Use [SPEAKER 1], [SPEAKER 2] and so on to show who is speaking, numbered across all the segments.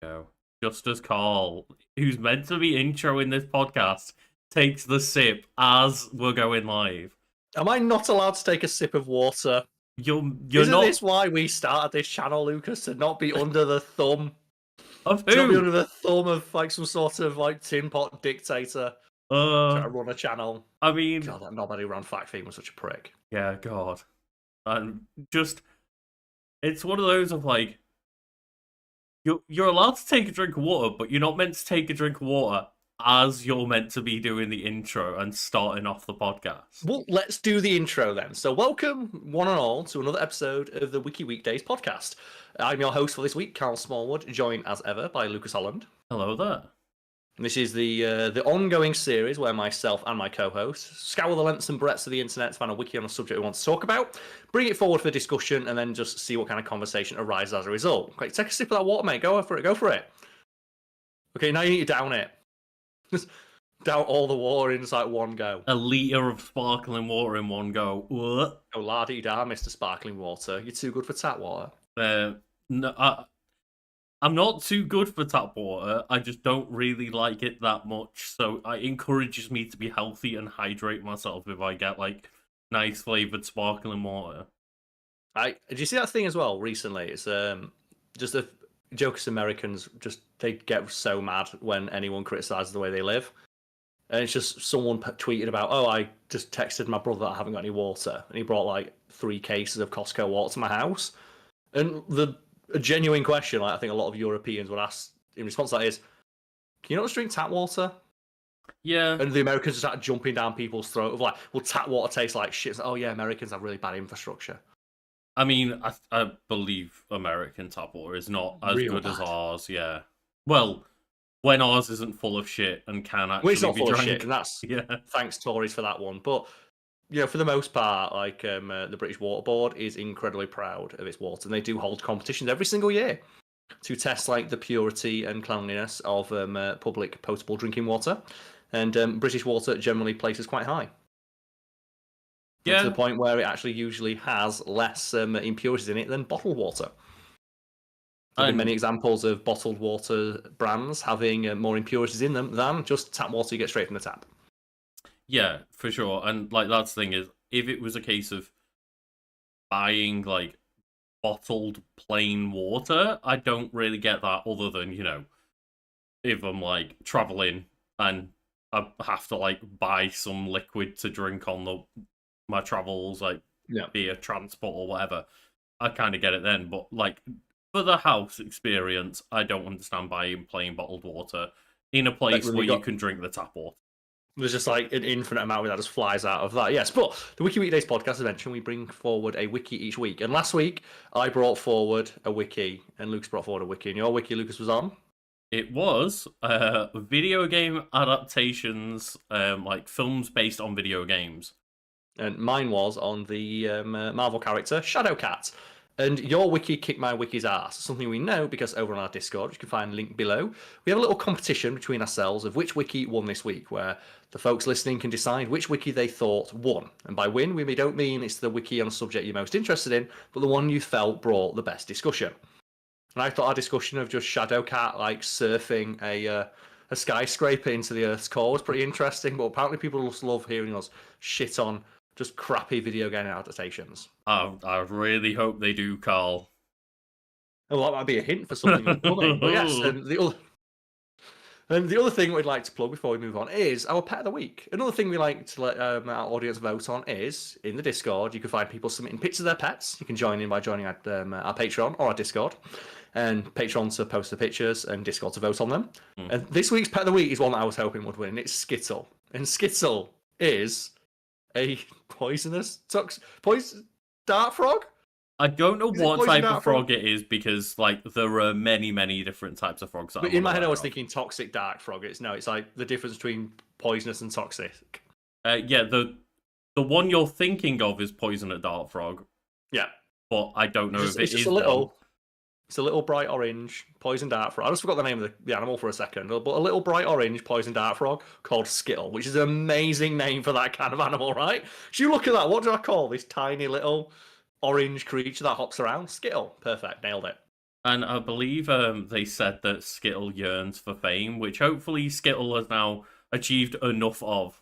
[SPEAKER 1] go. Just as Karl, who's meant to be intro in this podcast, takes the sip as we're going live.
[SPEAKER 2] Am I not allowed to take a sip of water?
[SPEAKER 1] You're
[SPEAKER 2] Isn't
[SPEAKER 1] not
[SPEAKER 2] this why we started this channel, Lucas? To not be under the thumb,
[SPEAKER 1] of
[SPEAKER 2] to not be
[SPEAKER 1] who?
[SPEAKER 2] under the thumb of like some sort of like tin pot dictator trying to run a channel.
[SPEAKER 1] I mean,
[SPEAKER 2] God, that nobody around Fact Theme was such a prick.
[SPEAKER 1] yeah, God, and just it's one of those of like you're allowed to take a drink of water, but you're not meant to take a drink of water as you're meant to be doing the intro and starting off the podcast.
[SPEAKER 2] Well, let's do the intro then. So, welcome one and all to another episode of the Wiki Weekdays podcast. I'm your host for this week, Karl Smallwood, joined as ever by Lucas Holland.
[SPEAKER 1] Hello there.
[SPEAKER 2] And this is the ongoing series where myself and my co-host scour the lengths and breadths of the internet to find a wiki on a subject we want to talk about, bring it forward for discussion, and then just see what kind of conversation arises as a result. Okay, take a sip of that water, mate. Go for it. Okay, now you need to down it. Just down all the water in just like one go.
[SPEAKER 1] A litre of sparkling water in one go. What?
[SPEAKER 2] Oh, la-dee-da, Mr. Sparkling Water. You're too good for tap water.
[SPEAKER 1] No, I'm not too good for tap water. I just don't really like it that much. So it encourages me to be healthy and hydrate myself if I get like nice flavored sparkling water.
[SPEAKER 2] Did you see that thing as well recently? It's just the jokers Americans they get so mad when anyone criticizes the way they live. And it's just someone tweeted about, oh, I just texted my brother that I haven't got any water. And he brought like 3 cases of Costco water to my house. And a genuine question, like I think a lot of Europeans would ask in response to that is, can you not just drink tap water?
[SPEAKER 1] Yeah.
[SPEAKER 2] And the Americans just start jumping down people's throat of like, well, tap water tastes like shit. It's like, oh yeah, Americans have really bad infrastructure.
[SPEAKER 1] I mean, I believe American tap water is not as
[SPEAKER 2] Real
[SPEAKER 1] good
[SPEAKER 2] bad.
[SPEAKER 1] as ours, yeah. Well, when ours isn't full of shit and can actually
[SPEAKER 2] It's not
[SPEAKER 1] be
[SPEAKER 2] full
[SPEAKER 1] drank.
[SPEAKER 2] of shit, and that's thanks Tories for that one. But you know, for the most part, like the British Water Board is incredibly proud of its water, and they do hold competitions every single year to test like the purity and cleanliness of public potable drinking water. And British water generally places quite high.
[SPEAKER 1] Yeah.
[SPEAKER 2] To the point where it actually usually has less impurities in it than bottled water. There have been many examples of bottled water brands having more impurities in them than just tap water you get straight from the tap.
[SPEAKER 1] Yeah, for sure. And like that's the thing is, if it was a case of buying like bottled plain water, I don't really get that other than, you know, if I'm like traveling and I have to like buy some liquid to drink on my travels, like via transport or whatever, I kind of get it then. But like for the house experience, I don't understand buying plain bottled water in a place where you can drink the tap water.
[SPEAKER 2] There's just like an infinite amount that just flies out of that. Yes, but the Wiki Weekdays podcast, as mentioned, we bring forward a wiki each week. And last week, I brought forward a wiki, and Lucas brought forward a wiki. And your wiki, Lucas, was on?
[SPEAKER 1] It was video game adaptations, like films based on video games.
[SPEAKER 2] And mine was on the Marvel character Shadowcat. And your wiki kicked my wiki's ass. Something we know because over on our Discord, which you can find linked below, we have a little competition between ourselves of which wiki won this week, where the folks listening can decide which wiki they thought won. And by win, we don't mean it's the wiki on a subject you're most interested in, but the one you felt brought the best discussion. And I thought our discussion of just Shadowcat like surfing a skyscraper into the Earth's core was pretty interesting, but apparently people just love hearing us shit on just crappy video game adaptations.
[SPEAKER 1] I really hope they do, Karl.
[SPEAKER 2] Oh, that might be a hint for something upcoming. But yes, and the other thing we'd like to plug before we move on is our pet of the week. Another thing we like to let our audience vote on is in the Discord. You can find people submitting pictures of their pets. You can join in by joining our Patreon or our Discord. And Patreon to post the pictures and Discord to vote on them. And this week's pet of the week is one that I was hoping would win. It's Skittle. And Skittle is a poisonous dart frog?
[SPEAKER 1] I don't know what type of frog it is because like there are many different types of frogs.
[SPEAKER 2] But in my head I was thinking toxic dark frog. It's like the difference between poisonous and toxic.
[SPEAKER 1] Yeah, the one you're thinking of is poisonous dart frog.
[SPEAKER 2] Yeah.
[SPEAKER 1] But I don't know if it is
[SPEAKER 2] It's a little bright orange poison dart frog. I just forgot the name of the animal for a second, but a little bright orange poison dart frog called Skittle, which is an amazing name for that kind of animal, right? So you look at that, what do I call this tiny little orange creature that hops around? Skittle. Perfect, nailed it.
[SPEAKER 1] And I believe they said that Skittle yearns for fame, which hopefully Skittle has now achieved enough of.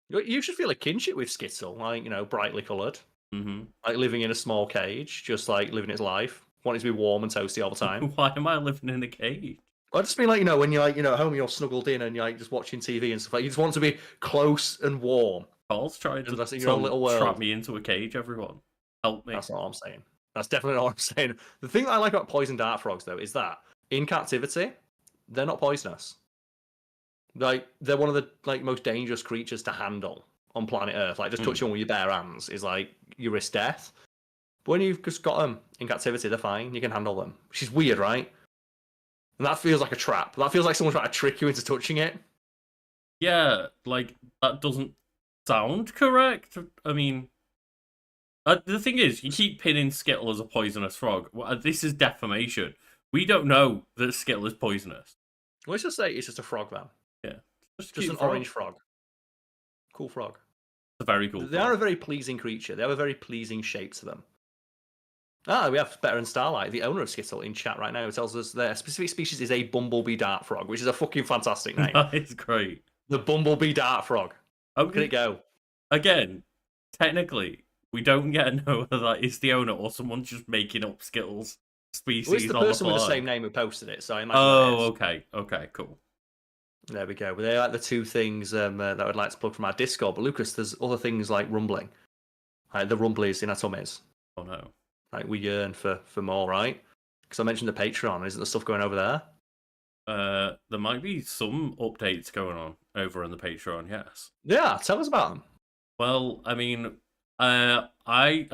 [SPEAKER 2] You should feel a kinship with Skittle, like, brightly coloured, like living in a small cage, just like living its life, wanting to be warm and toasty all the time.
[SPEAKER 1] Why am I living in a cage?
[SPEAKER 2] I just mean, like, when you're, like, at home, you're snuggled in and you're, like, just watching TV and stuff. Like, you just want to be close and warm.
[SPEAKER 1] Carl's trying
[SPEAKER 2] And that's in
[SPEAKER 1] to
[SPEAKER 2] your own little
[SPEAKER 1] trap
[SPEAKER 2] world.
[SPEAKER 1] me into a cage, everyone. Help me.
[SPEAKER 2] That's not what I'm saying. That's definitely not what I'm saying. The thing that I like about poison dart frogs, though, is that in captivity, they're not poisonous. Like, they're one of the most dangerous creatures to handle on planet Earth. Like, just touching them with your bare hands is like you risk death. But when you've just got them in captivity, they're fine. You can handle them, which is weird, right? And that feels like a trap. That feels like someone's trying to trick you into touching it.
[SPEAKER 1] Yeah, like, that doesn't sound correct. I mean, the thing is, you keep pinning Skittle as a poisonous frog. This is defamation. We don't know that Skittle is poisonous.
[SPEAKER 2] Let's just say it's just a frog, man.
[SPEAKER 1] Yeah.
[SPEAKER 2] Just an orange frog. Cool frog.
[SPEAKER 1] It's a very cool
[SPEAKER 2] They
[SPEAKER 1] frog.
[SPEAKER 2] are a very pleasing creature. They have a very pleasing shape to them. We have Better and Starlight, the owner of Skittle, in chat right now, who tells us their specific species is a bumblebee dart frog, which is a fucking fantastic name.
[SPEAKER 1] That is great.
[SPEAKER 2] The bumblebee dart frog. How can it go?
[SPEAKER 1] Again, technically, we don't yet know whether that is the owner or someone's just making up Skittles species.
[SPEAKER 2] Well, it's the
[SPEAKER 1] on
[SPEAKER 2] person
[SPEAKER 1] the
[SPEAKER 2] with the
[SPEAKER 1] fly.
[SPEAKER 2] same name who posted it, so I imagine.
[SPEAKER 1] Oh, okay. Okay, cool.
[SPEAKER 2] There we go. But they're like the two things that I'd like to plug from our Discord. But Lucas, there's other things like rumbling. Like the rumblies in our tummies.
[SPEAKER 1] Oh, no.
[SPEAKER 2] Like, we yearn for more, right? Because I mentioned the Patreon. Isn't there stuff going over there?
[SPEAKER 1] There might be some updates going on over on the Patreon, yes.
[SPEAKER 2] Yeah, tell us about them.
[SPEAKER 1] Well, I mean, I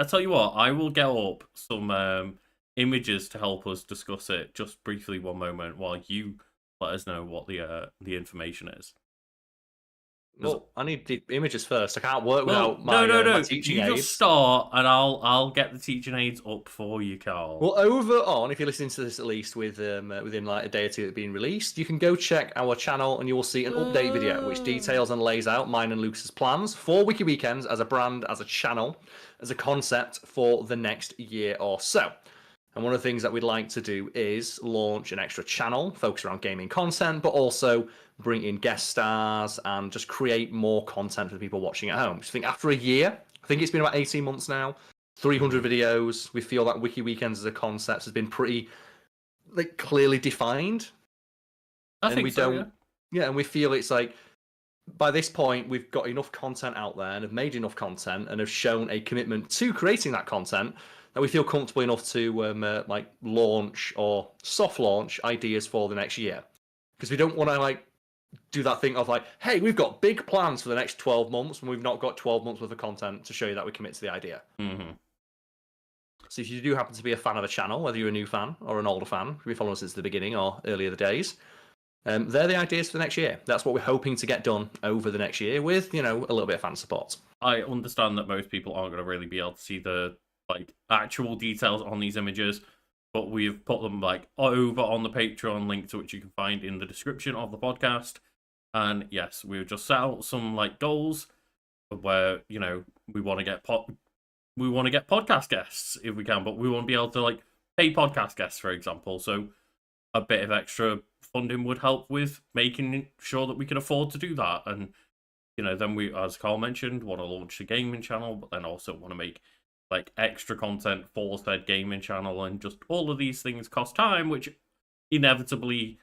[SPEAKER 1] tell you what, I will get up some images to help us discuss it just briefly one moment while you let us know what the information is.
[SPEAKER 2] Well, I need the images first. I can't work without my teaching
[SPEAKER 1] You
[SPEAKER 2] aids.
[SPEAKER 1] just start, and I'll get the teaching aids up for you, Carl.
[SPEAKER 2] Well, over on, if you're listening to this at least within like a day or two of it being released, you can go check our channel and you will see an update video which details and lays out mine and Lucas's plans for Wiki Weekends as a brand, as a channel, as a concept for the next year or so. And one of the things that we'd like to do is launch an extra channel focused around gaming content, but also bring in guest stars and just create more content for the people watching at home. So I think after a year, I think it's been about 18 months now, 300 videos, we feel that Wiki Weekends as a concept has been pretty clearly defined.
[SPEAKER 1] I think so,
[SPEAKER 2] yeah, and we feel it's like by this point we've got enough content out there and have made enough content and have shown a commitment to creating that content that we feel comfortable enough to launch or soft launch ideas for the next year. Because we don't want to do that thing of hey, we've got big plans for the next 12 months when we've not got 12 months worth of content to show you that we commit to the idea.
[SPEAKER 1] Mm-hmm.
[SPEAKER 2] So if you do happen to be a fan of a channel, whether you're a new fan or an older fan, if you've been following us since the beginning or earlier the days, they're the ideas for the next year. That's what we're hoping to get done over the next year with, a little bit of fan support.
[SPEAKER 1] I understand that most people aren't going to really be able to see the actual details on these images, but we've put them over on the Patreon link, to which you can find in the description of the podcast. And yes, we've just set out some goals where we want to get podcast guests if we can, but we want to be able to pay podcast guests, for example. So a bit of extra funding would help with making sure that we can afford to do that. And then we, as Carl mentioned, want to launch a gaming channel, but then also want to make extra content for said gaming channel. And just all of these things cost time, which inevitably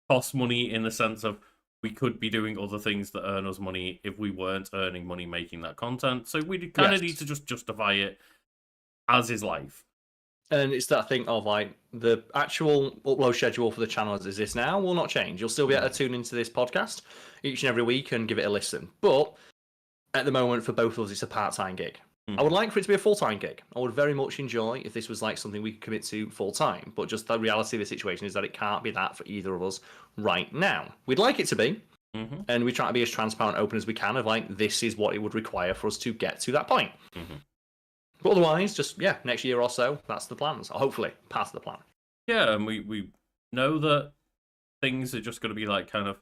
[SPEAKER 1] costs money in the sense of we could be doing other things that earn us money if we weren't earning money making that content. So we kind of need to just justify it, as is life.
[SPEAKER 2] And it's that thing of the actual upload schedule for the channel as this now will not change. You'll still be able to tune into this podcast each and every week and give it a listen. But at the moment, for both of us, it's a part-time gig. I would like for it to be a full-time gig. I would very much enjoy if this was something we could commit to full-time. But just the reality of the situation is that it can't be that for either of us right now. We'd like it to be. Mm-hmm. And we try to be as transparent and open as we can of this is what it would require for us to get to that point. Mm-hmm. But otherwise, just, next year or so, that's the plans. Or hopefully, part of the plan.
[SPEAKER 1] Yeah, and we know that things are just going to be kind of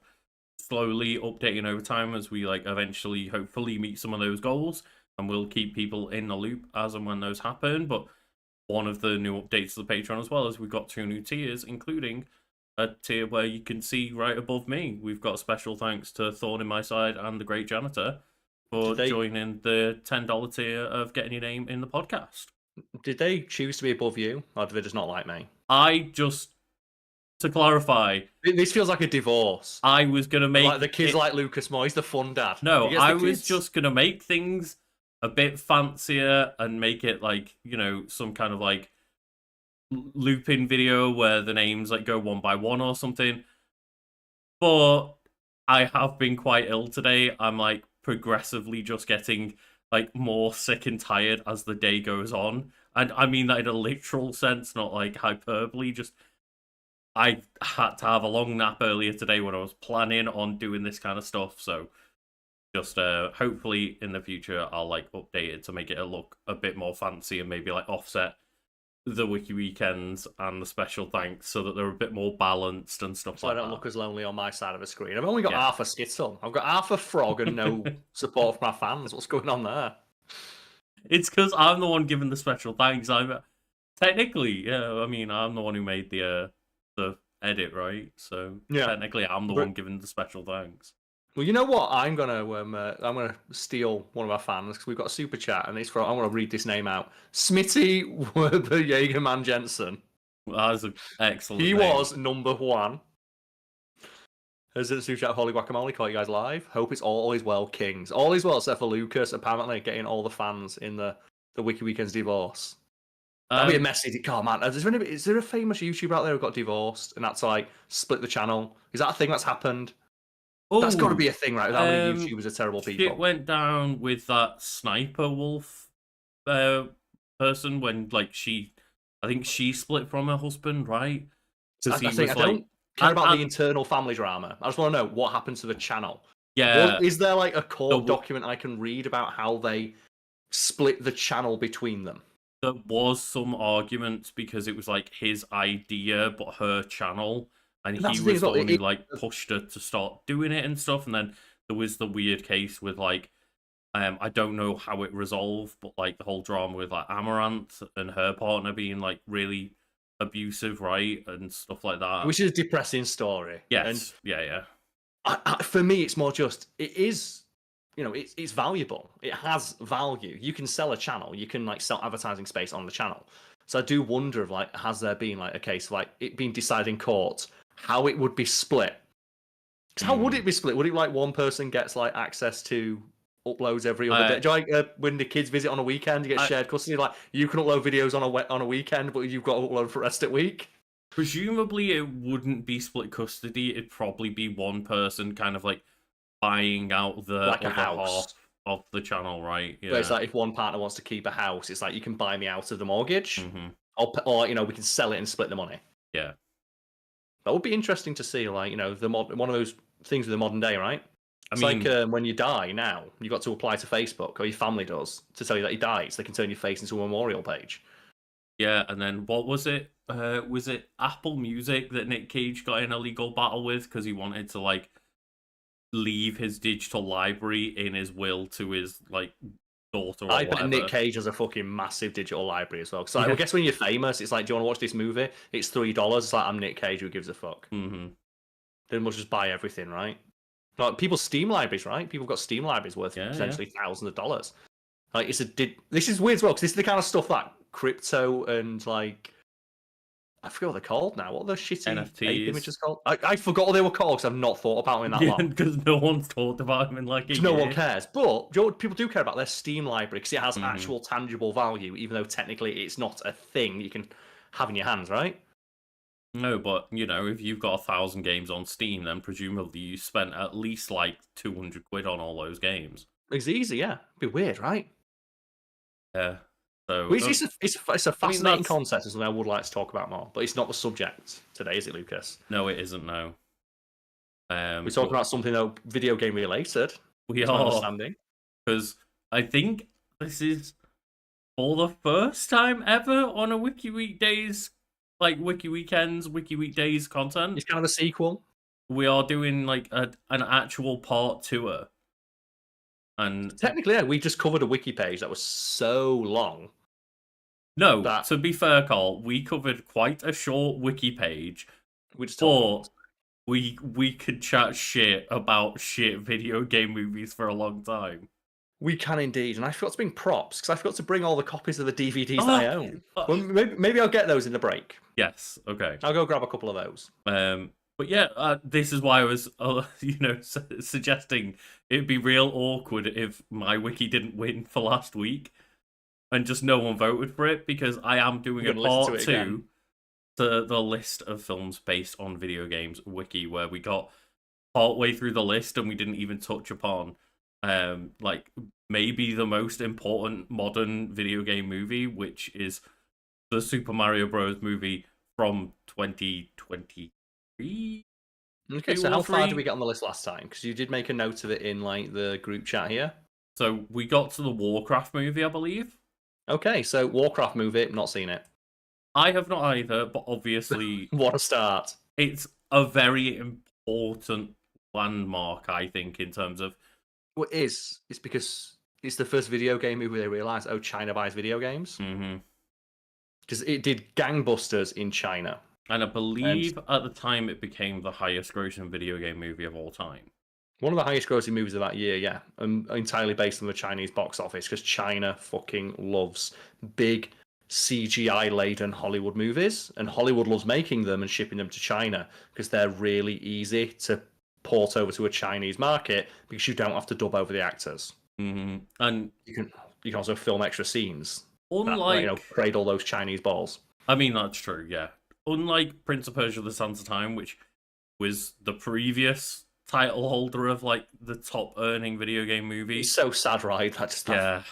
[SPEAKER 1] slowly updating over time as we eventually, hopefully, meet some of those goals. And we'll keep people in the loop as and when those happen. But one of the new updates to the Patreon, as well as we've got 2 new tiers, including a tier where you can see right above me. We've got a special thanks to Thorn in My Side and the Great Janitor for joining the $10 tier of getting your name in the podcast.
[SPEAKER 2] Did they choose to be above you, or did they just not like me?
[SPEAKER 1] To clarify,
[SPEAKER 2] this feels like a divorce.
[SPEAKER 1] I was gonna make
[SPEAKER 2] like the kids like Lucas more. He's the fun dad.
[SPEAKER 1] No, I was just gonna make things a bit fancier and make it like, you know, some kind of like looping video where the names like go one by one or something. But I have been quite ill today. I'm like progressively just getting like more sick and tired as the day goes on. And I mean that in a literal sense, not like hyperbole. Just I had to have a long nap earlier today when I was planning on doing this kind of stuff. So just hopefully in the future I'll like update it to make it look a bit more fancy and maybe like offset the Wiki Weekends and the special thanks so that they're a bit more balanced and stuff
[SPEAKER 2] so
[SPEAKER 1] like that.
[SPEAKER 2] I don't look as lonely on my side of the screen. I've only got half a skittle. I've got half a frog and no support from my fans. What's going on there?
[SPEAKER 1] It's because I'm the one giving the special thanks. I'm technically, I mean, I'm the one who made the edit, right? So technically, I'm the one giving the special thanks.
[SPEAKER 2] Well, you know what? I'm gonna steal one of our fans because we've got a super chat, and it's from. I want to read this name out: Smitty Werber Jaegerman Jensen.
[SPEAKER 1] That's an excellent.
[SPEAKER 2] He
[SPEAKER 1] name.
[SPEAKER 2] was number 1. As the super chat, Holy Guacamole, caught you guys live. Hope it's all is well, Kings. All is well, except for Lucas. Apparently, getting all the fans in the Wiki Weekends divorce. That'd be a messy. Oh man, is there a famous YouTuber out there who got divorced and that's like split the channel? Is that a thing that's happened? Oh, that's got to be a thing, right? How many YouTubers are terrible people?
[SPEAKER 1] It went down with that Sniper Wolf person when like I think she split from her husband, right?
[SPEAKER 2] I don't care about the internal family drama. I just want to know what happened to the channel.
[SPEAKER 1] Yeah.
[SPEAKER 2] Is there like a court document I can read about how they split the channel between them?
[SPEAKER 1] There was some arguments because it was like his idea, but her channel, and he was the one who like pushed her to start doing it and stuff. And then there was the weird case with like, I don't know how it resolved, but like the whole drama with like Amaranth and her partner being like really abusive, right, and stuff like that.
[SPEAKER 2] Which is a depressing story.
[SPEAKER 1] Yes, and
[SPEAKER 2] for me, it's more just it is. You know, it's valuable. It has value. You can sell a channel. You can like sell advertising space on the channel. So I do wonder if like has there been like a case of like it being decided in court how it would be split? Because how would it be split? Would it like one person gets like access to uploads every other day? Do you like when the kids visit on a weekend, you get shared custody? Like you can upload videos on a weekend, but you've got to upload for the rest of the week.
[SPEAKER 1] Presumably, it wouldn't be split custody. It'd probably be one person kind of like buying out the
[SPEAKER 2] like
[SPEAKER 1] other half of the channel, right?
[SPEAKER 2] Yeah. But it's like if one partner wants to keep a house, it's like you can buy me out of the mortgage,
[SPEAKER 1] mm-hmm.
[SPEAKER 2] or you know we can sell it and split the money.
[SPEAKER 1] Yeah,
[SPEAKER 2] that would be interesting to see. Like you know one of those things of the modern day, right? It's like when you die now, you got to apply to Facebook or your family does to tell you that you died, so they can turn your face into a memorial page.
[SPEAKER 1] Yeah, and then what was it? Was it Apple Music that Nick Cage got in a legal battle with because he wanted to like leave his digital library in his will to his like daughter or whatever.
[SPEAKER 2] Bet Nick Cage has a fucking massive digital library as well. So I guess when you're famous, it's like, do you want to watch this movie? It's $3. It's like, I'm Nick Cage, who gives a fuck?
[SPEAKER 1] Mm-hmm.
[SPEAKER 2] Then we'll just buy everything, right? Like people's Steam libraries, right? People got Steam libraries worth potentially thousands of dollars. Like this is weird as well because this is the kind of stuff that crypto and like I forget what they're called now. What are those shitty
[SPEAKER 1] NFTs
[SPEAKER 2] images called? I forgot what they were called because I've not thought about them in that long.
[SPEAKER 1] Because no one's talked about them in like a year.
[SPEAKER 2] No one cares. But people do care about their Steam library because it has actual tangible value, even though technically it's not a thing you can have in your hands, right?
[SPEAKER 1] No, but you know, if you've got 1,000 games on Steam, then presumably you spent at least like 200 quid on all those games.
[SPEAKER 2] It's easy, yeah. It'd be weird, right?
[SPEAKER 1] Yeah. So
[SPEAKER 2] it's a fascinating concept, and something I would like to talk about more. But it's not the subject today, is it, Lucas?
[SPEAKER 1] No, it isn't. No.
[SPEAKER 2] We're talking about something though, video game related.
[SPEAKER 1] We are,
[SPEAKER 2] understanding
[SPEAKER 1] because I think this is for the first time ever on a Wiki Weekdays, like Wiki Weekends, Wiki Weekdays content.
[SPEAKER 2] It's kind of a sequel.
[SPEAKER 1] We are doing like an actual part tour. And
[SPEAKER 2] technically, we just covered a wiki page that was so long.
[SPEAKER 1] No,
[SPEAKER 2] That
[SPEAKER 1] to be fair, Carl, we covered quite a short wiki page,
[SPEAKER 2] we just
[SPEAKER 1] but
[SPEAKER 2] talked.
[SPEAKER 1] we could chat shit about shit video game movies for a long time.
[SPEAKER 2] We can indeed, and I forgot to bring props because I forgot to bring all the copies of the DVDs that I
[SPEAKER 1] Oh,
[SPEAKER 2] own. Well, maybe I'll get those in the break.
[SPEAKER 1] yes, okay.
[SPEAKER 2] I'll go grab a couple of those.
[SPEAKER 1] But yeah, this is why I was, suggesting it'd be real awkward if my wiki didn't win for last week and just no one voted for it, because I am doing
[SPEAKER 2] I'm
[SPEAKER 1] a
[SPEAKER 2] gonna listen to
[SPEAKER 1] part
[SPEAKER 2] it
[SPEAKER 1] two
[SPEAKER 2] again.
[SPEAKER 1] to the list of films based on video games wiki, where we got partway through the list and we didn't even touch upon, like maybe the most important modern video game movie, which is the Super Mario Bros. Movie from 2023.
[SPEAKER 2] Okay, so how far did we get on the list last time? Because you did make a note of it in like the group chat here.
[SPEAKER 1] So we got to the Warcraft movie, I believe.
[SPEAKER 2] Okay, so Warcraft movie, not seen it.
[SPEAKER 1] I have not either, but obviously
[SPEAKER 2] What a start.
[SPEAKER 1] it's a very important landmark, I think, in terms of...
[SPEAKER 2] What is? It's because it's the first video game movie they realised, oh, China buys video games. Because it did gangbusters in China.
[SPEAKER 1] And I believe at the time it became the highest grossing video game movie of all time.
[SPEAKER 2] One of the highest grossing movies of that year, yeah. Entirely based on the Chinese box office, because China fucking loves big CGI-laden Hollywood movies. And Hollywood loves making them and shipping them to China, because they're really easy to port over to a Chinese market, because you don't have to dub over the actors.
[SPEAKER 1] And
[SPEAKER 2] you can also film extra scenes.
[SPEAKER 1] Unlike...
[SPEAKER 2] that, cradle those Chinese balls.
[SPEAKER 1] I mean, that's true, yeah. Unlike Prince of Persia: The Sands of Time, which was the previous title holder of like the top earning video game movie.
[SPEAKER 2] It's so sad, right? That stuff.
[SPEAKER 1] Yeah.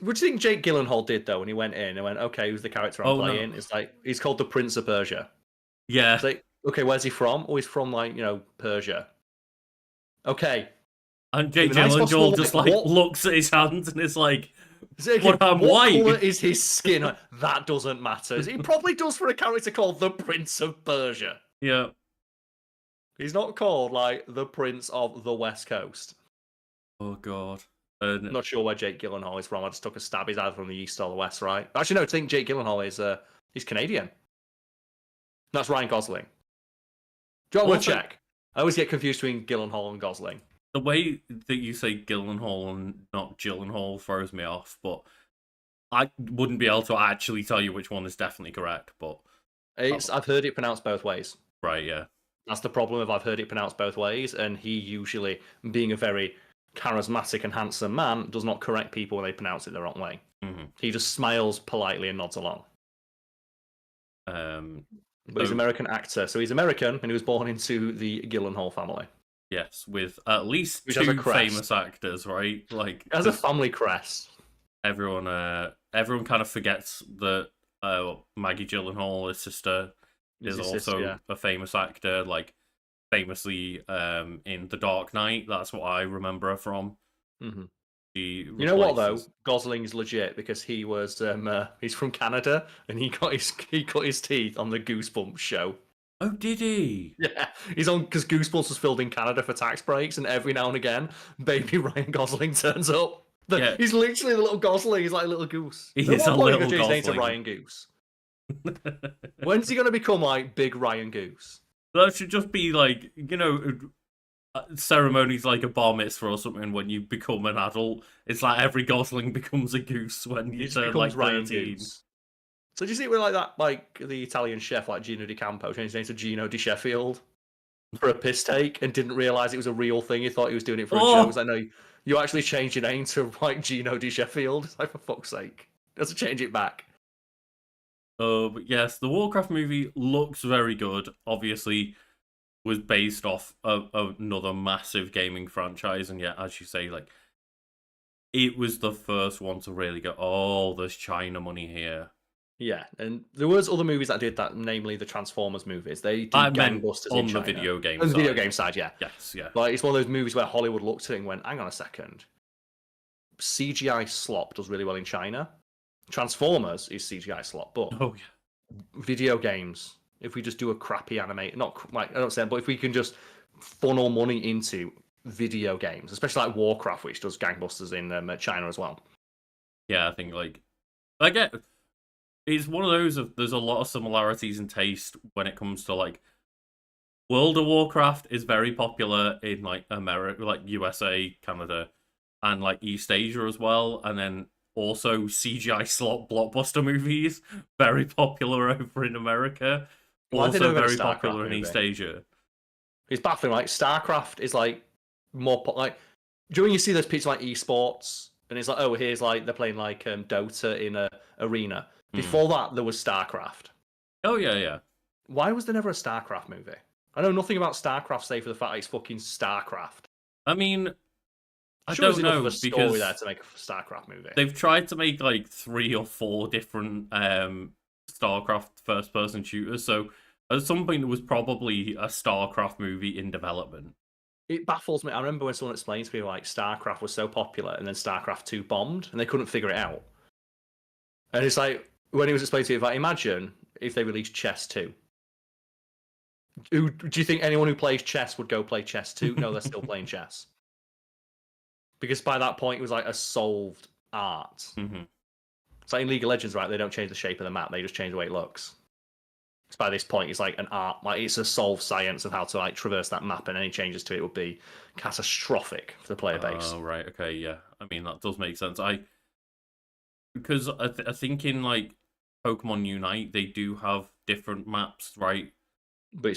[SPEAKER 2] What do you think Jake Gyllenhaal did though when he went in and went, okay, who's the character I'm playing? No. It's like he's called the Prince of Persia.
[SPEAKER 1] Yeah.
[SPEAKER 2] It's like, okay, where's he from? Oh, he's from like, Persia. Okay.
[SPEAKER 1] And Jake Gyllenhaal just like looks at his hands and is like, what
[SPEAKER 2] colour is his skin? That doesn't matter. It probably does for a character called the Prince of Persia.
[SPEAKER 1] Yeah.
[SPEAKER 2] He's not called like the Prince of the West Coast.
[SPEAKER 1] Oh god.
[SPEAKER 2] I'm not sure where Jake Gyllenhaal is from. I just took a stab. He's either from the East or the West, right? Actually, no. I think Jake Gyllenhaal is he's Canadian. That's Ryan Gosling. Do you want to check? I always get confused between Gyllenhaal and Gosling.
[SPEAKER 1] The way that you say Gyllenhaal and not Gyllenhaal throws me off, but I wouldn't be able to actually tell you which one is definitely correct. But
[SPEAKER 2] I've heard it pronounced both ways.
[SPEAKER 1] Right, yeah.
[SPEAKER 2] That's the problem of I've heard it pronounced both ways, and he usually, being a very charismatic and handsome man, does not correct people when they pronounce it the wrong way. He just smiles politely and nods along. But he's an American actor, so he's American, and he was born into the Gyllenhaal family.
[SPEAKER 1] Yes, with at least two famous actors, right? Like
[SPEAKER 2] as a family crest.
[SPEAKER 1] Everyone kind of forgets that Maggie Gyllenhaal, his sister, is also a famous actor. Like famously in The Dark Knight, that's what I remember her from.
[SPEAKER 2] You know what though? Gosling's legit because he was he's from Canada and he cut his teeth on the Goosebumps show.
[SPEAKER 1] Oh, did he?
[SPEAKER 2] Yeah, he's on because Goosebumps was filmed in Canada for tax breaks, and every now and again, baby Ryan Gosling turns up. He's literally the little Gosling. He's like a little goose.
[SPEAKER 1] He is a little Gosling.
[SPEAKER 2] To Ryan Goose. When's he gonna become like Big Ryan Goose?
[SPEAKER 1] That should just be like ceremonies like a bar mitzvah or something. When you become an adult, it's like every Gosling becomes a goose when you turn like 13.
[SPEAKER 2] So do you see it with like that, like the Italian chef, like Gino Di Campo, changed his name to Gino Di Sheffield for a piss take and didn't realise it was a real thing. He thought he was doing it for a show. It's like, no, you actually changed your name to like Gino Di Sheffield. It's like, for fuck's sake, doesn't change it back.
[SPEAKER 1] But yes, the Warcraft movie looks very good. Obviously, was based off another massive gaming franchise, and yeah, as you say, like it was the first one to really go, oh, there's China money here.
[SPEAKER 2] Yeah, and there was other movies that did that, namely the Transformers movies. They did gangbusters
[SPEAKER 1] on
[SPEAKER 2] in
[SPEAKER 1] the
[SPEAKER 2] China.
[SPEAKER 1] video game
[SPEAKER 2] on
[SPEAKER 1] side.
[SPEAKER 2] The video game side, yeah.
[SPEAKER 1] Yes, yeah.
[SPEAKER 2] Like it's one of those movies where Hollywood looked at it and went, hang on a second. CGI slop does really well in China. Transformers is CGI slop, but video games, if we just do a crappy anime, not like I don't say, but if we can just funnel money into video games, especially like Warcraft, which does gangbusters in China as well.
[SPEAKER 1] Yeah, I think like I get it's one of those of there's a lot of similarities in taste when it comes to like World of Warcraft is very popular in like America, like USA, Canada, and like East Asia as well, and then also CGI slot blockbuster movies very popular over in America,
[SPEAKER 2] Why did they
[SPEAKER 1] also
[SPEAKER 2] never get a
[SPEAKER 1] very
[SPEAKER 2] StarCraft
[SPEAKER 1] popular in East
[SPEAKER 2] movie?
[SPEAKER 1] Asia.
[SPEAKER 2] It's baffling. Like StarCraft is like more like. Do you know when you see those pictures like esports and it's like, oh, here's like they're playing like Dota in a arena.
[SPEAKER 1] Hmm.
[SPEAKER 2] Before that, there was StarCraft.
[SPEAKER 1] Oh yeah, yeah.
[SPEAKER 2] Why was there never a StarCraft movie? I know nothing about StarCraft save for the fact it's fucking StarCraft.
[SPEAKER 1] I mean, I
[SPEAKER 2] Sure, there's
[SPEAKER 1] don't
[SPEAKER 2] enough of
[SPEAKER 1] know
[SPEAKER 2] a story there
[SPEAKER 1] because
[SPEAKER 2] to make a StarCraft movie.
[SPEAKER 1] they've tried to make like 3 or 4 different StarCraft first person shooters, so at some point there was probably a StarCraft movie in development.
[SPEAKER 2] It baffles me. I remember when someone explained to me like StarCraft was so popular and then StarCraft 2 bombed and they couldn't figure it out. And it's like when he was explaining to me, like, imagine if they released Chess 2. Do you think anyone who plays chess would go play Chess 2? No, they're still playing chess. Because by that point it was like a solved art.
[SPEAKER 1] Mm-hmm.
[SPEAKER 2] It's like in League of Legends, right? They don't change the shape of the map, they just change the way it looks. Because by this point it's like an art, like it's a solved science of how to like traverse that map, and any changes to it would be catastrophic for the player base.
[SPEAKER 1] Oh right, okay, yeah. I mean that does make sense. Because I think in like Pokemon Unite they do have different maps, right?
[SPEAKER 2] But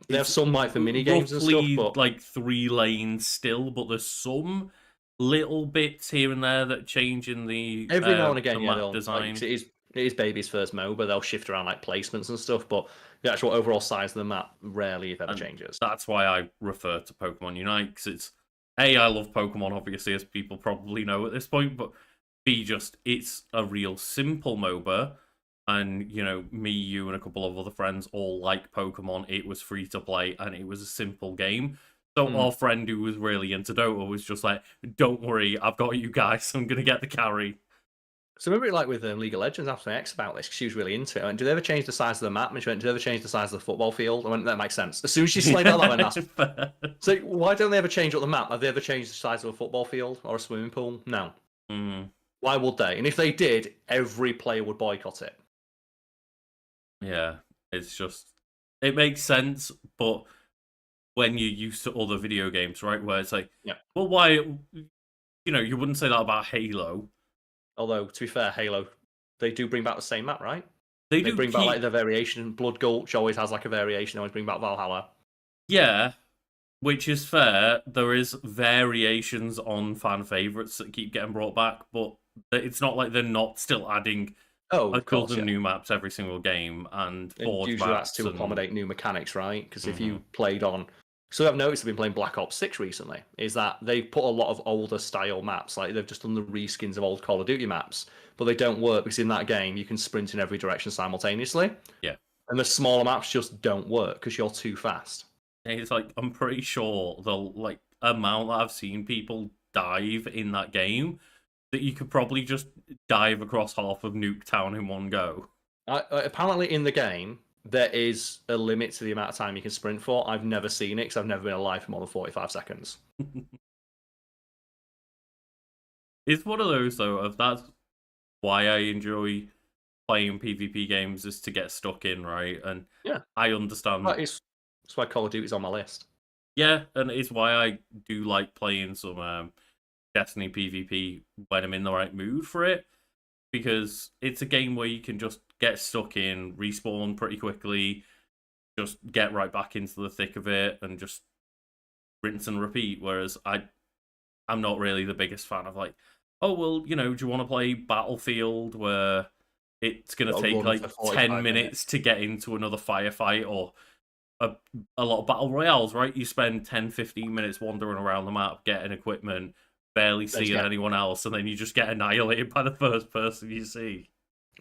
[SPEAKER 2] they have some like the mini games and stuff,
[SPEAKER 1] roughly
[SPEAKER 2] but
[SPEAKER 1] like 3 lanes still, but there's some little bits here and there that change in the
[SPEAKER 2] every now and again,
[SPEAKER 1] the
[SPEAKER 2] yeah,
[SPEAKER 1] map
[SPEAKER 2] they'll
[SPEAKER 1] design.
[SPEAKER 2] like it is baby's first MOBA. They'll shift around like placements and stuff, but the actual overall size of the map rarely, if ever,
[SPEAKER 1] And
[SPEAKER 2] changes.
[SPEAKER 1] that's why I refer to Pokemon Unite, because it's A, I love Pokemon, obviously, as people probably know at this point, but B, just it's a real simple MOBA. And, you know, me, you, and a couple of other friends all like Pokemon. It was free to play, and it was a simple game. So our friend who was really into Dota was just like, don't worry, I've got you guys, I'm going to get the carry.
[SPEAKER 2] So remember, like with League of Legends, I asked my ex about this because she was really into it. I went, "Do they ever change the size of the map?" And she went, "Do they ever change the size of the football field?" I went, "That makes sense." As soon as she slayed out that, I went, "That's." So why don't they ever change up the map? Have they ever changed the size of a football field or a swimming pool? No.
[SPEAKER 1] Mm,
[SPEAKER 2] Why would they? And if they did, every player would boycott it.
[SPEAKER 1] yeah, it's just, it makes sense, but when you're used to other video games, right, where it's like,
[SPEAKER 2] Yeah.
[SPEAKER 1] well, why, you know, you wouldn't say that about Halo.
[SPEAKER 2] Although, to be fair, Halo, they do bring back the same map, right?
[SPEAKER 1] They
[SPEAKER 2] They
[SPEAKER 1] do
[SPEAKER 2] bring back like
[SPEAKER 1] keep,
[SPEAKER 2] the variation. Blood Gulch always has like a variation. They always bring back Valhalla.
[SPEAKER 1] yeah, which is fair. There is variations on fan favorites that keep getting brought back, but it's not like they're not still adding
[SPEAKER 2] Oh,
[SPEAKER 1] a
[SPEAKER 2] of course,
[SPEAKER 1] dozen
[SPEAKER 2] yeah.
[SPEAKER 1] new maps every single game and
[SPEAKER 2] And
[SPEAKER 1] forge
[SPEAKER 2] usually that's
[SPEAKER 1] maps
[SPEAKER 2] to
[SPEAKER 1] and
[SPEAKER 2] accommodate new mechanics, right? Because if you played on, so I've noticed I've been playing Black Ops 6 recently, is that they've put a lot of older style maps, like they've just done the reskins of old Call of Duty maps, but they don't work because in that game you can sprint in every direction simultaneously,
[SPEAKER 1] yeah.
[SPEAKER 2] and the smaller maps just don't work because you're too fast.
[SPEAKER 1] It's like I'm pretty sure the like amount that I've seen people dive in that game that you could probably just dive across half of Nuketown in one go.
[SPEAKER 2] Apparently, in the game, there is a limit to the amount of time you can sprint for. I've never seen it because I've never been alive for more than 45 seconds.
[SPEAKER 1] It's one of those though, of that's why I enjoy playing PvP games is to get stuck in, right? And
[SPEAKER 2] Yeah,
[SPEAKER 1] I understand.
[SPEAKER 2] that's why Call of Duty's on my list.
[SPEAKER 1] Yeah, and it's why I do like playing some Destiny PvP when I'm in the right mood for it, because it's a game where you can just get stuck in, respawn pretty quickly, just get right back into the thick of it, and just rinse and repeat. Whereas I'm not really the biggest fan of like, oh well, you know, do you want to play Battlefield where it's gonna
[SPEAKER 2] Gotta
[SPEAKER 1] take
[SPEAKER 2] run for
[SPEAKER 1] like
[SPEAKER 2] 45
[SPEAKER 1] 10 minutes to get into another firefight, or a lot of battle royales, right? You spend 10-15 minutes wandering around the map, getting equipment, barely seeing anyone else, and then you just get annihilated by the first person you see.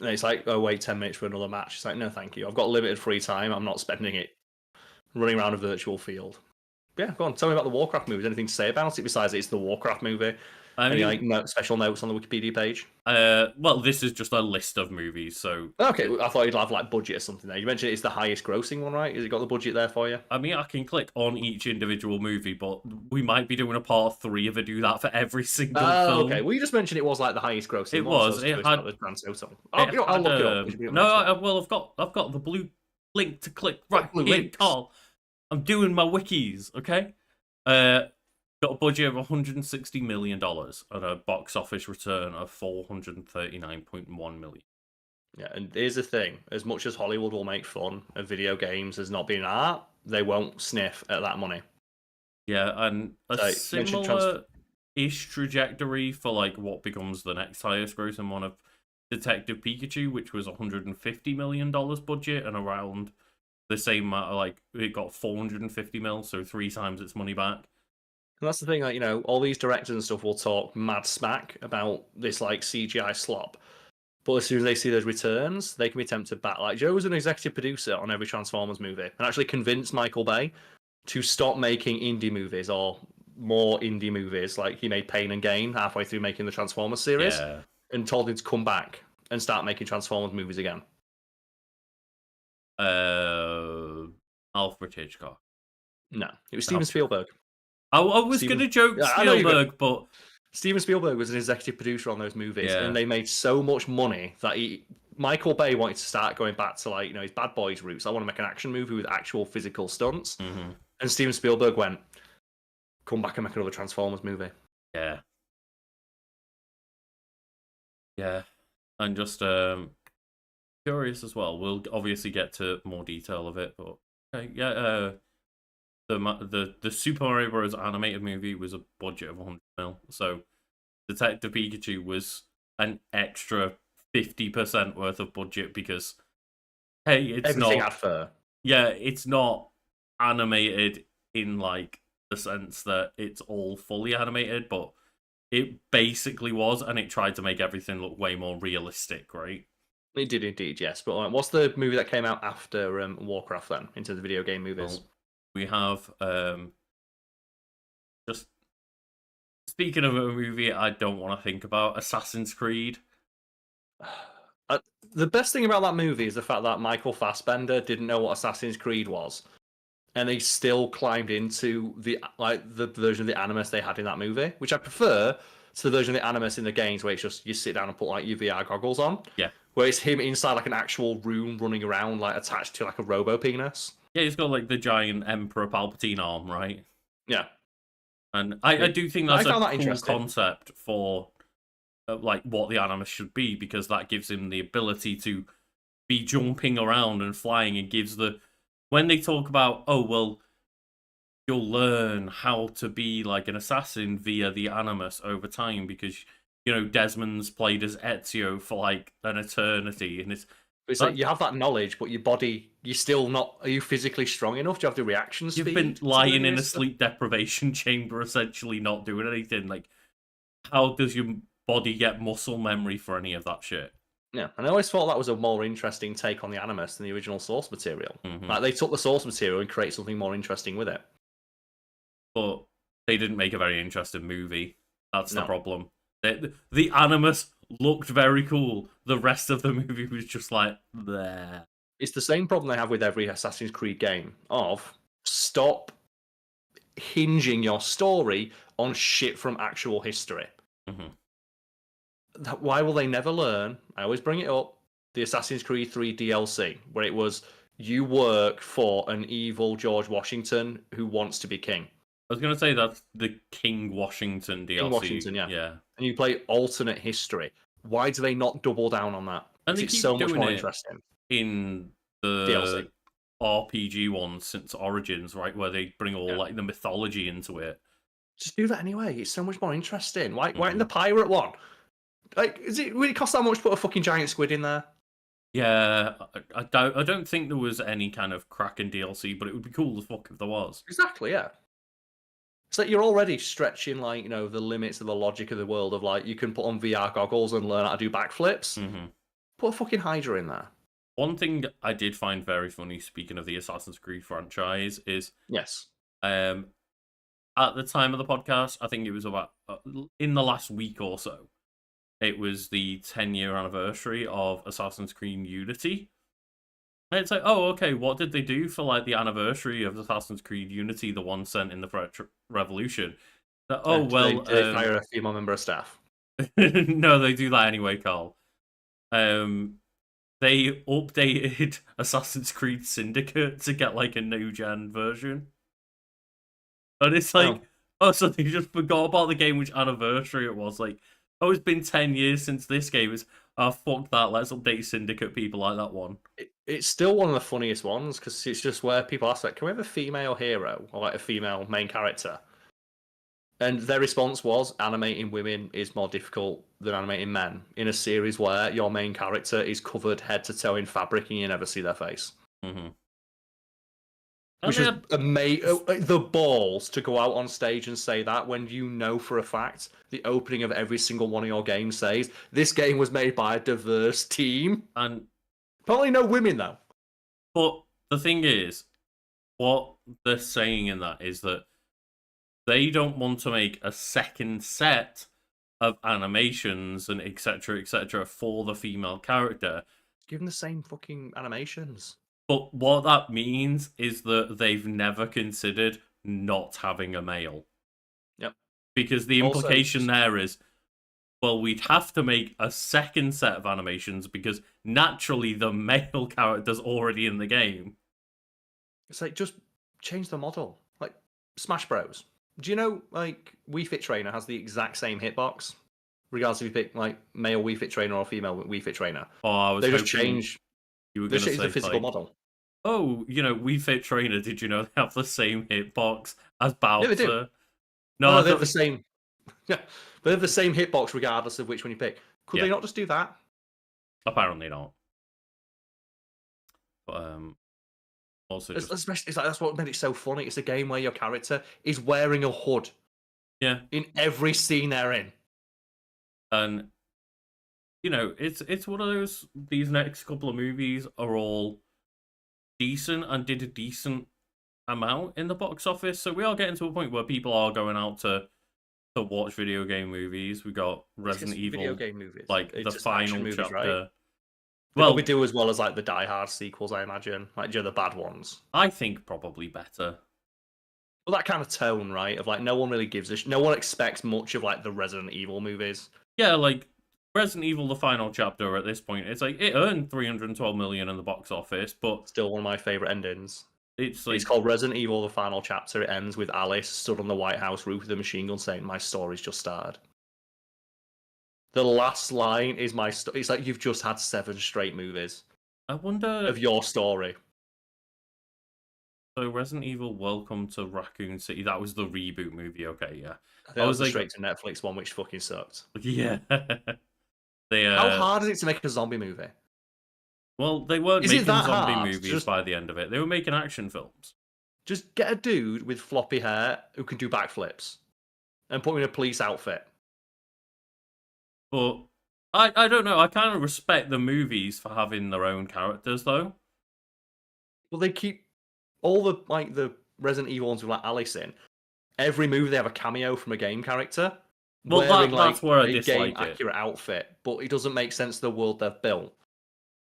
[SPEAKER 2] And it's like, oh, wait 10 minutes for another match. It's like, no, thank you. I've got limited free time. I'm not spending it running around a virtual field. But yeah, go on. Tell me about the Warcraft movies. Anything to say about it besides it's the Warcraft movie?
[SPEAKER 1] I
[SPEAKER 2] Any
[SPEAKER 1] mean,
[SPEAKER 2] like special notes on the Wikipedia page?
[SPEAKER 1] well, this is just a list of movies, so
[SPEAKER 2] Okay, I thought you'd have like budget or something there. You mentioned it's the highest grossing one, right? Has it got the budget there for you?
[SPEAKER 1] I mean, I can click on each individual movie, but we might be doing a part 3 if I do that for every single
[SPEAKER 2] Okay.
[SPEAKER 1] film.
[SPEAKER 2] Well, you just mentioned it was like the highest grossing
[SPEAKER 1] It
[SPEAKER 2] one, so I
[SPEAKER 1] was.
[SPEAKER 2] was
[SPEAKER 1] It
[SPEAKER 2] curious
[SPEAKER 1] had.
[SPEAKER 2] about the grand total.
[SPEAKER 1] It
[SPEAKER 2] I'll
[SPEAKER 1] had.
[SPEAKER 2] look it up. We should be up
[SPEAKER 1] No,
[SPEAKER 2] next one.
[SPEAKER 1] well, I've got the blue link to click right
[SPEAKER 2] Blue
[SPEAKER 1] here,
[SPEAKER 2] links.
[SPEAKER 1] Carl. I'm doing my wikis, okay? Got a budget of $160 million and a box office return of $439.1 million.
[SPEAKER 2] Yeah, and here's the thing: as much as Hollywood will make fun of video games as not being art, they won't sniff at that money.
[SPEAKER 1] Yeah, and a
[SPEAKER 2] So,
[SPEAKER 1] similar-ish trajectory for like what becomes the next highest grossing one of Detective Pikachu, which was $150 million budget and around the same amount. Like it got 450 mil, so 3 times its money back.
[SPEAKER 2] And that's the thing, like, all these directors and stuff will talk mad smack about this like CGI slop. But as soon as they see those returns, they can be tempted back. Like Joe was an executive producer on every Transformers movie and actually convinced Michael Bay to stop making indie movies or more indie movies. Like he made Pain and Gain halfway through making the Transformers series and told him to come back and start making Transformers movies again.
[SPEAKER 1] Alfred Hitchcock.
[SPEAKER 2] No, it was Steven Spielberg.
[SPEAKER 1] I was going to joke Spielberg, but
[SPEAKER 2] Steven Spielberg was an executive producer on those movies, and they made so much money that Michael Bay wanted to start going back to like his Bad Boys roots. I want to make an action movie with actual physical stunts, and Steven Spielberg went, "Come back and make another Transformers movie."
[SPEAKER 1] Yeah, and just curious as well. We'll obviously get to more detail of it, but okay, the Super Mario Bros. Animated movie was a budget of 100 mil. So Detective Pikachu was an extra 50% worth of budget because, hey, it's
[SPEAKER 2] everything
[SPEAKER 1] not...
[SPEAKER 2] had fur.
[SPEAKER 1] Yeah, it's not animated in, like, the sense that it's all fully animated, but it basically was, and it tried to make everything look way more realistic, right?
[SPEAKER 2] It did indeed, yes. But what's the movie that came out after Warcraft then, into the video game movies?
[SPEAKER 1] Well, we have just speaking of a movie I don't want to think about, Assassin's Creed.
[SPEAKER 2] The best thing about that movie is the fact that Michael Fassbender didn't know what Assassin's Creed was, and he still climbed into the version of the Animus they had in that movie, which I prefer to the version of the Animus in the games where it's just you sit down and put like your VR goggles on.
[SPEAKER 1] Yeah.
[SPEAKER 2] Where it's him inside like an actual room running around, like attached to like a robo penis.
[SPEAKER 1] Yeah, he's got like the giant Emperor Palpatine arm, right?
[SPEAKER 2] Yeah.
[SPEAKER 1] And I do think that's a cool
[SPEAKER 2] interesting
[SPEAKER 1] concept for like what the Animus should be, because that gives him the ability to be jumping around and flying, and gives the... When they talk about, oh, well, you'll learn how to be like an assassin via the Animus over time, because, Desmond's played as Ezio for like an eternity, and
[SPEAKER 2] it's like you have that knowledge, but your body, you're still not... Are you physically strong enough? Do you have the reaction speed?
[SPEAKER 1] You've been lying in a sleep deprivation chamber, essentially not doing anything. Like, how does your body get muscle memory for any of that shit?
[SPEAKER 2] Yeah, and I always thought that was a more interesting take on the Animus than the original source material. Like, they took the source material and created something more interesting with it.
[SPEAKER 1] But they didn't make a very interesting movie. That's the problem. The Animus looked very cool. The rest of the movie was just like, there.
[SPEAKER 2] It's the same problem they have with every Assassin's Creed game of stop hinging your story on shit from actual history. Why will they never learn? I always bring it up. The Assassin's Creed 3 DLC, where it was you work for an evil George Washington who wants to be king.
[SPEAKER 1] I was going to say that's the King Washington DLC.
[SPEAKER 2] King Washington, yeah. And you play alternate history. Why do they not double down on that?
[SPEAKER 1] And
[SPEAKER 2] it's so much more interesting.
[SPEAKER 1] In the
[SPEAKER 2] DLC.
[SPEAKER 1] RPG ones since Origins, right, where they bring all like the mythology into it.
[SPEAKER 2] Just do that anyway. It's so much more interesting. Why in the pirate one? Like, would it cost that much to put a fucking giant squid in there?
[SPEAKER 1] Yeah, I don't think there was any kind of cracking DLC, but it would be cool as fuck if there was.
[SPEAKER 2] Exactly, yeah. It's like you're already stretching, like, the limits of the logic of the world of, like, you can put on VR goggles and learn how to do backflips. Put a fucking Hydra in there.
[SPEAKER 1] One thing I did find very funny, speaking of the Assassin's Creed franchise, is...
[SPEAKER 2] Yes.
[SPEAKER 1] I at the time of the podcast, I think it was about in the last week or so. It was the 10-year anniversary of Assassin's Creed Unity. And it's like, oh, okay, what did they do for like the anniversary of Assassin's Creed Unity, the one sent in the French Revolution? That, oh, well,
[SPEAKER 2] they hire a female member of staff.
[SPEAKER 1] no, they do that anyway, Carl. They updated Assassin's Creed Syndicate to get like a new gen version. And it's like, oh, so they just forgot about the game, which anniversary it was. Like, oh, it's been 10 years since this game. It's, oh, fuck that, let's update Syndicate, people like that one.
[SPEAKER 2] It's still one of the funniest ones, because it's just where people ask, like, can we have a female hero, or like a female main character? And their response was, animating women is more difficult than animating men, in a series where your main character is covered head to toe in fabric and you never see their face.
[SPEAKER 1] Mm-hmm.
[SPEAKER 2] Which is the balls to go out on stage and say that when you know for a fact the opening of every single one of your games says this game was made by a diverse team.
[SPEAKER 1] And
[SPEAKER 2] probably no women though.
[SPEAKER 1] But the thing is, what they're saying in that is that they don't want to make a second set of animations and etc. for the female character.
[SPEAKER 2] Give them the same fucking animations.
[SPEAKER 1] But what that means is that they've never considered not having a male.
[SPEAKER 2] Yep.
[SPEAKER 1] Because the implication there is, well, we'd have to make a second set of animations because naturally the male character's already in the game.
[SPEAKER 2] It's like, just change the model. Like, Smash Bros. Do you know, like, Wii Fit Trainer has the exact same hitbox? Regardless if you pick, like, male Wii Fit Trainer or female Wii Fit Trainer.
[SPEAKER 1] Oh, I was
[SPEAKER 2] They just change...
[SPEAKER 1] You were going to say
[SPEAKER 2] the physical model.
[SPEAKER 1] Oh, you know, Wii Fit Trainer, did you know they have the same hitbox as Bowser?
[SPEAKER 2] Yeah, they do.
[SPEAKER 1] No,
[SPEAKER 2] they have the same. Yeah, they have the same hitbox regardless of which one you pick. Could they not just do that?
[SPEAKER 1] Apparently not. But also,
[SPEAKER 2] especially it's like that's what made it so funny. It's a game where your character is wearing a hood.
[SPEAKER 1] Yeah.
[SPEAKER 2] In every scene they're in.
[SPEAKER 1] And you know, it's one of those. These next couple of movies are all decent and did a decent amount in the box office. So we are getting to a point where people are going out to watch video game movies. We got Resident Evil,
[SPEAKER 2] video game movies,
[SPEAKER 1] like the final movies, chapter. Right?
[SPEAKER 2] Well, we do as well as like the Die Hard sequels, I imagine, like the bad ones.
[SPEAKER 1] I think probably better.
[SPEAKER 2] Well, that kind of tone, right? Of like no one really gives a no one expects much of like the Resident Evil movies.
[SPEAKER 1] Yeah, like Resident Evil, the final chapter at this point, it's like it earned $312 million in the box office, but
[SPEAKER 2] still one of my favorite endings.
[SPEAKER 1] It's
[SPEAKER 2] called Resident Evil, the final chapter. It ends with Alice stood on the White House roof with a machine gun saying, "My story's just started." The last line is my story. It's like you've just had 7 straight movies.
[SPEAKER 1] I wonder
[SPEAKER 2] of your story.
[SPEAKER 1] So Resident Evil: Welcome to Raccoon City. That was the reboot movie. Okay, yeah.
[SPEAKER 2] I was like, straight to Netflix one, which fucking sucked.
[SPEAKER 1] Yeah.
[SPEAKER 2] How hard is it to make a zombie movie?
[SPEAKER 1] Well, they weren't making zombie movies by the end of it. They were making action films.
[SPEAKER 2] Just get a dude with floppy hair who can do backflips and put him in a police outfit.
[SPEAKER 1] But I don't know. I kind of respect the movies for having their own characters, though.
[SPEAKER 2] Well, they keep all the Resident Evil ones with like Alice in. Every movie they have a cameo from a game character.
[SPEAKER 1] Well,
[SPEAKER 2] wearing,
[SPEAKER 1] that's where I
[SPEAKER 2] a
[SPEAKER 1] dislike
[SPEAKER 2] game-accurate outfit, but it doesn't make sense to the world they've built.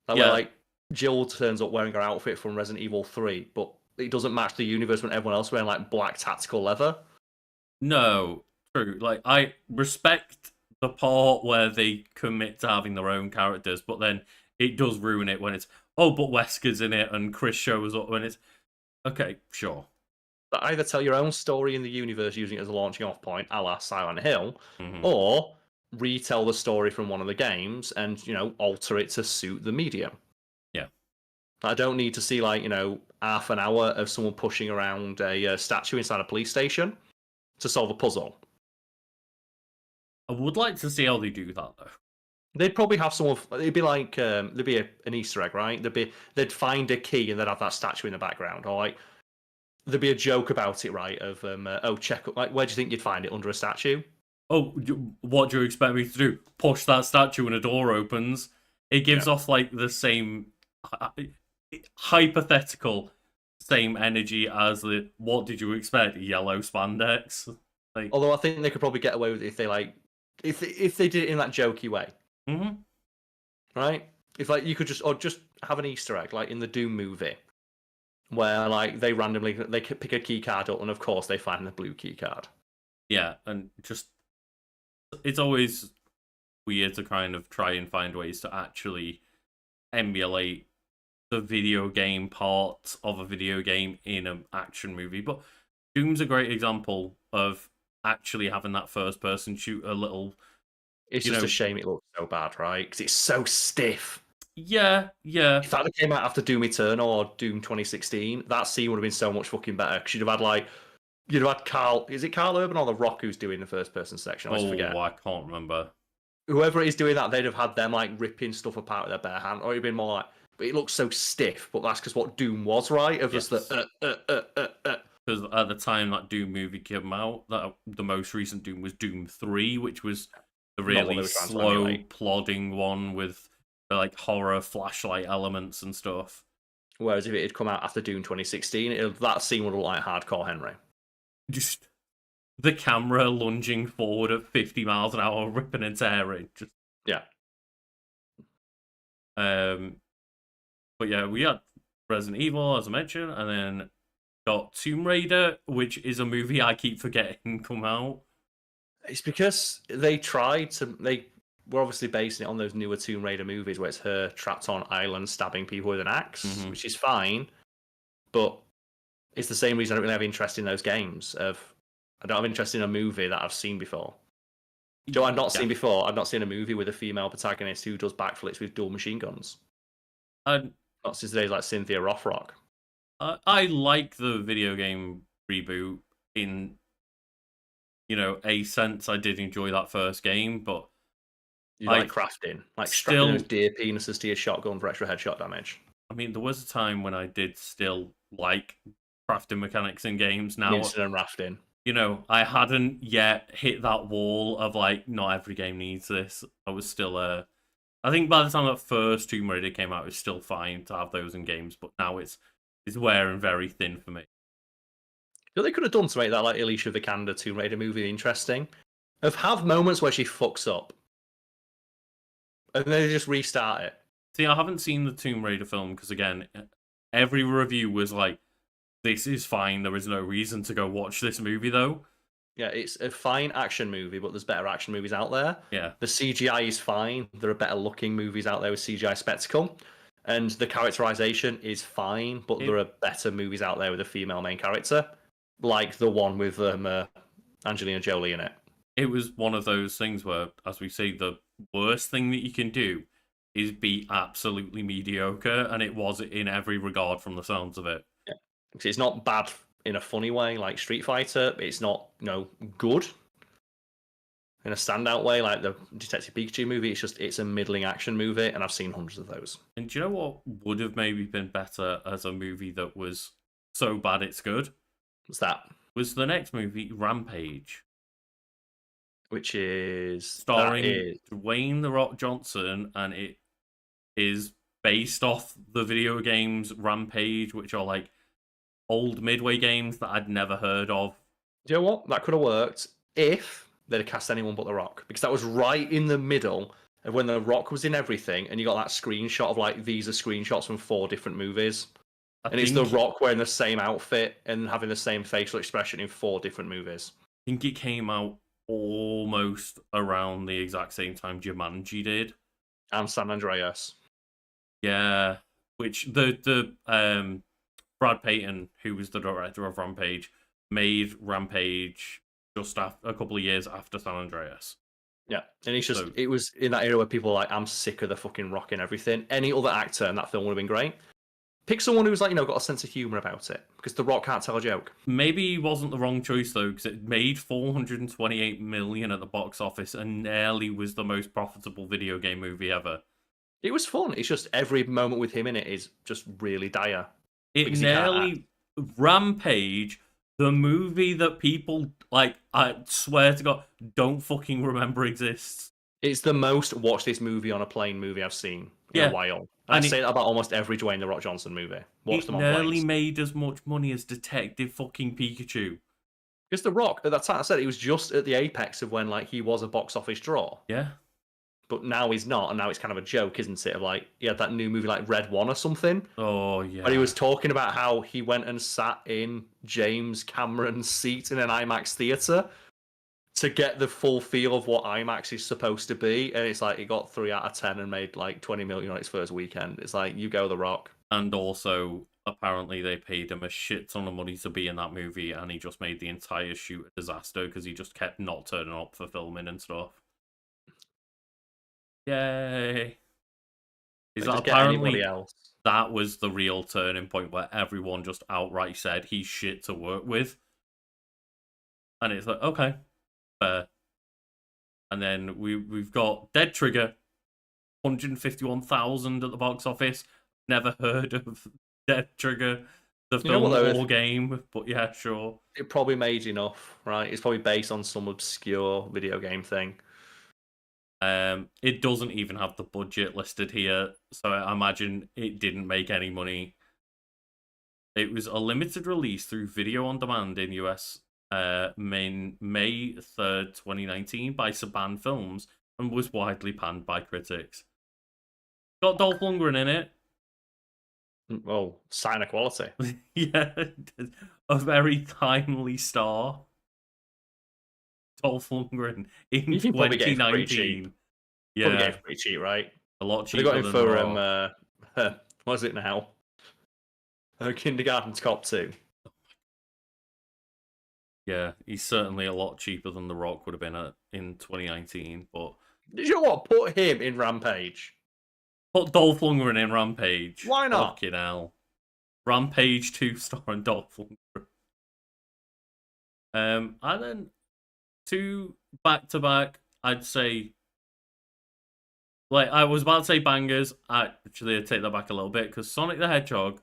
[SPEAKER 2] Where, like, Jill turns up wearing her outfit from Resident Evil 3, but it doesn't match the universe when everyone else is wearing, like, black tactical leather.
[SPEAKER 1] No, true. Like, I respect the part where they commit to having their own characters, but then it does ruin it when it's, oh, but Wesker's in it and Chris shows up when it's, okay, sure.
[SPEAKER 2] But either tell your own story in the universe using it as a launching off point, a la Silent Hill, or retell the story from one of the games and, you know, alter it to suit the medium.
[SPEAKER 1] Yeah.
[SPEAKER 2] I don't need to see, like, you know, half an hour of someone pushing around a statue inside a police station to solve a puzzle.
[SPEAKER 1] I would like to see how they do that, though.
[SPEAKER 2] They'd probably have someone. It'd be like there'd be an Easter egg, right? They'd find a key and they'd have that statue in the background, or like there'd be a joke about it, right? Of check, like, where do you think you'd find it? Under a statue?
[SPEAKER 1] Oh, what do you expect me to do? Push that statue and a door opens. It gives off like the same hypothetical. same energy as the what did you expect? Yellow spandex. Like,
[SPEAKER 2] Although I think they could probably get away with it if they like, if they did it in that jokey way,
[SPEAKER 1] mhm.
[SPEAKER 2] right? If like you could just have an Easter egg like in the Doom movie, where like they randomly they could pick a key card up and of course they find the blue key card.
[SPEAKER 1] Yeah, and just it's always weird to kind of try and find ways to actually emulate the video game part of a video game in an action movie. But Doom's a great example of actually having that first person shoot a little.
[SPEAKER 2] It's just a shame it looks so bad, right? Because it's so stiff.
[SPEAKER 1] Yeah.
[SPEAKER 2] If that came out after Doom Eternal or Doom 2016, that scene would have been so much fucking better. Because you'd have had Carl. Is it Carl Urban or The Rock who's doing the first person section? I always forget.
[SPEAKER 1] I can't remember.
[SPEAKER 2] Whoever is doing that, they'd have had them like ripping stuff apart with their bare hand, or it'd been more like. But it looks so stiff. But that's because what Doom was, right? Of just the.
[SPEAKER 1] Because at the time that Doom movie came out, that the most recent Doom was Doom 3, which was the really slow, plodding one with like horror flashlight elements and stuff.
[SPEAKER 2] Whereas if it had come out after Doom 2016, that scene would look like Hardcore Henry.
[SPEAKER 1] Just the camera lunging forward at 50 miles an hour, ripping and tearing. Just
[SPEAKER 2] yeah.
[SPEAKER 1] But yeah, we had Resident Evil, as I mentioned, and then got Tomb Raider, which is a movie I keep forgetting come out.
[SPEAKER 2] It's because they were obviously basing it on those newer Tomb Raider movies where it's her trapped on island stabbing people with an axe, which is fine, but it's the same reason I don't really have interest in those games. I don't have interest in a movie that I've seen before. I've not seen before. I've not seen a movie with a female protagonist who does backflips with dual machine guns. Not since the days like Cynthia Rothrock.
[SPEAKER 1] I like the video game reboot in, a sense. I did enjoy that first game, but
[SPEAKER 2] you like crafting, like strapping those deer penises to your shotgun for extra headshot damage.
[SPEAKER 1] I mean, there was a time when I did still like crafting mechanics in games. Now,
[SPEAKER 2] instant rafting.
[SPEAKER 1] I hadn't yet hit that wall of like, not every game needs this. I was still I think by the time that first Tomb Raider came out, it was still fine to have those in games, but now it's wearing very thin for me.
[SPEAKER 2] They could have done to make that like Alicia Vikander Tomb Raider movie interesting. Have moments where she fucks up, and then they just restart it.
[SPEAKER 1] See, I haven't seen the Tomb Raider film because again, every review was like, "This is fine. There is no reason to go watch this movie, though."
[SPEAKER 2] Yeah, it's a fine action movie, but there's better action movies out there.
[SPEAKER 1] Yeah,
[SPEAKER 2] the CGI is fine. There are better looking movies out there with CGI spectacle. And the characterization is fine, but there are better movies out there with a female main character, like the one with Angelina Jolie in it.
[SPEAKER 1] It was one of those things where, as we say, the worst thing that you can do is be absolutely mediocre, and it was in every regard from the sounds of it.
[SPEAKER 2] Yeah, because it's not bad in a funny way like Street Fighter. It's not, good in a standout way like the Detective Pikachu movie. It's a middling action movie, and I've seen hundreds of those.
[SPEAKER 1] And do you know what would have maybe been better as a movie that was so bad it's good?
[SPEAKER 2] What's that?
[SPEAKER 1] Was the next movie Rampage,
[SPEAKER 2] which is
[SPEAKER 1] starring Dwayne "The Rock" Johnson, and it is based off the video games Rampage, which are like old Midway games that I'd never heard of.
[SPEAKER 2] Do you know what? That could have worked if they'd have cast anyone but The Rock, because that was right in the middle of when The Rock was in everything, and you got that screenshot of like, these are screenshots from 4 different movies. It's The Rock wearing the same outfit and having the same facial expression in 4 different movies.
[SPEAKER 1] I think it came out almost around the exact same time Jumanji did.
[SPEAKER 2] And San Andreas.
[SPEAKER 1] Yeah, which the Brad Payton, who was the director of Rampage, made Rampage just after, a couple of years after San Andreas.
[SPEAKER 2] Yeah, and it was in that era where people were like, I'm sick of the fucking Rock and everything. Any other actor in that film would have been great. Pick someone who's like, got a sense of humor about it, because The Rock can't tell a joke.
[SPEAKER 1] Maybe he wasn't the wrong choice though, because it made $428 million at the box office and nearly was the most profitable video game movie ever.
[SPEAKER 2] It was fun. It's just every moment with him in it is just really dire.
[SPEAKER 1] It nearly Rampage, the movie that people like, I swear to God, don't fucking remember exists.
[SPEAKER 2] It's the most watch this movie on a plane movie I've seen in a while. I say that about almost every Dwayne The Rock Johnson movie. Watch them on
[SPEAKER 1] nearly
[SPEAKER 2] planes.
[SPEAKER 1] made as much money as Detective fucking Pikachu.
[SPEAKER 2] Because The Rock, at that time, I said he was just at the apex of when like he was a box office draw.
[SPEAKER 1] Yeah.
[SPEAKER 2] But now he's not, and now it's kind of a joke, isn't it? Of like he had that new movie like Red One or something.
[SPEAKER 1] Oh yeah.
[SPEAKER 2] But he was talking about how he went and sat in James Cameron's seat in an IMAX theater to get the full feel of what IMAX is supposed to be, and it's like he got 3 out of 10 and made like 20 million on its first weekend. It's like you go The Rock.
[SPEAKER 1] And also, apparently, they paid him a shit ton of money to be in that movie, and he just made the entire shoot a disaster because he just kept not turning up for filming and stuff. Yay! Is that apparently
[SPEAKER 2] else?
[SPEAKER 1] That was the real turning point where everyone just outright said he's shit to work with, and it's like okay, fair. And then we've got Dead Trigger, 151,000 at the box office. Never heard of Dead Trigger, the film or game, but yeah, sure.
[SPEAKER 2] It probably made enough, right? It's probably based on some obscure video game thing.
[SPEAKER 1] It doesn't even have the budget listed here, so I imagine it didn't make any money. It was a limited release through video on demand in US May 3rd, 2019 by Saban Films and was widely panned by critics. Got Dolph Lundgren in it.
[SPEAKER 2] Oh, sign of quality.
[SPEAKER 1] Yeah, a very timely star. Dolph Lundgren in 2019.
[SPEAKER 2] Yeah, probably gave pretty cheap, right?
[SPEAKER 1] A lot cheaper.
[SPEAKER 2] They got him for what is it now? Kindergarten Cop 2.
[SPEAKER 1] Yeah, he's certainly a lot cheaper than The Rock would have been in 2019. But
[SPEAKER 2] did you know what? Put him in Rampage.
[SPEAKER 1] Put Dolph Lundgren in Rampage.
[SPEAKER 2] Why not?
[SPEAKER 1] Fucking hell. Rampage 2 starring Dolph Lundgren. And then 2 back-to-back, I'd say. Like, I was about to say bangers. Actually, I'd take that back a little bit, because Sonic the Hedgehog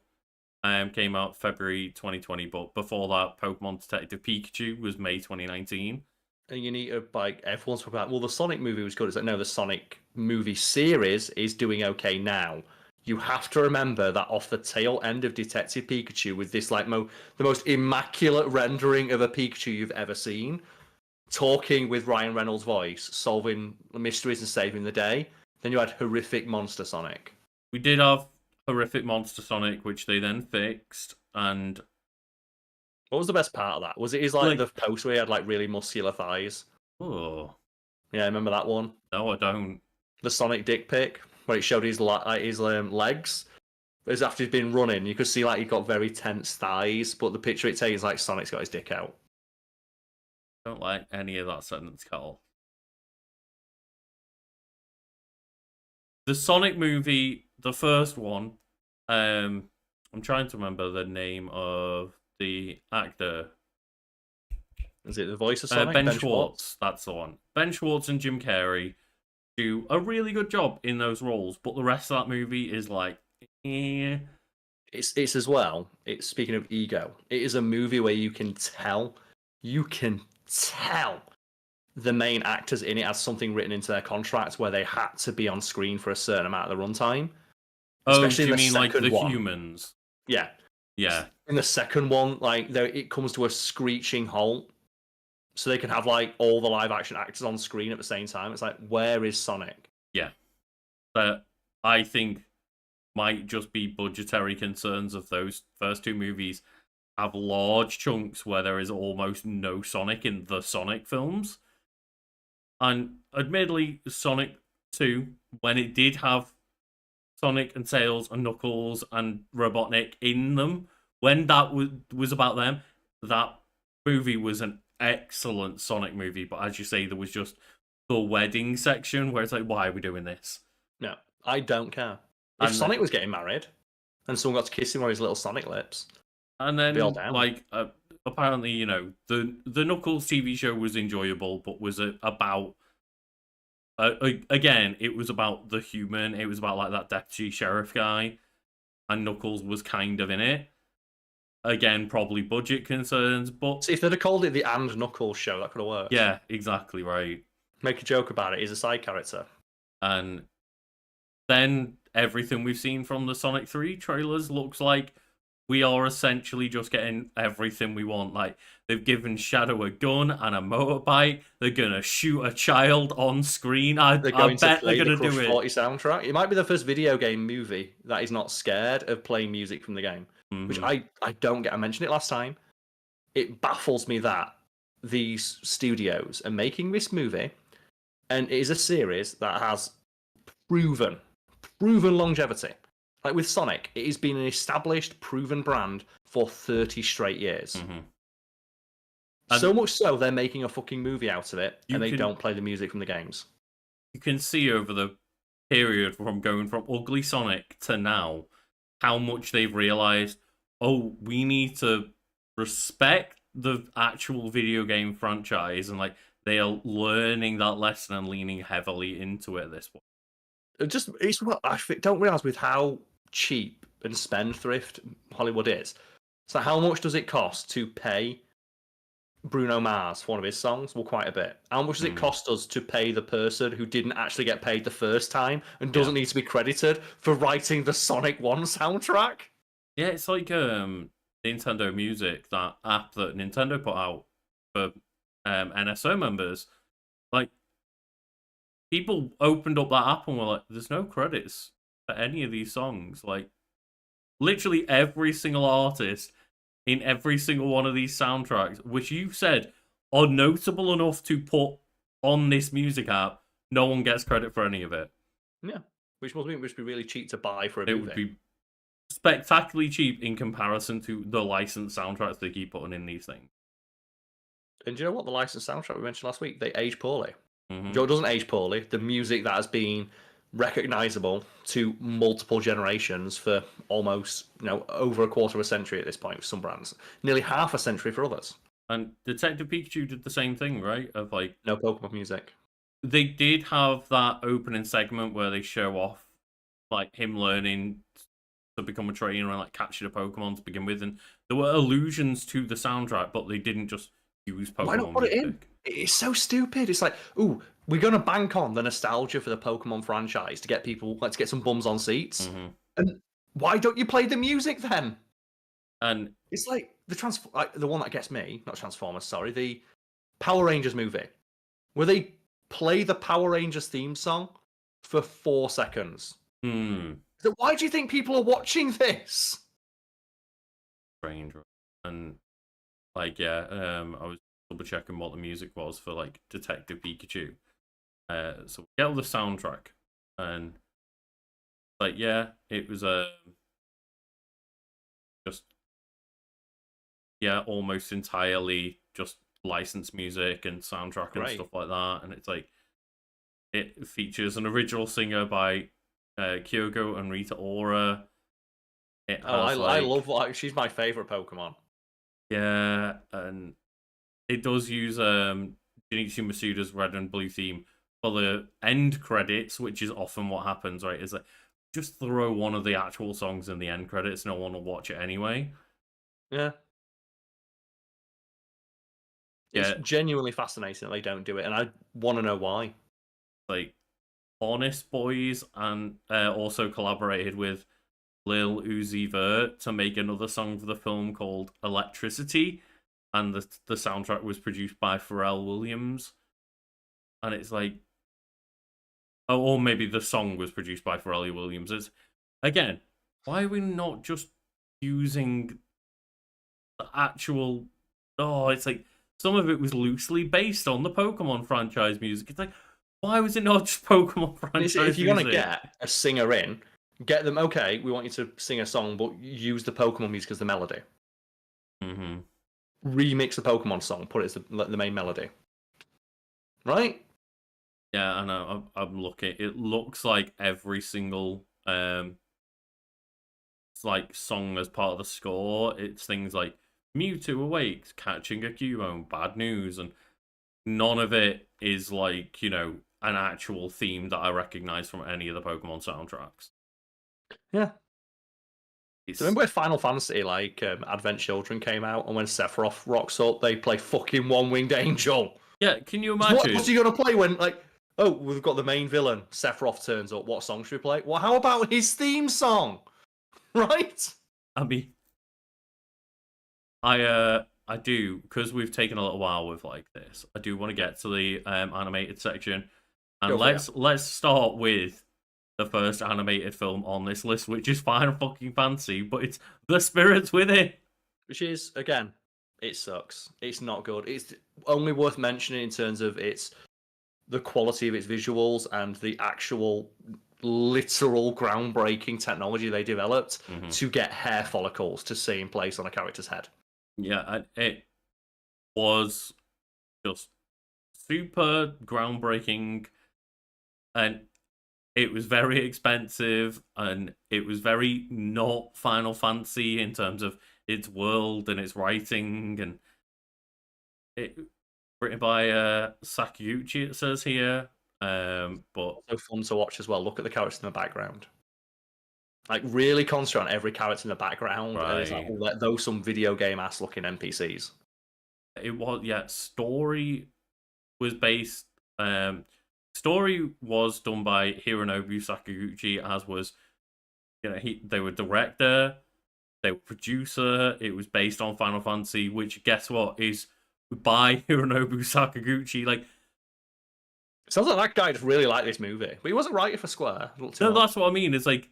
[SPEAKER 1] came out February 2020, but before that, Pokemon Detective Pikachu was May 2019.
[SPEAKER 2] And you need to, like, everyone's talking about, well, the Sonic movie was good. It's like, no, the Sonic movie series is doing okay now. You have to remember that off the tail end of Detective Pikachu with this, like, the most immaculate rendering of a Pikachu you've ever seen, talking with Ryan Reynolds' voice, solving mysteries and saving the day, then you had horrific Monster Sonic.
[SPEAKER 1] We did have horrific Monster Sonic, which they then fixed, and...
[SPEAKER 2] What was the best part of that? Was it his, like the post where he had, like, really muscular thighs?
[SPEAKER 1] Oh.
[SPEAKER 2] Yeah, remember that one?
[SPEAKER 1] No, I don't.
[SPEAKER 2] The Sonic dick pic, where it showed his legs. It was after he'd been running. You could see, like, he got very tense thighs, but the picture it takes is, like, Sonic's got his dick out.
[SPEAKER 1] I don't like any of that sentence, Carl. The Sonic movie, the first one, I'm trying to remember the name of the actor.
[SPEAKER 2] Is it the voice of Sonic?
[SPEAKER 1] Ben Schwartz. That's the one. Ben Schwartz and Jim Carrey do a really good job in those roles, but the rest of that movie is like, eh.
[SPEAKER 2] It's as well. It's speaking of ego. It is a movie where you can tell the main actors in it has something written into their contracts where they had to be on screen for a certain amount of the runtime.
[SPEAKER 1] Especially do you mean like the humans?
[SPEAKER 2] Yeah.
[SPEAKER 1] Yeah.
[SPEAKER 2] In the second one, like it comes to a screeching halt, so they can have like all the live action actors on screen at the same time. It's like, where is Sonic?
[SPEAKER 1] Yeah. But I think might just be budgetary concerns of those first 2 movies have large chunks where there is almost no Sonic in the Sonic films. And admittedly, Sonic 2, when it did have Sonic and Tails and Knuckles and Robotnik in them, when that was about them, that movie was an excellent Sonic movie. But as you say, there was just the wedding section where it's like, why are we doing this?
[SPEAKER 2] No, I don't care. If Sonic was getting married and someone got to kiss him on his little Sonic lips,
[SPEAKER 1] and then like apparently, you know, the Knuckles TV show was enjoyable, but was about again, it was about the human. It was about like that deputy sheriff guy, and Knuckles was kind of in it. Again, probably budget concerns, but
[SPEAKER 2] see, if they'd have called it the And Knuckles show, that could have worked.
[SPEAKER 1] Yeah, exactly right.
[SPEAKER 2] Make a joke about it. He's a side character,
[SPEAKER 1] and then everything we've seen from the Sonic 3 trailers looks like we are essentially just getting everything we want. Like, they've given Shadow a gun and a motorbike. They're gonna shoot a child on screen. I
[SPEAKER 2] They're going to
[SPEAKER 1] bet they're
[SPEAKER 2] play the
[SPEAKER 1] gonna
[SPEAKER 2] Crush
[SPEAKER 1] do it.
[SPEAKER 2] 40 soundtrack. It might be the first video game movie that is not scared of playing music from the game, which I don't get. I mentioned it last time. It baffles me that these studios are making this movie, and it is a series that has proven longevity. Like with Sonic, it has been an established, proven brand for 30 straight years. So much so, they're making a fucking movie out of it, and they don't play the music from the games.
[SPEAKER 1] You can see over the period from going from Ugly Sonic to now, how much they've realized, oh, we need to respect the actual video game franchise, and like they are learning that lesson and leaning heavily into it at this point.
[SPEAKER 2] It's what I don't realize with how cheap and spendthrift Hollywood is. So how much does it cost to pay Bruno Mars for one of his songs? Well, quite a bit. How much does it cost us to pay the person who didn't actually get paid the first time and doesn't need to be credited for writing the Sonic 1 soundtrack?
[SPEAKER 1] Yeah, it's like Nintendo Music, that app that Nintendo put out for NSO members. Like, people opened up that app and were like, there's no credits for any of these songs. Like, literally every single artist in every single one of these soundtracks, which you said are notable enough to put on this music app, no one gets credit for any of it.
[SPEAKER 2] Yeah, which must be really cheap to buy for a movie.
[SPEAKER 1] It would be spectacularly cheap in comparison to the licensed soundtracks they keep putting in these things.
[SPEAKER 2] And do you know what? The licensed soundtrack we mentioned last week, they age poorly. Joe doesn't age poorly. The music that has been recognizable to multiple generations for almost, over a quarter of a century at this point for some brands, nearly half a century for others.
[SPEAKER 1] And Detective Pikachu did the same thing, right? Of like,
[SPEAKER 2] no Pokemon music.
[SPEAKER 1] They did have that opening segment where they show off like him learning to become a trainer and like capture the Pokemon to begin with, and there were allusions to the soundtrack, but they didn't just use Pokemon.
[SPEAKER 2] Why not put
[SPEAKER 1] music.
[SPEAKER 2] it in? It's so stupid. It's like, ooh, we're gonna bank on the nostalgia for the Pokemon franchise to get people, let's get some bums on seats. And why don't you play the music then?
[SPEAKER 1] And
[SPEAKER 2] it's like the one that gets me, not Transformers, sorry, the Power Rangers movie, where they play the Power Rangers theme song for 4 seconds. So why do you think people are watching this?
[SPEAKER 1] Strange. And like, I was double checking what the music was for like Detective Pikachu. So we get all the soundtrack, and like, yeah, it was just almost entirely just licensed music and soundtrack and stuff like that. And it's like, it features an original singer by Kyoko and Rita Ora.
[SPEAKER 2] I love she's my favorite Pokemon.
[SPEAKER 1] Yeah, and it does use Junichi Masuda's Red and Blue theme for the end credits, which is often what happens, right? Is that just throw one of the actual songs in the end credits, no one will watch it anyway.
[SPEAKER 2] Yeah. It's genuinely fascinating that they don't do it, and I want to know why.
[SPEAKER 1] Like, Honest Boys and also collaborated with Lil Uzi Vert to make another song for the film called Electricity, and the soundtrack was produced by Pharrell Williams. And it's like, or maybe the song was produced by Pharrell Williams. It's, again, why are we not just using the actual... Oh, it's like, some of it was loosely based on the Pokemon franchise music. It's like, why was it not just Pokemon franchise music?
[SPEAKER 2] If you're going to get a singer in, get them, okay, we want you to sing a song, but use the Pokemon music as the melody. Remix the Pokemon song, put it as the main melody. Right?
[SPEAKER 1] Yeah, I know. I'm looking. It looks like every single like song as part of the score. It's things like Mewtwo Awakes, Catching a Cubone, Bad News, and none of it is like, an actual theme that I recognize from any of the Pokemon soundtracks.
[SPEAKER 2] Yeah. So remember when Final Fantasy, like Advent Children came out, and when Sephiroth rocks up, they play fucking One Winged Angel?
[SPEAKER 1] Yeah, can you imagine?
[SPEAKER 2] What's he gonna play when, like, Oh, we've got the main villain. Sephiroth turns up. What song should we play? Well, how about his theme song? Right?
[SPEAKER 1] I mean, I do, because we've taken a little while with like this. I do want to get to the animated section, and
[SPEAKER 2] Go for it.
[SPEAKER 1] let's start with the first animated film on this list, which is Final fucking Fantasy, but it's The Spirits Within.
[SPEAKER 2] Which is, again, it sucks. It's not good. It's only worth mentioning in terms of the quality of its visuals and the actual literal groundbreaking technology they developed to get hair follicles to stay in place on a character's head.
[SPEAKER 1] Yeah, it was just super groundbreaking, and it was very expensive, and it was very not Final Fantasy in terms of its world and its writing, and it written by Sakaguchi, it says here. But
[SPEAKER 2] So fun to watch as well. Look at the characters in the background. Like, really concentrate on every character in the background. And it's like,
[SPEAKER 1] right.
[SPEAKER 2] those some video game ass looking NPCs.
[SPEAKER 1] It was, yeah, story was based. Story was done by Hironobu Sakaguchi, as was, they were director, they were producer. It was based on Final Fantasy, which, guess what, is by Hironobu Sakaguchi. Like,
[SPEAKER 2] sounds like that guy just really liked this movie, but he wasn't writing for Square.
[SPEAKER 1] no, that's what I mean. It's like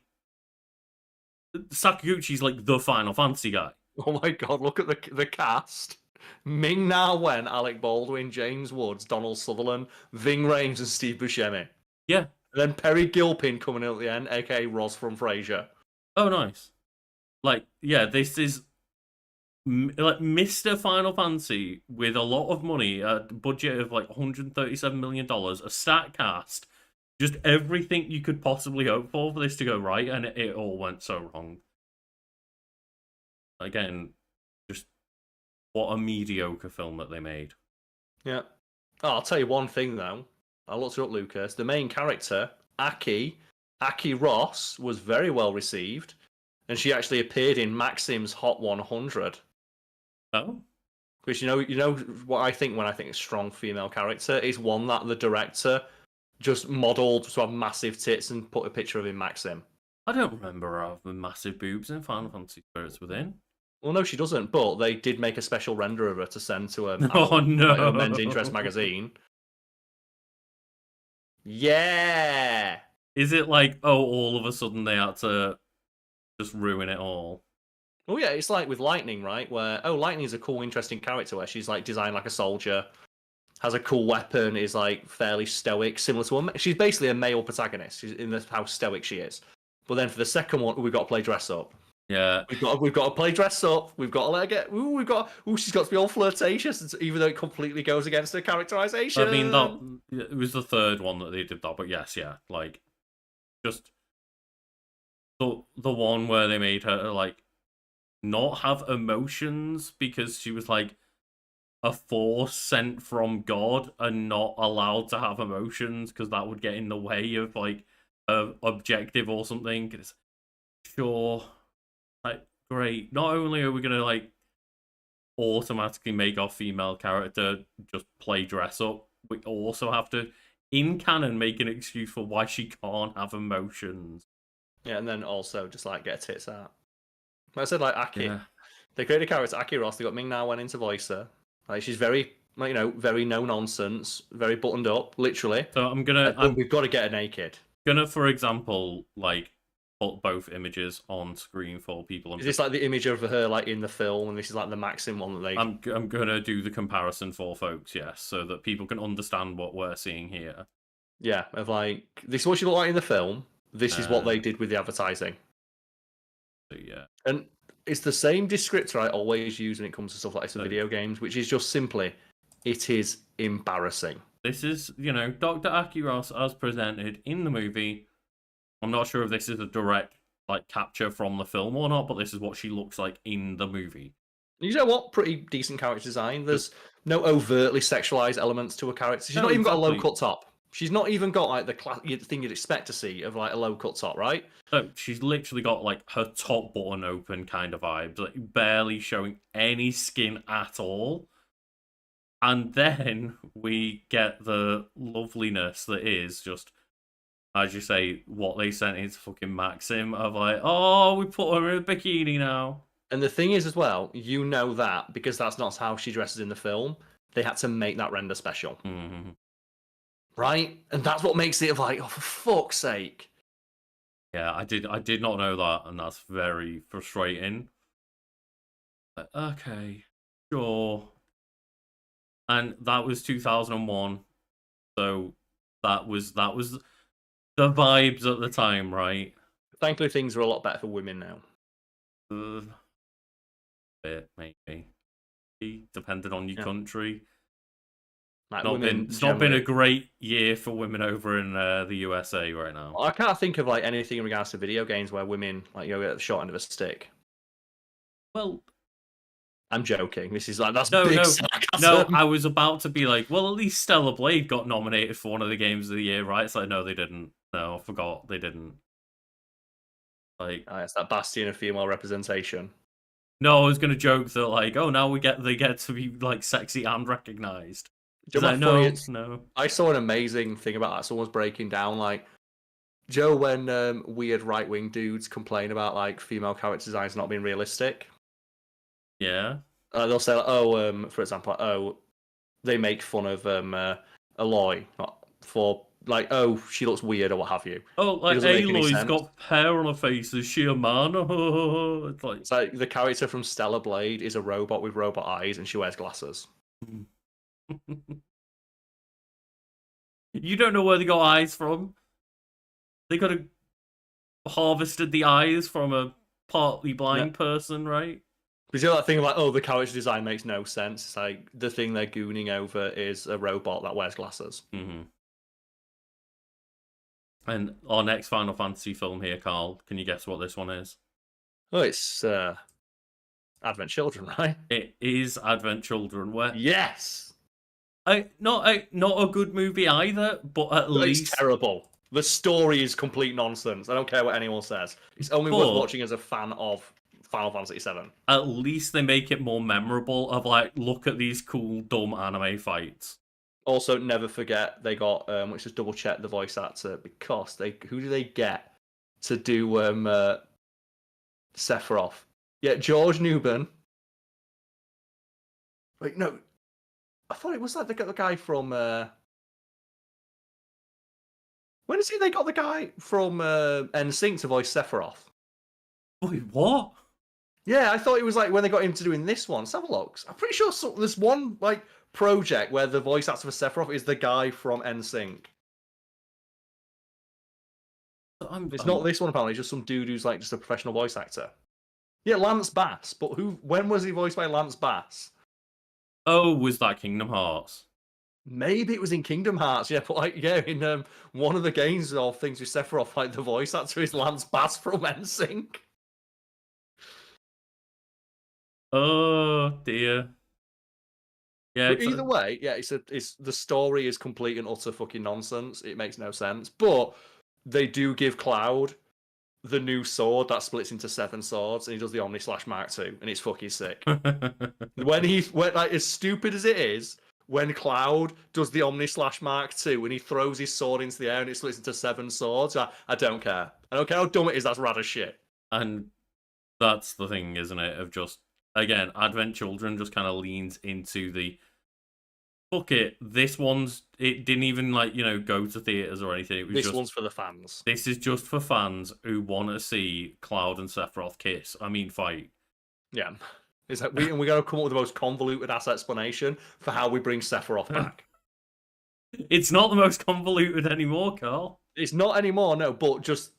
[SPEAKER 1] Sakaguchi's like the Final Fantasy guy.
[SPEAKER 2] Oh my god! Look at the cast. Ming-Na Wen, Alec Baldwin, James Woods, Donald Sutherland, Ving Rhames, and Steve Buscemi.
[SPEAKER 1] Yeah.
[SPEAKER 2] And then Perry Gilpin coming in at the end, aka Roz from Frasier.
[SPEAKER 1] Oh, nice. Like, yeah, this is like Mr. Final Fantasy with a lot of money, a budget of like $137 million, a stat cast, just everything you could possibly hope for this to go right, and it all went so wrong. Again, just what a mediocre film that they made.
[SPEAKER 2] Yeah. Oh, I'll tell you one thing though. I looked it up, Lucas. The main character, Aki Ross, was very well received, and she actually appeared in Maxim's Hot 100.
[SPEAKER 1] Oh,
[SPEAKER 2] Because you know what I think when I think a strong female character is one that the director just modelled to have massive tits and put a picture of in Maxim.
[SPEAKER 1] I don't remember her having massive boobs in Final Fantasy Spirits Within.
[SPEAKER 2] Well, no, she doesn't. But they did make a special render of her to send to
[SPEAKER 1] Oh no,
[SPEAKER 2] a Men's Interest magazine. Yeah.
[SPEAKER 1] Is it like, oh, all of a sudden they had to just ruin it all?
[SPEAKER 2] Oh yeah, it's like with Lightning, right? Where Lightning is a cool, interesting character where she's like designed like a soldier, has a cool weapon, is like fairly stoic, similar to she's basically a male protagonist. She's in how stoic she is. But then for the second one, we've got to play dress up.
[SPEAKER 1] Yeah,
[SPEAKER 2] we've got to play dress up. We've got to let her get. She's got to be all flirtatious, even though it completely goes against her characterization.
[SPEAKER 1] I mean, it was the third one that they did that, but yes, yeah, like just the one where they made her like not have emotions because she was like a force sent from God and not allowed to have emotions because that would get in the way of like a objective or something. It's sure. Like, great. Not only are we gonna like automatically make our female character just play dress up, we also have to, in canon, make an excuse for why she can't have emotions.
[SPEAKER 2] Yeah, and then also just like get her tits out. Like I said, like Aki,
[SPEAKER 1] Yeah.
[SPEAKER 2] they created a character Aki Ross. They got Ming-Na Wen in to voice her. Like she's very, very no nonsense, very buttoned up, literally.
[SPEAKER 1] So
[SPEAKER 2] we've got to get her naked.
[SPEAKER 1] Gonna, for example, like put both images on screen for people.
[SPEAKER 2] Is this like the image of her like in the film, and this is like the Maxim one that they?
[SPEAKER 1] I'm gonna do the comparison for folks, yes, so that people can understand what we're seeing here.
[SPEAKER 2] Yeah, of like this is what she looked like in the film. This is what they did with the advertising.
[SPEAKER 1] So, yeah,
[SPEAKER 2] and it's the same descriptor I always use when it comes to stuff like this in video games, which is just simply, it is embarrassing.
[SPEAKER 1] This is, Dr. Aki Ross as presented in the movie. I'm not sure if this is a direct like capture from the film or not, but this is what she looks like in the movie.
[SPEAKER 2] You know what? Pretty decent character design. There's no overtly sexualized elements to her character. She's not even got a low cut top. She's not even got like the thing you'd expect to see of like a low cut top, right?
[SPEAKER 1] So she's literally got like her top button open kind of vibes, like barely showing any skin at all. And then we get the loveliness that is just, as you say, what they sent into fucking Maxim of like, oh, we put her in a bikini now.
[SPEAKER 2] And the thing is, as well, you know that because that's not how she dresses in the film. They had to make that render special, right? And that's what makes it like, oh, for fuck's sake.
[SPEAKER 1] Yeah, I did not know that, and that's very frustrating. But, okay, sure. And that was 2001, so that was the vibes at the time, right?
[SPEAKER 2] Thankfully, things are a lot better for women now.
[SPEAKER 1] Bit maybe, depending on your country.
[SPEAKER 2] Like
[SPEAKER 1] It's not been a great year for women over in the USA right now.
[SPEAKER 2] I can't think of like anything in regards to video games where women like get the short end of a stick.
[SPEAKER 1] Well,
[SPEAKER 2] I'm joking. This is like that's
[SPEAKER 1] no,
[SPEAKER 2] big
[SPEAKER 1] no,
[SPEAKER 2] sarcasm.
[SPEAKER 1] no. I was about to be like, well, at least Stellar Blade got nominated for one of the games of the year, right? It's like, no, they didn't. No, I forgot they didn't. Like,
[SPEAKER 2] it's that bastion of female representation.
[SPEAKER 1] No, I was gonna joke that like, oh, now they get to be like sexy and recognized. No.
[SPEAKER 2] I saw an amazing thing about that. Someone's breaking down like, Joe, when weird right wing dudes complain about like female character designs not being realistic.
[SPEAKER 1] Yeah.
[SPEAKER 2] They'll say, like, for example, they make fun of Aloy for like, oh, she looks weird or what have you.
[SPEAKER 1] Oh, like Aloy's got hair on her face. Is she a man? It's
[SPEAKER 2] like the character from Stellar Blade is a robot with robot eyes, and she wears glasses.
[SPEAKER 1] You don't know where they got eyes from. They could have harvested the eyes from a partly blind person, right?
[SPEAKER 2] Because you know that thing like, oh, the character design makes no sense. It's like the thing they're gooning over is a robot that wears glasses.
[SPEAKER 1] And our next Final Fantasy film here, Carl, can you guess what this one is?
[SPEAKER 2] Oh, it's Advent Children, right?
[SPEAKER 1] It is Advent Children.
[SPEAKER 2] Yes!
[SPEAKER 1] Not a good movie either, but at least...
[SPEAKER 2] It's terrible. The story is complete nonsense. I don't care what anyone says. It's only worth watching as a fan of Final Fantasy VII.
[SPEAKER 1] At least they make it more memorable of like, look at these cool, dumb anime fights.
[SPEAKER 2] Also, never forget they got, let's just double check the voice actor, because who do they get to do Sephiroth? Yeah, George Newbern. Wait, no. I thought it was like they got the guy from... When is it they got the guy from NSYNC to voice Sephiroth?
[SPEAKER 1] Wait, what?
[SPEAKER 2] Yeah, I thought it was like when they got him to doing this one. Let's have a look. I'm pretty sure there's one like project where the voice actor for Sephiroth is the guy from NSYNC. It's not this one apparently. It's just some dude who's like just a professional voice actor. Yeah, Lance Bass. But when was he voiced by Lance Bass?
[SPEAKER 1] Oh, was that Kingdom Hearts?
[SPEAKER 2] Maybe it was in Kingdom Hearts, yeah. But like, yeah, in one of the games or things with Sephiroth, like the voice actor is Lance Bass from NSYNC.
[SPEAKER 1] Oh dear. Yeah.
[SPEAKER 2] But either way, yeah, it's the story is complete and utter fucking nonsense. It makes no sense. But they do give Cloud the new sword that splits into 7 swords, and he does the Omni Slash Mark II, and it's fucking sick. when like as stupid as it is, when Cloud does the Omni Slash Mark II and he throws his sword into the air and it splits into 7 swords, I don't care. I don't care how dumb it is. That's rad as shit.
[SPEAKER 1] And that's the thing, isn't it? Of just again, Advent Children just kind of leans into the fuck it. It didn't even go to theaters or anything. It was
[SPEAKER 2] this one's for the fans.
[SPEAKER 1] This is just for fans who want to see Cloud and Sephiroth kiss. I mean, fight.
[SPEAKER 2] Yeah, it's like we got to come up with the most convoluted ass explanation for how we bring Sephiroth back.
[SPEAKER 1] It's not the most convoluted anymore, Carl.
[SPEAKER 2] It's not anymore, no. But just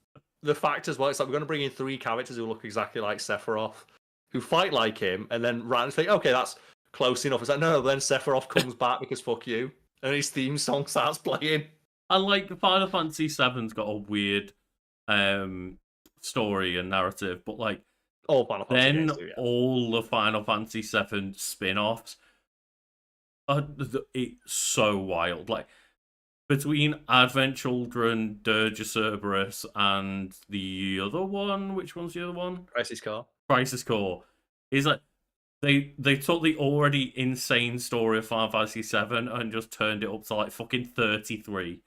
[SPEAKER 2] the fact as well, it's like we're going to bring in 3 characters who look exactly like Sephiroth, who fight like him, and then randomly think, okay, that's close enough. It's like, no, then Sephiroth comes back because fuck you. And his theme song starts playing.
[SPEAKER 1] And like Final Fantasy VII's got a weird story and narrative, but like
[SPEAKER 2] all Final Fantasy games do, yeah.
[SPEAKER 1] All the Final Fantasy VII spin-offs it's so wild. Like between Advent Children, Dirge of Cerberus, and the other one, which one's the other one?
[SPEAKER 2] Crisis Core.
[SPEAKER 1] Crisis Core is like They took the already insane story of Final Fantasy VII and just turned it up to like fucking 33.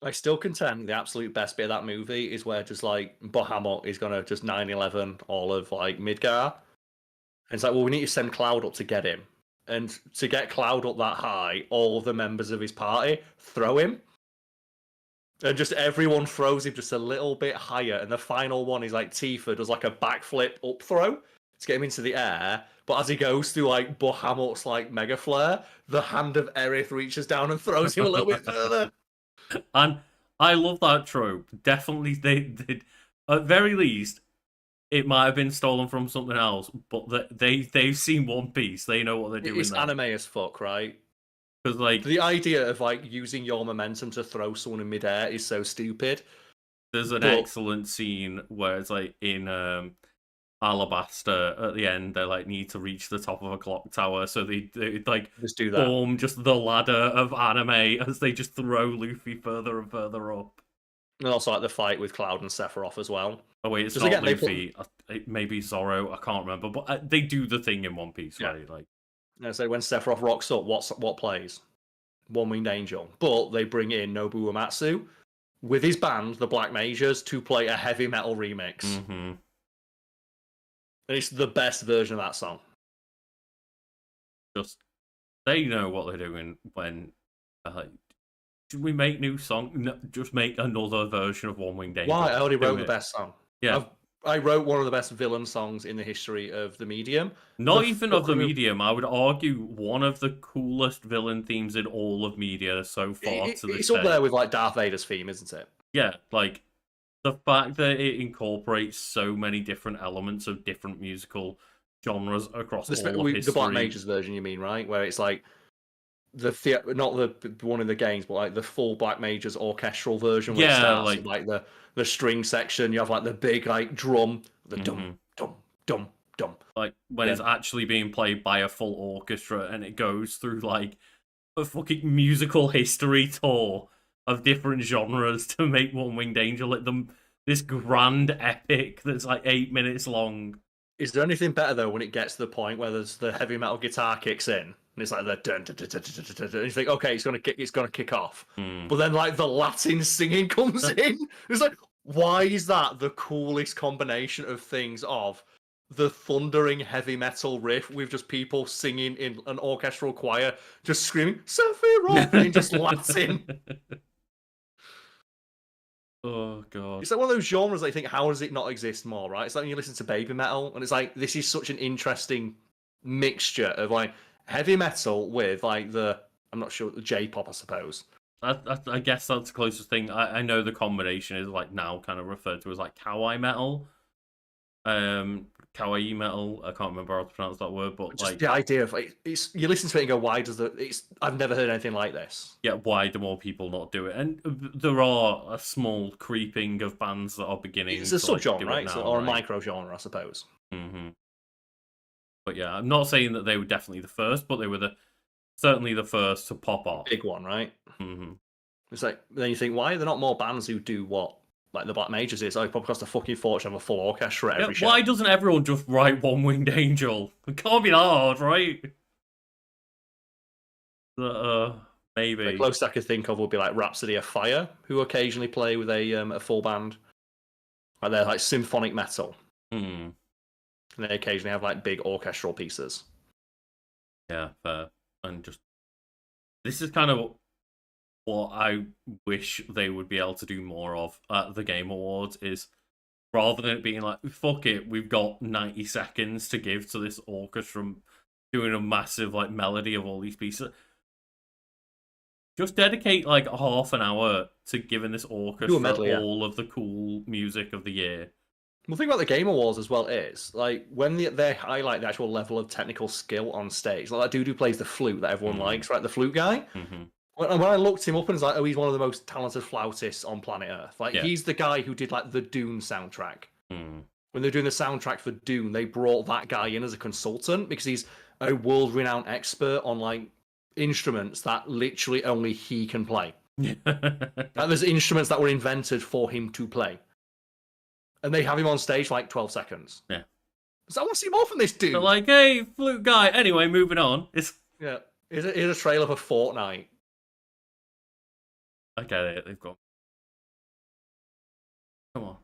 [SPEAKER 2] I still contend the absolute best bit of that movie is where just like Bahamut is gonna just 9/11 all of like Midgar. And it's like, well, we need to send Cloud up to get him. And to get Cloud up that high, all of the members of his party throw him. And just everyone throws him just a little bit higher. And the final one is like Tifa does like a backflip up throw to get him into the air. But as he goes through like Bahamut's like mega flare, the hand of Aerith reaches down and throws him a little bit further.
[SPEAKER 1] And I love that trope. Definitely, they at very least, it might have been stolen from something else, but they've seen One Piece. They know what they're doing.
[SPEAKER 2] It's anime as fuck, right?
[SPEAKER 1] Because like
[SPEAKER 2] the idea of like using your momentum to throw someone in midair is so stupid.
[SPEAKER 1] There's an excellent scene where it's like in Alabasta at the end. They like need to reach the top of a clock tower, so they like
[SPEAKER 2] just do that.
[SPEAKER 1] Form just the ladder of anime as they just throw Luffy further and further up.
[SPEAKER 2] And also like the fight with Cloud and Sephiroth as well.
[SPEAKER 1] Oh wait, it's not Luffy. Maybe Zoro. I can't remember, but they do the thing in One Piece, right? Like,
[SPEAKER 2] so when Sephiroth rocks up, what plays? One Winged Angel, but they bring in Nobuo Uematsu with his band, the Black Mages, to play a heavy metal remix.
[SPEAKER 1] Mm-hmm.
[SPEAKER 2] And it's the best version of that song.
[SPEAKER 1] Just they know what they're doing when. Should we make new song? No, just make another version of One Winged Angel.
[SPEAKER 2] Why? I already wrote the best song.
[SPEAKER 1] Yeah.
[SPEAKER 2] I wrote one of the best villain songs in the history of the medium.
[SPEAKER 1] Not even of the medium. I would argue one of the coolest villain themes in all of media so far to this day.
[SPEAKER 2] It's up there with like Darth Vader's theme, isn't it?
[SPEAKER 1] Yeah, like the fact that it incorporates so many different elements of different musical genres across all of history.
[SPEAKER 2] The Black Mages version, you mean, right? Where it's like not the one in the games, but like the full Black Mages orchestral version. Where it starts like the string section. You have like the big like drum, the dum dum dum dum.
[SPEAKER 1] Like when it's actually being played by a full orchestra, and it goes through like a fucking musical history tour of different genres to make One Winged Angel like this grand epic that's like 8 minutes long.
[SPEAKER 2] Is there anything better though when it gets to the point where there's the heavy metal guitar kicks in and it's like the dun dun dun dun dun dun dun, and you think, okay, it's gonna kick off, but then like the Latin singing comes in. It's like, why is that the coolest combination of things of the thundering heavy metal riff with just people singing in an orchestral choir, just screaming Sephiroth and just Latin.
[SPEAKER 1] Oh god!
[SPEAKER 2] It's like one of those genres that you think, how does it not exist more? Right? It's like when you listen to baby metal, and it's like this is such an interesting mixture of like heavy metal with like I'm not sure, the J-pop, I suppose.
[SPEAKER 1] I guess that's the closest thing. I know the combination is like now kind of referred to as like kawaii metal. Kawaii metal. I can't remember how to pronounce that word, but
[SPEAKER 2] just
[SPEAKER 1] like
[SPEAKER 2] the idea of like you listen to it and go, why does I've never heard anything like this.
[SPEAKER 1] Yeah, why do more people not do it? And there are a small creeping of bands that are beginning.
[SPEAKER 2] It's a subgenre, right?
[SPEAKER 1] Now,
[SPEAKER 2] or a micro genre, I suppose.
[SPEAKER 1] Mm-hmm. But yeah, I'm not saying that they were definitely the first, but they were certainly the first to pop off.
[SPEAKER 2] Big one, right?
[SPEAKER 1] Mm-hmm.
[SPEAKER 2] It's like, then you think, why are there not more bands who do what like the Black Mages is? It probably costs a fucking fortune of a full orchestra every show.
[SPEAKER 1] Why doesn't everyone just write One Winged Angel? It can't be that hard, right? Maybe.
[SPEAKER 2] The closest I could think of would be like Rhapsody of Fire, who occasionally play with a full band. Like they're like symphonic metal.
[SPEAKER 1] And
[SPEAKER 2] they occasionally have like big orchestral pieces.
[SPEAKER 1] Yeah, fair. And just this is kind of what I wish they would be able to do more of at the Game Awards, is rather than it being like, fuck it, we've got 90 seconds to give to this orchestra doing a massive like melody of all these pieces. Just dedicate like half an hour to giving this orchestra all of the cool music of the year.
[SPEAKER 2] Well, the thing about the Game Awards as well is, like, when they highlight the actual level of technical skill on stage, like that dude who plays the flute that everyone likes, right? The flute guy. When I looked him up and it's like, oh, he's one of the most talented flautists on planet Earth. Like, he's the guy who did like the Dune soundtrack. When they're doing the soundtrack for Dune, they brought that guy in as a consultant because he's a world-renowned expert on like instruments that literally only he can play. Like, there's instruments that were invented for him to play. And they have him on stage for like 12 seconds.
[SPEAKER 1] Yeah.
[SPEAKER 2] So I want to see more from this dude.
[SPEAKER 1] They're like, hey, flute guy. Anyway, moving on.
[SPEAKER 2] Yeah, here's a trailer for Fortnite.
[SPEAKER 1] I get it. They've got. Come on.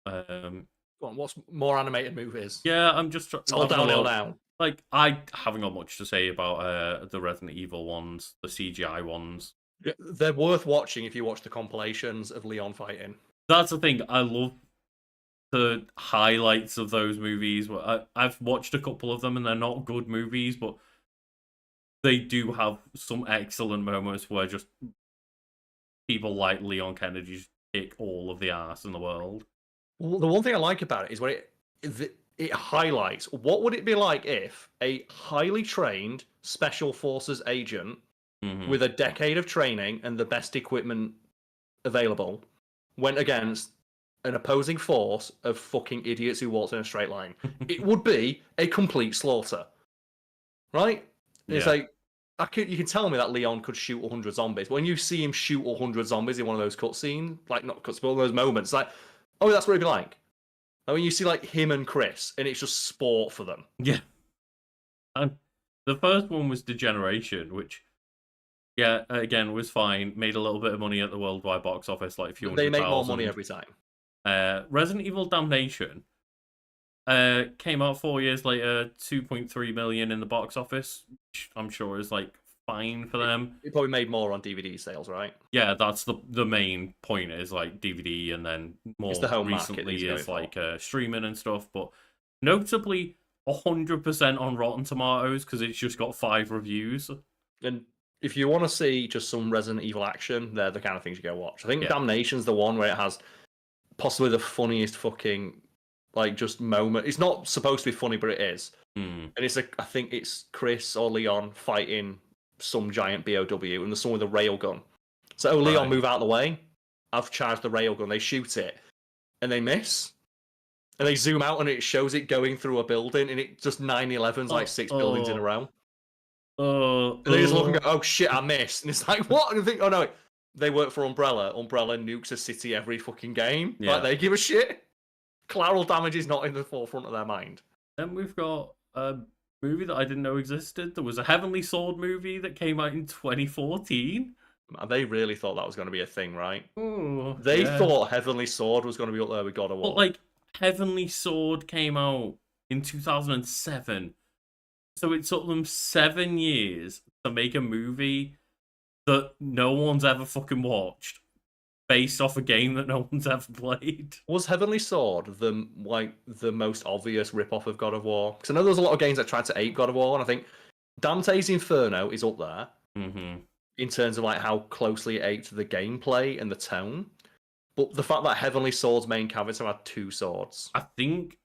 [SPEAKER 2] Go on, what's more animated movies?
[SPEAKER 1] Yeah, I'm just.
[SPEAKER 2] It's all downhill now.
[SPEAKER 1] Like, I haven't got much to say about the Resident Evil ones, the CGI ones.
[SPEAKER 2] Yeah, they're worth watching if you watch the compilations of Leon fighting.
[SPEAKER 1] That's the thing. I love the highlights of those movies. I've watched a couple of them, and they're not good movies, but they do have some excellent moments where just people like Leon Kennedy just kick all of the ass in the world.
[SPEAKER 2] Well, the one thing I like about it is when it highlights what would it be like if a highly trained special forces agent with a decade of training and the best equipment available went against an opposing force of fucking idiots who walked in a straight line. It would be a complete slaughter, right? Yeah. It's like you can tell me that Leon could shoot 100 zombies. When you see him shoot 100 zombies in one of those cutscenes, like not cutscenes, but one of those moments, like, oh, that's what it'd be like. Like when you see like him and Chris, and it's just sport for them.
[SPEAKER 1] Yeah. And the first one was Degeneration, which, yeah, again, was fine. Made a little bit of money at the worldwide box office, like a few hundred
[SPEAKER 2] They make more
[SPEAKER 1] 1,000.
[SPEAKER 2] money every time.
[SPEAKER 1] Resident Evil Damnation came out 4 years later, 2.3 million in the box office, which I'm sure is like fine for them.
[SPEAKER 2] It probably made more on DVD sales, right?
[SPEAKER 1] Yeah, that's the main point, is like DVD, and then more
[SPEAKER 2] the home
[SPEAKER 1] recently is like streaming and stuff. But notably 100% on Rotten Tomatoes, because it's just got 5 reviews.
[SPEAKER 2] And if you want to see just some Resident Evil action, they're the kind of things you go watch. I think Damnation's the one where it has possibly the funniest fucking like just moment. It's not supposed to be funny, but it is. And it's I think it's Chris or Leon fighting some giant BOW, and there's someone with a railgun. So Leon, move out of the way. I've charged the railgun. They shoot it, and they miss. And they zoom out, and it shows it going through a building, and it just 9/11's like 6 buildings in a row. And they just look and go, "Oh shit, I missed!" And it's like, "What?" And you think, "Oh no, they work for Umbrella. Umbrella nukes a city every fucking game. Yeah. Like they give a shit. Collateral damage is not in the forefront of their mind."
[SPEAKER 1] Then we've got a movie that I didn't know existed. There was a Heavenly Sword movie that came out in 2014.
[SPEAKER 2] They really thought that was going to be a thing, right?
[SPEAKER 1] Ooh,
[SPEAKER 2] they thought Heavenly Sword was going to be up there with God of War.
[SPEAKER 1] But like, Heavenly Sword came out in 2007. So it took them 7 years to make a movie that no one's ever fucking watched, based off a game that no one's ever played.
[SPEAKER 2] Was Heavenly Sword the most obvious rip-off of God of War? Because I know there's a lot of games that tried to ape God of War, and I think Dante's Inferno is up there in terms of like how closely it aped the gameplay and the tone. But the fact that Heavenly Sword's main character had 2 swords.
[SPEAKER 1] I think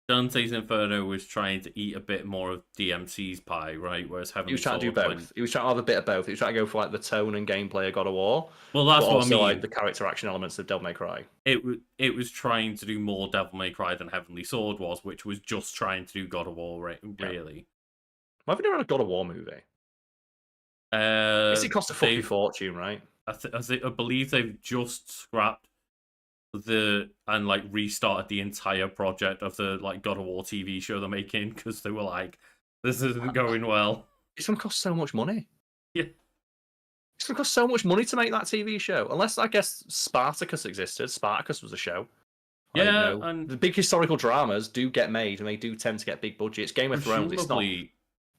[SPEAKER 1] Dante's Inferno was trying to eat a bit more of DMC's pie, right? Whereas Heavenly Sword...
[SPEAKER 2] He was trying to do both. He was trying to have a bit of both. He was trying to go for like the tone and gameplay of God of War.
[SPEAKER 1] Well, that's what I mean.
[SPEAKER 2] Like the character action elements of Devil May Cry.
[SPEAKER 1] It was trying to do more Devil May Cry than Heavenly Sword was, which was just trying to do God of War, really.
[SPEAKER 2] Why have we never had a God of War movie? It cost a fucking fortune, right?
[SPEAKER 1] I believe they've just scrapped and like restarted the entire project of the like God of War TV show they're making, because they were like, this isn't going well.
[SPEAKER 2] It's gonna cost so much money.
[SPEAKER 1] Yeah,
[SPEAKER 2] it's gonna cost so much money to make that TV show. Unless I guess Spartacus existed. Spartacus was a show.
[SPEAKER 1] Yeah, and
[SPEAKER 2] the big historical dramas do get made, and they do tend to get big budgets. Game of Thrones, it's not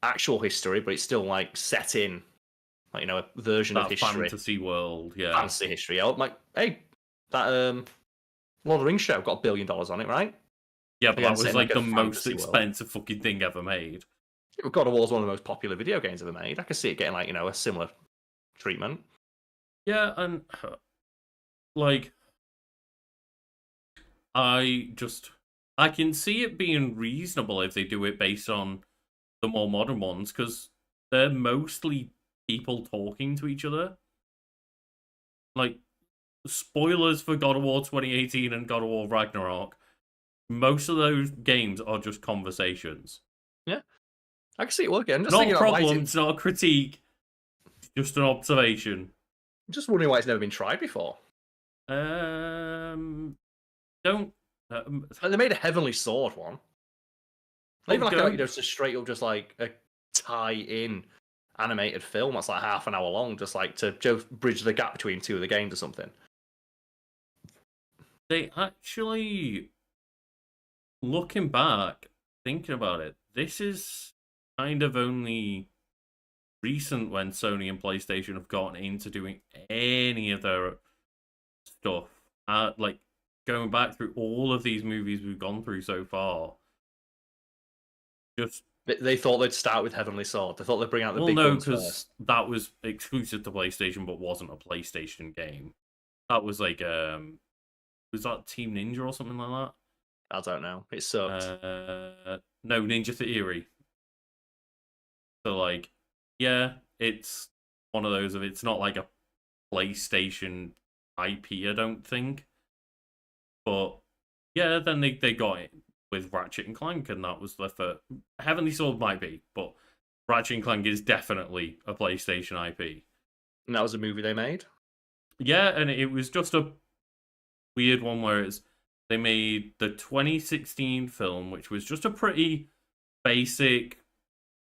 [SPEAKER 2] actual history, but it's still like set in, like a version of history.
[SPEAKER 1] Fantasy world, yeah.
[SPEAKER 2] Fantasy history. Like, hey, that Lord of the Rings show got $1 billion on it, right?
[SPEAKER 1] Yeah, but that was like the most expensive fucking thing ever made.
[SPEAKER 2] God of War is one of the most popular video games ever made. I could see it getting like a similar treatment.
[SPEAKER 1] Yeah, and like I can see it being reasonable if they do it based on the more modern ones, because they're mostly people talking to each other. Like, spoilers for God of War 2018 and God of War Ragnarok, most of those games are just conversations.
[SPEAKER 2] Yeah, I can see it working.
[SPEAKER 1] Not a problem, it's not a critique, just an observation.
[SPEAKER 2] I'm just wondering why it's never been tried before.
[SPEAKER 1] Don't
[SPEAKER 2] And they made a Heavenly Sword one. Not even like a,
[SPEAKER 1] don't-
[SPEAKER 2] just a straight up, just like a tie-in animated film that's like half an hour long, just like to just bridge the gap between two of the games or something.
[SPEAKER 1] They actually, looking back, thinking about it, this is kind of only recent when Sony and PlayStation have gotten into doing any of their stuff. Like going back through all of these movies we've gone through so far, just
[SPEAKER 2] They thought they'd start with Heavenly Sword. They thought they'd bring out the big
[SPEAKER 1] no,
[SPEAKER 2] guns
[SPEAKER 1] because
[SPEAKER 2] first.
[SPEAKER 1] that was exclusive to PlayStation, but wasn't a PlayStation game. That was like was that Team Ninja or something like
[SPEAKER 2] I don't know. It sucked.
[SPEAKER 1] that? No, Ninja Theory. So like, yeah, it's one of those of it's not like a PlayStation IP, I don't think. But yeah, then they got it with Ratchet and Clank, and that was their first. Heavenly Sword might be, but Ratchet and Clank is definitely a PlayStation IP.
[SPEAKER 2] And that was a movie they made.
[SPEAKER 1] Yeah, and it was just a weird one where they made the 2016 film, which was just a pretty basic,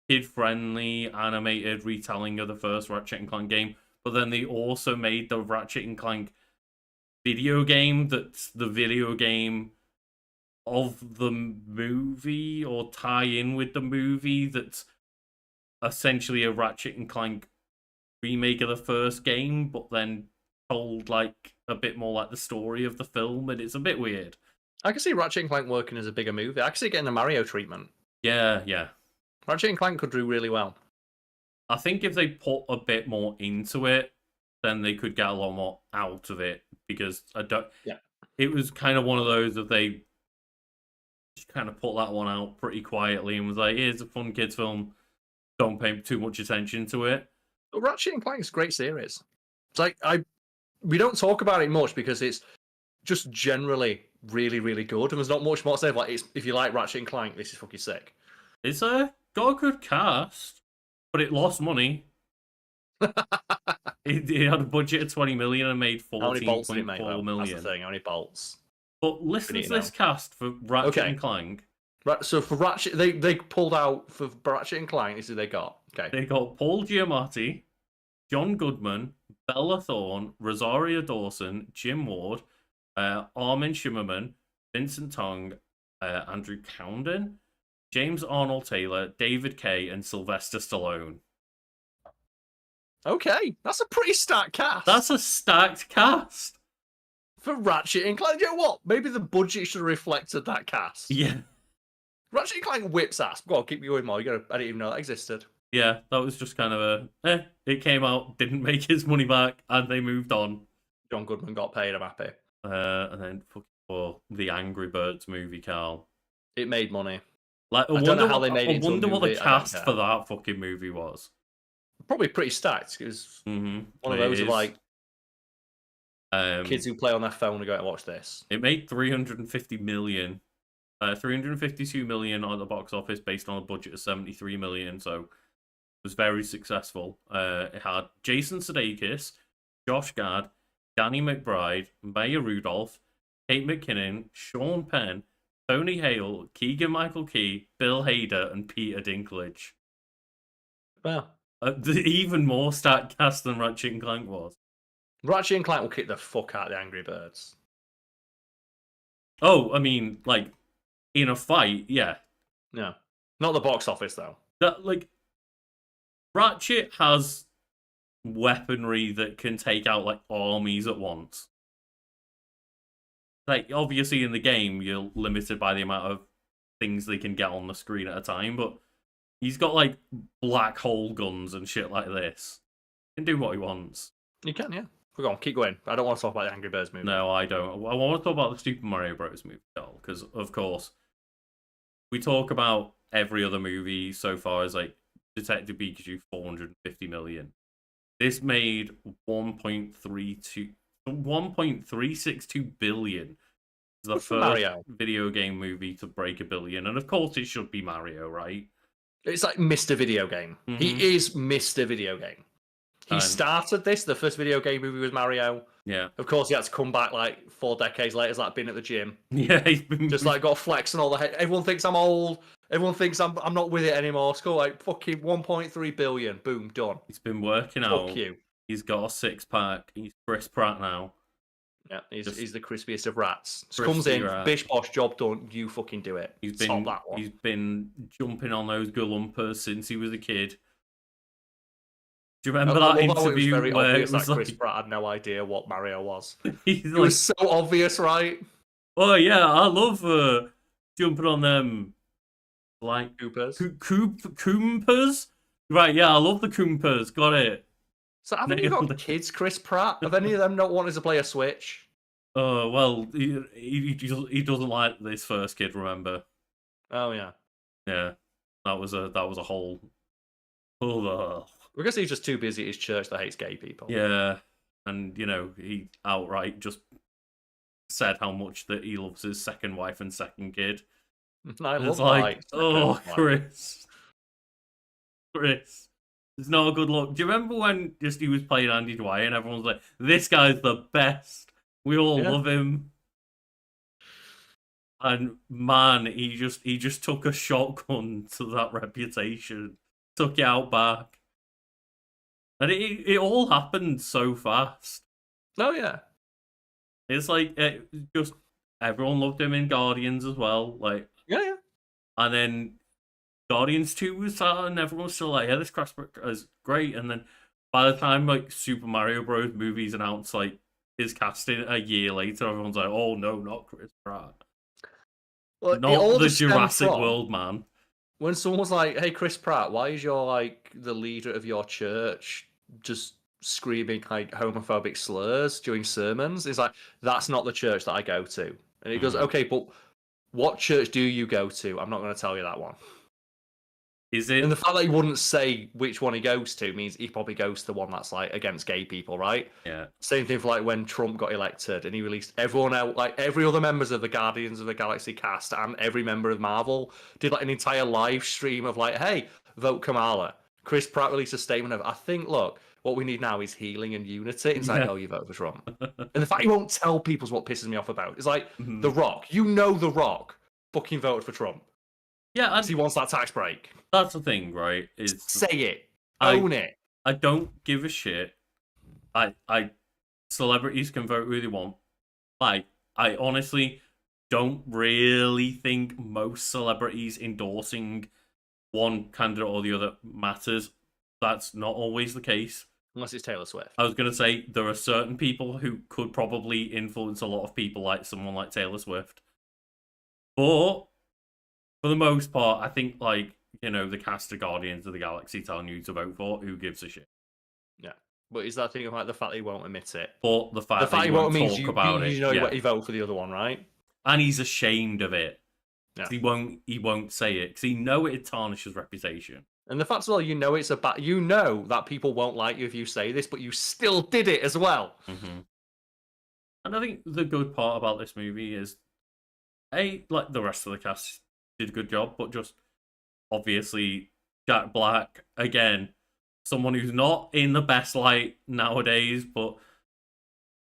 [SPEAKER 1] kid-friendly animated retelling of the first Ratchet and Clank game. But then they also made the Ratchet and Clank video game that's the video game of the movie, or tie in with the movie, that's essentially a Ratchet and Clank remake of the first game, but then told like a bit more like the story of the film, and it's a bit weird.
[SPEAKER 2] I can see Ratchet and Clank working as a bigger movie. I can see it getting a Mario treatment.
[SPEAKER 1] Yeah.
[SPEAKER 2] Ratchet and Clank could do really well.
[SPEAKER 1] I think if they put a bit more into it, then they could get a lot more out of it, because I don't.
[SPEAKER 2] Yeah.
[SPEAKER 1] It was kind of one of those that they just kind of put that one out pretty quietly and was like, "Here's a fun kids film. Don't pay too much attention to it."
[SPEAKER 2] But Ratchet and Clank is a great series. It's like we don't talk about it much because it's just generally really, really good, and there's not much more to say. Like, if you like Ratchet and Clank, this is fucking sick.
[SPEAKER 1] It's got a good cast, but it lost money. It had a budget of 20 million and made
[SPEAKER 2] How many bolts did it make,
[SPEAKER 1] 14.4
[SPEAKER 2] though?
[SPEAKER 1] million.
[SPEAKER 2] That's the thing. How many bolts?
[SPEAKER 1] But listen
[SPEAKER 2] We
[SPEAKER 1] to
[SPEAKER 2] need to
[SPEAKER 1] this cast for Ratchet
[SPEAKER 2] Okay.
[SPEAKER 1] and Clank.
[SPEAKER 2] Right. So for Ratchet, they pulled out for Ratchet and Clank. This is who they got. Okay.
[SPEAKER 1] They got Paul Giamatti, John Goodman, Bella Thorne, Rosario Dawson, Jim Ward, Armin Shimmerman, Vincent Tong, Andrew Cowden, James Arnold Taylor, David Kay, and Sylvester Stallone.
[SPEAKER 2] Okay, that's a pretty stacked cast.
[SPEAKER 1] That's a stacked cast.
[SPEAKER 2] For Ratchet and Clank. You know what? Maybe the budget should have reflected that cast.
[SPEAKER 1] Yeah.
[SPEAKER 2] Ratchet and Clank whips ass. Go on, keep going more. I didn't even know that existed.
[SPEAKER 1] Yeah, that was just kind of it came out, didn't make his money back, and they moved on.
[SPEAKER 2] John Goodman got paid, I'm happy.
[SPEAKER 1] And then the Angry Birds movie, Carl.
[SPEAKER 2] It made money.
[SPEAKER 1] Like,
[SPEAKER 2] I don't know how they made it into a
[SPEAKER 1] wonder what
[SPEAKER 2] movie,
[SPEAKER 1] the
[SPEAKER 2] I don't
[SPEAKER 1] cast
[SPEAKER 2] care.
[SPEAKER 1] for that fucking movie was.
[SPEAKER 2] Probably pretty stacked. It was one of those of like kids who play on their phone and go and watch this.
[SPEAKER 1] It made 350 million. 352 million on the box office based on a budget of 73 million, so it was very successful. It had Jason Sudeikis, Josh Gad, Danny McBride, Maya Rudolph, Kate McKinnon, Sean Penn, Tony Hale, Keegan-Michael Key, Bill Hader, and Peter Dinklage.
[SPEAKER 2] Well,
[SPEAKER 1] Even more stacked cast than Ratchet and Clank was.
[SPEAKER 2] Ratchet and Clank will kick the fuck out of the Angry Birds.
[SPEAKER 1] Oh, I mean, like, in a fight, yeah.
[SPEAKER 2] No. Not the box office, though.
[SPEAKER 1] That, like, Ratchet has weaponry that can take out, like, armies at once. Like, obviously in the game, you're limited by the amount of things they can get on the screen at a time, but he's got, like, black hole guns and shit like this. He can do what he wants.
[SPEAKER 2] You can, yeah. Go on, keep going. I don't want to talk about the Angry Birds movie.
[SPEAKER 1] No, I don't. I want to talk about the Super Mario Bros. Movie, because, of course, we talk about every other movie so far as, like, Detective Pikachu, 450 million. This made 1.362 billion. It's the first
[SPEAKER 2] Mario.
[SPEAKER 1] video game movie to break $1 billion, and of course it should be Mario, right?
[SPEAKER 2] It's like Mr. Video Game.
[SPEAKER 1] Mhm.
[SPEAKER 2] He is Mr. Video Game. He started this. The first video game movie was Mario.
[SPEAKER 1] Yeah.
[SPEAKER 2] Of course, he had to come back like 4 decades later. He's like been at the gym,
[SPEAKER 1] Yeah, he's been
[SPEAKER 2] just like got flex and all the head. Everyone thinks I'm old. Everyone thinks I'm not with it anymore. Score like fucking 1.3 billion. Boom, done.
[SPEAKER 1] he's been working
[SPEAKER 2] Fuck
[SPEAKER 1] out.
[SPEAKER 2] you.
[SPEAKER 1] He's got a 6-pack. He's Chris Pratt now.
[SPEAKER 2] Yeah,
[SPEAKER 1] Just
[SPEAKER 2] he's the crispiest of rats. Just
[SPEAKER 1] crispy
[SPEAKER 2] comes in,
[SPEAKER 1] rat.
[SPEAKER 2] bish bosh, job done. You fucking do it. Stop that one.
[SPEAKER 1] He's been jumping on those galumpers since he was a kid. Do you remember that
[SPEAKER 2] I love how
[SPEAKER 1] interview
[SPEAKER 2] it was very
[SPEAKER 1] where
[SPEAKER 2] obvious
[SPEAKER 1] it was
[SPEAKER 2] that Chris
[SPEAKER 1] like,
[SPEAKER 2] Pratt had no idea what Mario was?
[SPEAKER 1] he's
[SPEAKER 2] It
[SPEAKER 1] like,
[SPEAKER 2] was so obvious, right?
[SPEAKER 1] oh yeah, I love jumping on them like
[SPEAKER 2] Coopers.
[SPEAKER 1] Koopas? Right, yeah, I love the Koopas. Got it.
[SPEAKER 2] So haven't you
[SPEAKER 1] Nailed
[SPEAKER 2] got
[SPEAKER 1] it.
[SPEAKER 2] kids, Chris Pratt? Have any of them not wanted to play a Switch?
[SPEAKER 1] Oh well, he doesn't like this first kid. Remember?
[SPEAKER 2] Oh yeah.
[SPEAKER 1] Yeah, that was a whole. Oh,
[SPEAKER 2] Because he's just too busy at his church that hates gay people.
[SPEAKER 1] yeah, and he outright just said how much that he loves his second wife and second kid.
[SPEAKER 2] I
[SPEAKER 1] And
[SPEAKER 2] love
[SPEAKER 1] it's like,
[SPEAKER 2] lights.
[SPEAKER 1] oh, Chris, it's not a good look. Do you remember when he was playing Andy Dwyer and everyone was like, "This guy's the best. We all love him." And man, he just took a shotgun to that reputation, took it out back, and it all happened so fast.
[SPEAKER 2] Oh yeah.
[SPEAKER 1] It's like just everyone loved him in Guardians as well, like
[SPEAKER 2] Yeah.
[SPEAKER 1] and then Guardians 2 was out, and everyone was still like, "Yeah, this Crash is great." And then by the time like Super Mario Bros. Movies announced like his casting a year later, everyone's like, "Oh no, not Chris Pratt,
[SPEAKER 2] Well,
[SPEAKER 1] not the Jurassic World man."
[SPEAKER 2] When someone was like, "Hey, Chris Pratt, why is your like the leader of your church just screaming like homophobic slurs during sermons?" It's like, that's not the church that I go to. And he goes, "Okay, but what church do you go to? I'm not going to tell you that one."
[SPEAKER 1] Is it?
[SPEAKER 2] And the fact that he wouldn't say which one he goes to means he probably goes to the one that's like against gay people, right?
[SPEAKER 1] Yeah.
[SPEAKER 2] Same thing for like when Trump got elected and he released everyone out, like every other members of the Guardians of the Galaxy cast and every member of Marvel did like an entire live stream of like, "Hey, vote Kamala." Chris Pratt released a statement of, "I think, look, what we need now is healing and unity." It's like, "Oh, you vote for Trump." And the fact he won't tell people is what pisses me off about. It's like The Rock. The Rock fucking voted for Trump.
[SPEAKER 1] Yeah,
[SPEAKER 2] he wants that tax break.
[SPEAKER 1] That's the thing, right? Is
[SPEAKER 2] say it, own it.
[SPEAKER 1] I don't give a shit. Celebrities can vote who they want. Like, I honestly don't really think most celebrities endorsing one candidate or the other matters. That's not always the case.
[SPEAKER 2] Unless it's Taylor Swift.
[SPEAKER 1] I was going to say, there are certain people who could probably influence a lot of people, like someone like Taylor Swift. But, for the most part, I think, like, the cast of Guardians of the Galaxy telling you to vote for, who gives a shit?
[SPEAKER 2] Yeah. But is that thing about the fact that he won't admit it?
[SPEAKER 1] But the fact that he won't talk about it.
[SPEAKER 2] You vote for the other one, right?
[SPEAKER 1] And he's ashamed of it.
[SPEAKER 2] Yeah.
[SPEAKER 1] He won't say it, because he know it tarnishes reputation.
[SPEAKER 2] And the fact as well, it's you know that people won't like you if you say this, but you still did it as well.
[SPEAKER 1] Mm-hmm. And I think the good part about this movie is, like the rest of the cast did a good job, but just obviously Jack Black, again, someone who's not in the best light nowadays, but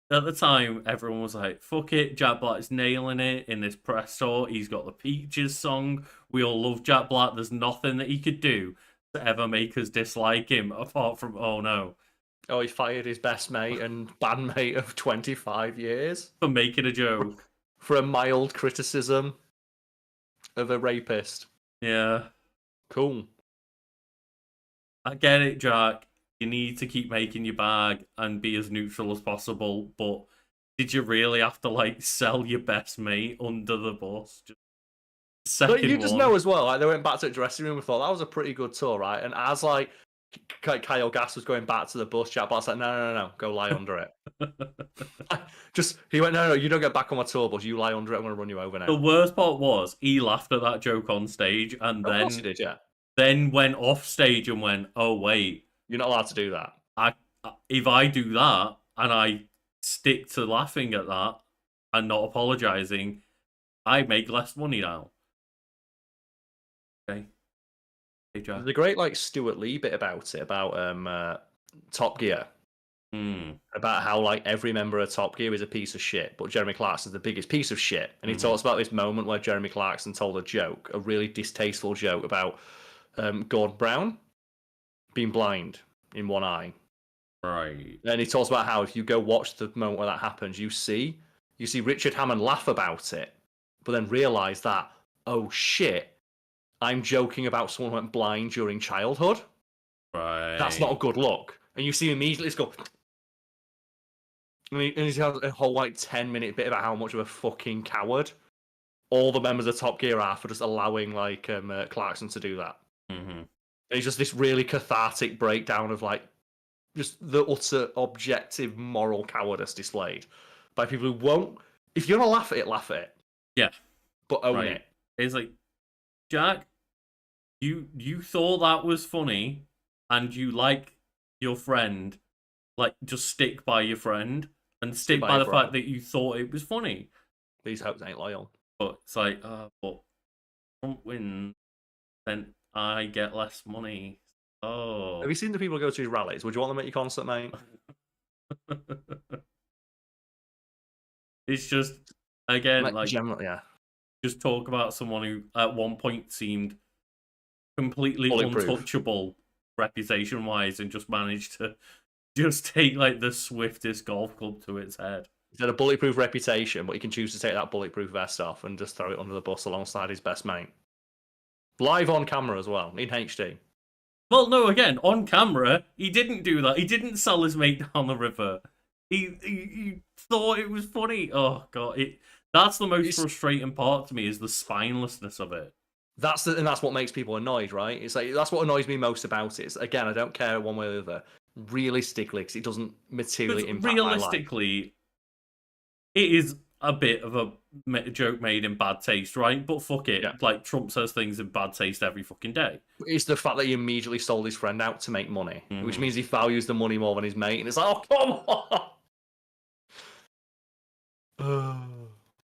[SPEAKER 1] at the time everyone was like, fuck it, Jack Black's nailing it in this press tour. He's got the Peaches song. We all love Jack Black. There's nothing that he could do to ever make us dislike him, apart from, oh no.
[SPEAKER 2] Oh, he fired his best mate and bandmate of 25 years.
[SPEAKER 1] For making a joke.
[SPEAKER 2] For a mild criticism of a rapist.
[SPEAKER 1] Yeah.
[SPEAKER 2] Cool.
[SPEAKER 1] I get it, Jack. You need to keep making your bag and be as neutral as possible, but did you really have to, like, sell your best mate under the bus?
[SPEAKER 2] But you just know as well, like, they went back to the dressing room and thought, that was a pretty good tour, right? And as, like, Kyle Gass was going back to the bus, Jack Black's like, no, go lie under it. He went, no, you don't get back on my tour bus, you lie under it, I'm going to run you over now.
[SPEAKER 1] The worst part was, he laughed at that joke on stage, and
[SPEAKER 2] Of course he did, yeah.
[SPEAKER 1] Then went off stage and went, oh, wait.
[SPEAKER 2] You're not allowed to do that.
[SPEAKER 1] If I do that, and I stick to laughing at that, and not apologising, I make less money now. Okay. Hey, Jack.
[SPEAKER 2] There's a great, like, Stuart Lee bit about it, about Top Gear. about how like every member of Top Gear is a piece of shit, but Jeremy Clarkson's the biggest piece of shit. And he talks about this moment where Jeremy Clarkson told a joke, a really distasteful joke about Gordon Brown being blind in one eye.
[SPEAKER 1] Right.
[SPEAKER 2] And he talks about how if you go watch the moment where that happens, you see Richard Hammond laugh about it, but then realise that, oh shit, I'm joking about someone who went blind during childhood.
[SPEAKER 1] Right.
[SPEAKER 2] That's not a good look. And you see him immediately just go. And he has a whole like 10-minute bit about how much of a fucking coward all the members of Top Gear are for just allowing like Clarkson to do that.
[SPEAKER 1] Mm-hmm.
[SPEAKER 2] And it's just this really cathartic breakdown of like just the utter objective moral cowardice displayed by people who won't. If you're gonna laugh at it.
[SPEAKER 1] Yeah.
[SPEAKER 2] But own it.
[SPEAKER 1] It's like, Jack, you thought that was funny, and you like your friend. Like, just stick by your friend and stick by the fact that you thought it was funny.
[SPEAKER 2] These hopes ain't loyal.
[SPEAKER 1] But it's like, but Trump wins, then I get less money. Oh.
[SPEAKER 2] Have you seen the people who go to his rallies? Would you want them at your concert, mate?
[SPEAKER 1] It's just, again, like
[SPEAKER 2] generally, yeah.
[SPEAKER 1] Just talk about someone who at one point seemed completely untouchable reputation-wise and just managed to just take like the swiftest golf club to its head.
[SPEAKER 2] He's had a bulletproof reputation, but he can choose to take that bulletproof vest off and just throw it under the bus alongside his best mate. Live on camera as well, in HD.
[SPEAKER 1] Well, no, again, on camera, he didn't do that. He didn't sell his mate down the river. He thought it was funny. Oh, God. That's the most frustrating part to me, is the spinelessness of it.
[SPEAKER 2] That's what makes people annoyed, right? It's like, that's what annoys me most about it. It's, again, I don't care one way or the other. Realistically, because it doesn't materially impact my life.
[SPEAKER 1] Realistically, it is a bit of a joke made in bad taste, right? But fuck it. Yeah. Like, Trump says things in bad taste every fucking day.
[SPEAKER 2] It's the fact that he immediately sold his friend out to make money, which means he values the money more than his mate. And it's like, oh, come on!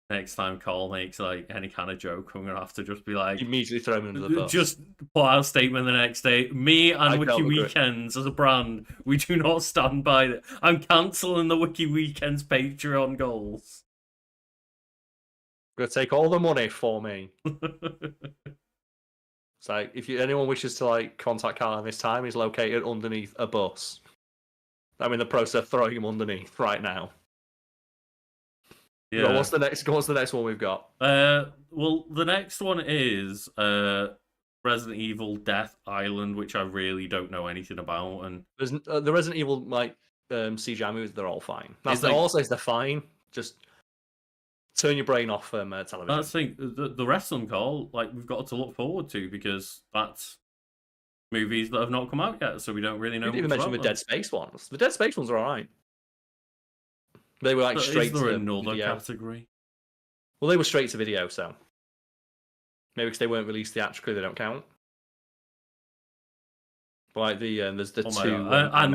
[SPEAKER 1] Next time Karl makes like any kind of joke, I'm gonna have to just be like,
[SPEAKER 2] immediately throw him under the bus.
[SPEAKER 1] Just put out a statement the next day. Me and Wiki Weekends as a brand, we do not stand by it. I'm cancelling the Wiki Weekends Patreon goals.
[SPEAKER 2] Gonna take all the money for me. It's like, if anyone wishes to like contact Karl this time, he's located underneath a bus. I'm in the process of throwing him underneath right now. Yeah. What's the next one we've got?
[SPEAKER 1] Well, the next one is Resident Evil Death Island, which I really don't know anything about. And
[SPEAKER 2] there's the Resident Evil like CGI movies, they're all fine. That's all says they're fine. Just turn your brain off television.
[SPEAKER 1] That's the thing. The rest of them, Karl, like we've got to look forward to, because that's movies that have not come out yet, so we don't really know.
[SPEAKER 2] You didn't even mention the Dead Space ones. The Dead Space ones are alright. They were like straight to
[SPEAKER 1] another
[SPEAKER 2] video.
[SPEAKER 1] Category.
[SPEAKER 2] Well, they were straight to video, so maybe because they weren't released theatrically, they don't count. But like there's the two,
[SPEAKER 1] and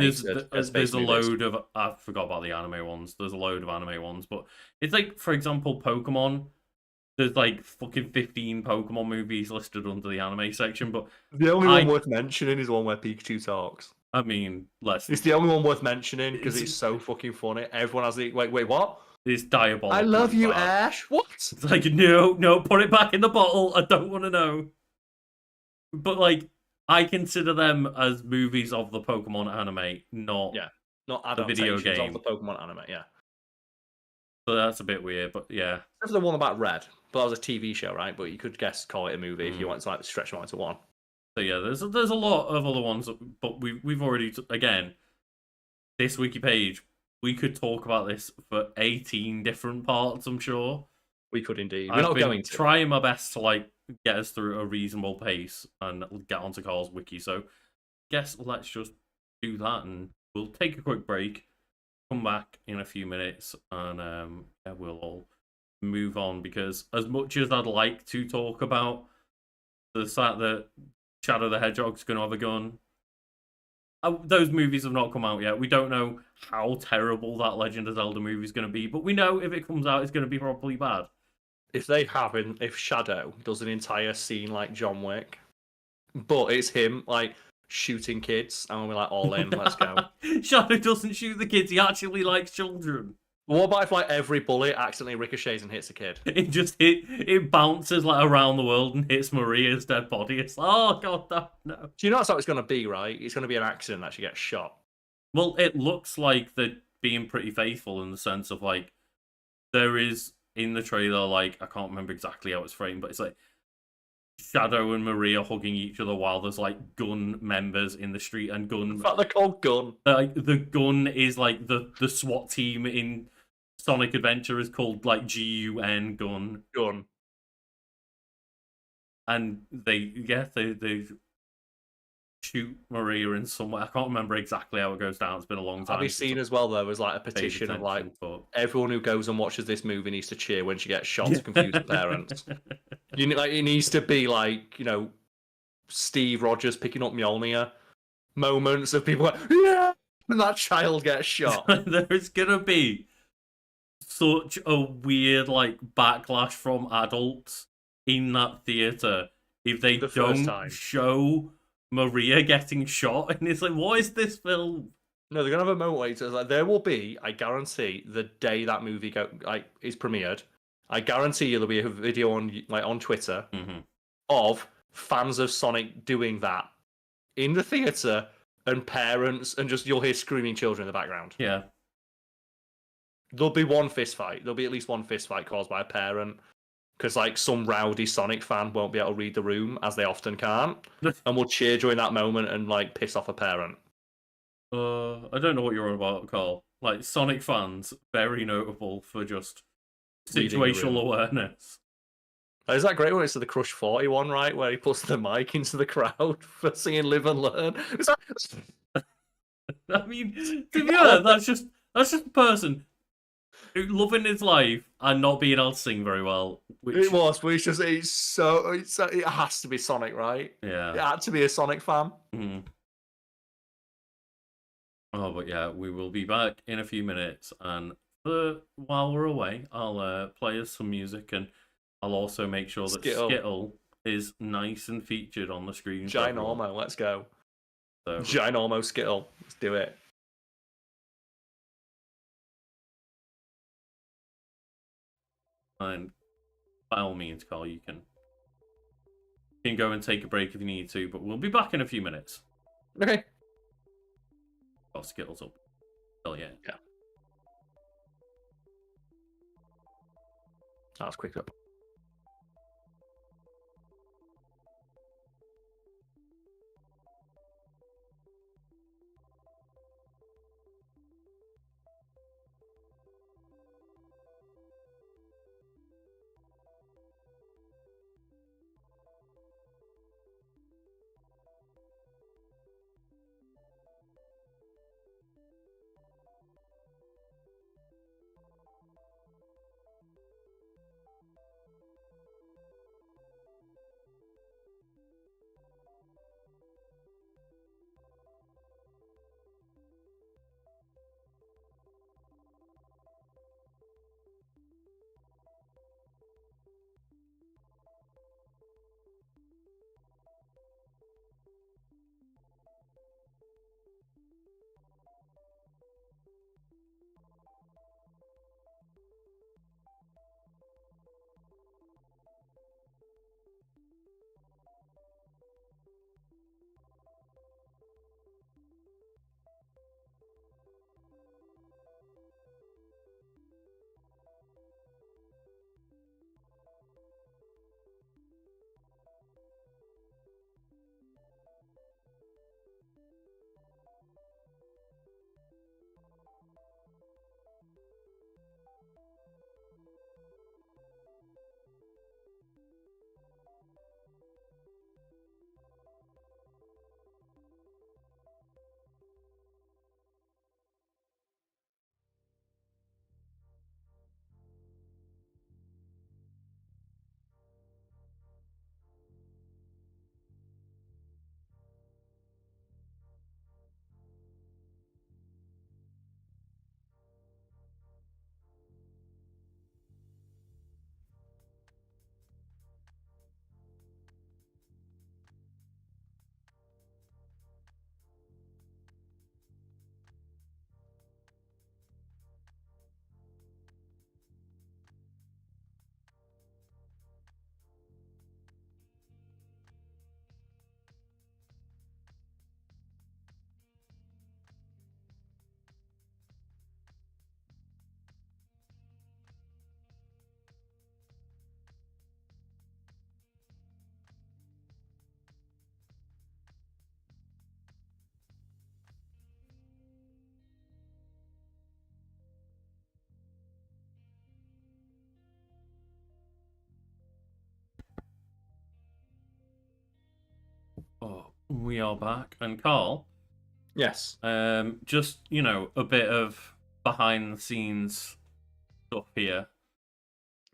[SPEAKER 1] there's a load of, I forgot about the anime ones. There's a load of anime ones, but it's like, for example, Pokemon. There's like fucking 15 Pokemon movies listed under the anime section, but
[SPEAKER 2] the only one worth mentioning is one where Pikachu talks.
[SPEAKER 1] I mean,
[SPEAKER 2] it's the only one worth mentioning because it's so fucking funny. Everyone has the wait, what?
[SPEAKER 1] It's diabolical.
[SPEAKER 2] I love you, Ash. What?
[SPEAKER 1] It's like, no, put it back in the bottle. I don't want to know. But like, I consider them as movies of the Pokemon anime, not
[SPEAKER 2] the video game of the Pokemon anime. Yeah.
[SPEAKER 1] So that's a bit weird, but yeah.
[SPEAKER 2] Except for the one about Red, but that was a TV show, right? But you could call it a movie if you want to like stretch them out to one.
[SPEAKER 1] So yeah, there's a lot of other ones, but we've already, again, this wiki page, we could talk about this for 18 different parts, I'm sure.
[SPEAKER 2] We could indeed.
[SPEAKER 1] We're not going to. Trying my best to like get us through a reasonable pace and get onto Karl's wiki. So guess let's just do that, and we'll take a quick break, come back in a few minutes, and we'll all move on, because as much as I'd like to talk about the fact that Shadow the Hedgehog's going to have a gun, those movies have not come out yet. We don't know how terrible that Legend of Zelda movie is going to be, but we know if it comes out, it's going to be probably bad.
[SPEAKER 2] If Shadow does an entire scene like John Wick, but it's him like shooting kids, and we're like, all in, let's go.
[SPEAKER 1] Shadow doesn't shoot the kids, he actually likes children.
[SPEAKER 2] What about if like every bullet accidentally ricochets and hits a kid?
[SPEAKER 1] It bounces like around the world and hits Maria's dead body. It's like, oh god, no.
[SPEAKER 2] Do you know that's how it's going to be, right? It's going to be an accident that she gets shot.
[SPEAKER 1] Well, it looks like they're being pretty faithful in the sense of like there is in the trailer, like I can't remember exactly how it's framed, but it's like Shadow and Maria hugging each other while there's like gun members in the street and gun.
[SPEAKER 2] In fact, they're called Gun.
[SPEAKER 1] Like the gun is like the SWAT team in Sonic Adventure is called like GUN Gun.
[SPEAKER 2] Gun.
[SPEAKER 1] And they shoot Maria in some way. I can't remember exactly how it goes down. It's been a long time.
[SPEAKER 2] Have you seen as well though? There's like a petition of like everyone who goes and watches this movie needs to cheer when she gets shot to confuse the parents. Like it needs to be like, you know, Steve Rogers picking up Mjolnir moments of people like, yeah, and that child gets shot.
[SPEAKER 1] There's gonna be such a weird like backlash from adults in that theater if they don't show Maria getting shot, and it's like, what is this film?
[SPEAKER 2] No, they're gonna have a moment where it's like there will be, I guarantee, the day that movie is premiered, I guarantee you there'll be a video on Twitter of fans of Sonic doing that in the theater and parents, and just you'll hear screaming children in the background.
[SPEAKER 1] Yeah,
[SPEAKER 2] there'll be one fist fight. There'll be at least one fist fight caused by a parent. Because like some rowdy Sonic fan won't be able to read the room, as they often can't, and will cheer during that moment and like piss off a parent.
[SPEAKER 1] I don't know what you're on about, Carl. Like Sonic fans, very notable for just situational awareness.
[SPEAKER 2] Is that great when it's the Crush 41, right, where he puts the mic into the crowd for singing "Live and Learn"?
[SPEAKER 1] I mean, to be honest, that's just a person loving his life and not being able to sing very well.
[SPEAKER 2] It has to be Sonic, right?
[SPEAKER 1] Yeah.
[SPEAKER 2] It had to be a Sonic fan.
[SPEAKER 1] Mm. Oh, but yeah, we will be back in a few minutes, and while we're away, I'll play us some music, and I'll also make sure that Skittle is nice and featured on the screen.
[SPEAKER 2] Ginormo, let's go.
[SPEAKER 1] So,
[SPEAKER 2] Ginormo Skittle, let's do it.
[SPEAKER 1] And by all means, Carl, you can go and take a break if you need to, but we'll be back in a few minutes.
[SPEAKER 2] Okay.
[SPEAKER 1] Got Skittles up. Oh yeah.
[SPEAKER 2] Yeah. That was quick up.
[SPEAKER 1] Oh, we are back. And Carl,
[SPEAKER 2] Yes.
[SPEAKER 1] just, a bit of behind the scenes stuff here.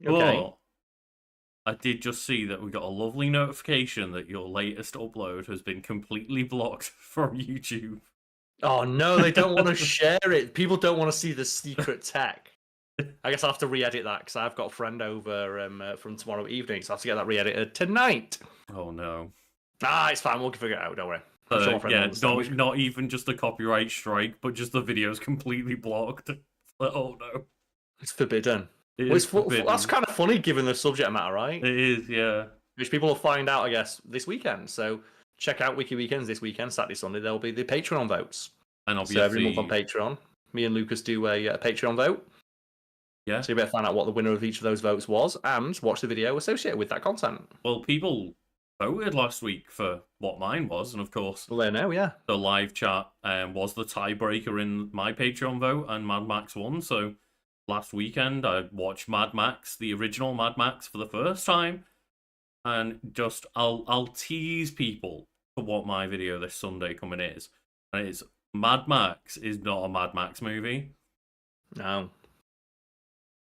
[SPEAKER 2] Okay.
[SPEAKER 1] But I did just see that we got a lovely notification that your latest upload has been completely blocked from YouTube.
[SPEAKER 2] Oh no, they don't want to share it. People don't want to see the secret tech. I guess I'll have to re-edit that because I've got a friend over from tomorrow evening, so I have to get that re-edited tonight.
[SPEAKER 1] Oh no.
[SPEAKER 2] It's fine. We'll figure it out. Don't worry. I'm sure my friend will understand.
[SPEAKER 1] not even just a copyright strike, but just the video's completely blocked. Oh no.
[SPEAKER 2] It's forbidden.
[SPEAKER 1] It is forbidden.
[SPEAKER 2] That's kind of funny given the subject matter, right?
[SPEAKER 1] It is, yeah.
[SPEAKER 2] Which people will find out, I guess, this weekend. So check out Wiki Weekends this weekend, Saturday, Sunday. There'll be the Patreon votes.
[SPEAKER 1] And obviously,
[SPEAKER 2] so every month on Patreon, me and Lucas do a Patreon vote.
[SPEAKER 1] Yeah.
[SPEAKER 2] So you better find out what the winner of each of those votes was and watch the video associated with that content.
[SPEAKER 1] Well, people voted last week for what mine was, and of course,
[SPEAKER 2] well, they know, yeah.
[SPEAKER 1] The live chat was the tiebreaker in my Patreon vote, and Mad Max won. So last weekend, I watched Mad Max, the original Mad Max, for the first time, and just I'll tease people for what my video this Sunday coming is, and it's Mad Max is not a Mad Max movie.
[SPEAKER 2] No.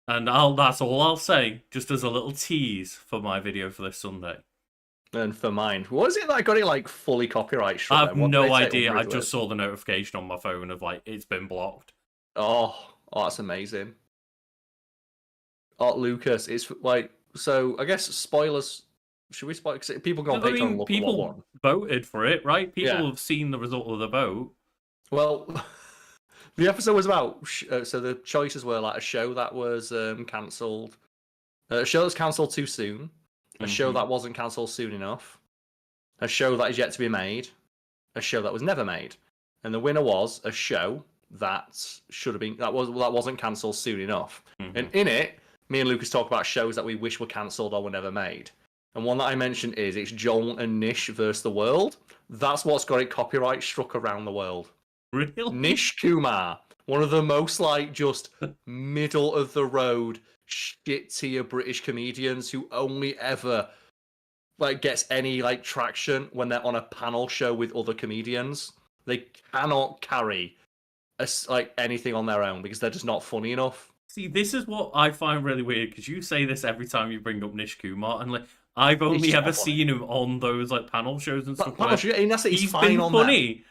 [SPEAKER 1] And that's all I'll say, just as a little tease for my video for this Sunday.
[SPEAKER 2] And for mine, what is it that I got it like fully copyright struck?
[SPEAKER 1] I have no idea. I just saw the notification on my phone of like it's been blocked.
[SPEAKER 2] Oh, that's amazing. Oh, Lucas, it's like so. I guess spoilers. Should we spoil? Because people go on Patreon and look at what won.
[SPEAKER 1] Voted for it, right? People have seen the result of the vote.
[SPEAKER 2] Well, the episode was about. So the choices were like a show that was cancelled, a show that's cancelled too soon, a show that wasn't cancelled soon enough, a show that is yet to be made, a show that was never made, and the winner was a show that should have been that wasn't cancelled soon enough. And in it, me and Lucas talk about shows that we wish were cancelled or were never made. And one that I mentioned is it's Joel and Nish versus the world. That's what's got it copyright struck around the world.
[SPEAKER 1] Really?
[SPEAKER 2] Nish Kumar, one of the most like just middle of the road shit tier British comedians who only ever like gets any like traction when they're on a panel show with other comedians. They cannot carry like anything on their own because they're just not funny enough.
[SPEAKER 1] See, this is what I find really weird because you say this every time you bring up Nish Kumar, and like I've only ever seen him on those like panel shows and stuff.
[SPEAKER 2] He's
[SPEAKER 1] been funny.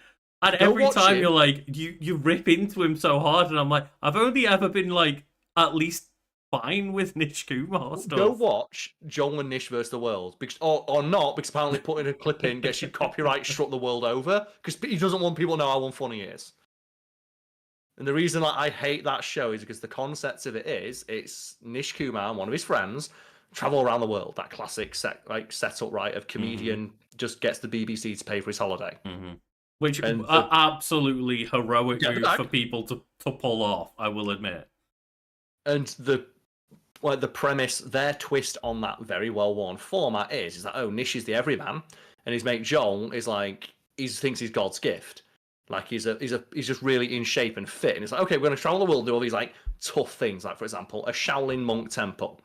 [SPEAKER 1] And every time
[SPEAKER 2] him.
[SPEAKER 1] you're like, you rip into him so hard, and I'm like, I've only ever been like at least fine with Nish Kumar stuff.
[SPEAKER 2] Go watch Joel and Nish versus the world, because or not, because apparently putting a clip in gets you copyright struck the world over, because he doesn't want people to know how unfunny he is. And the reason I hate that show is because the concept of it is it's Nish Kumar and one of his friends travel around the world. That classic setup, right, of comedian just gets the BBC to pay for his holiday.
[SPEAKER 1] Which are absolutely heroic move for people to pull off, I will admit.
[SPEAKER 2] And the premise, their twist on that very well-worn format is that Nish is the everyman, and his mate Joel is like he thinks he's God's gift. Like he's just really in shape and fit, and it's like, okay, we're gonna travel the world, do all these like tough things, like for example, a Shaolin monk temple.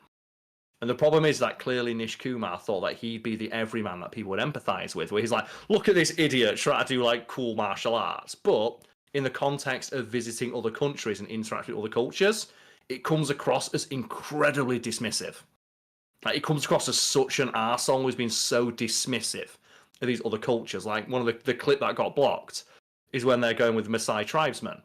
[SPEAKER 2] And the problem is that clearly Nish Kumar thought that he'd be the everyman that people would empathize with, where he's like, look at this idiot trying to do like cool martial arts. But in the context of visiting other countries and interacting with other cultures, it comes across as incredibly dismissive. Like it comes across as such an arsehole who's been so dismissive of these other cultures. Like one of the clip that got blocked is when they're going with the Maasai tribesmen.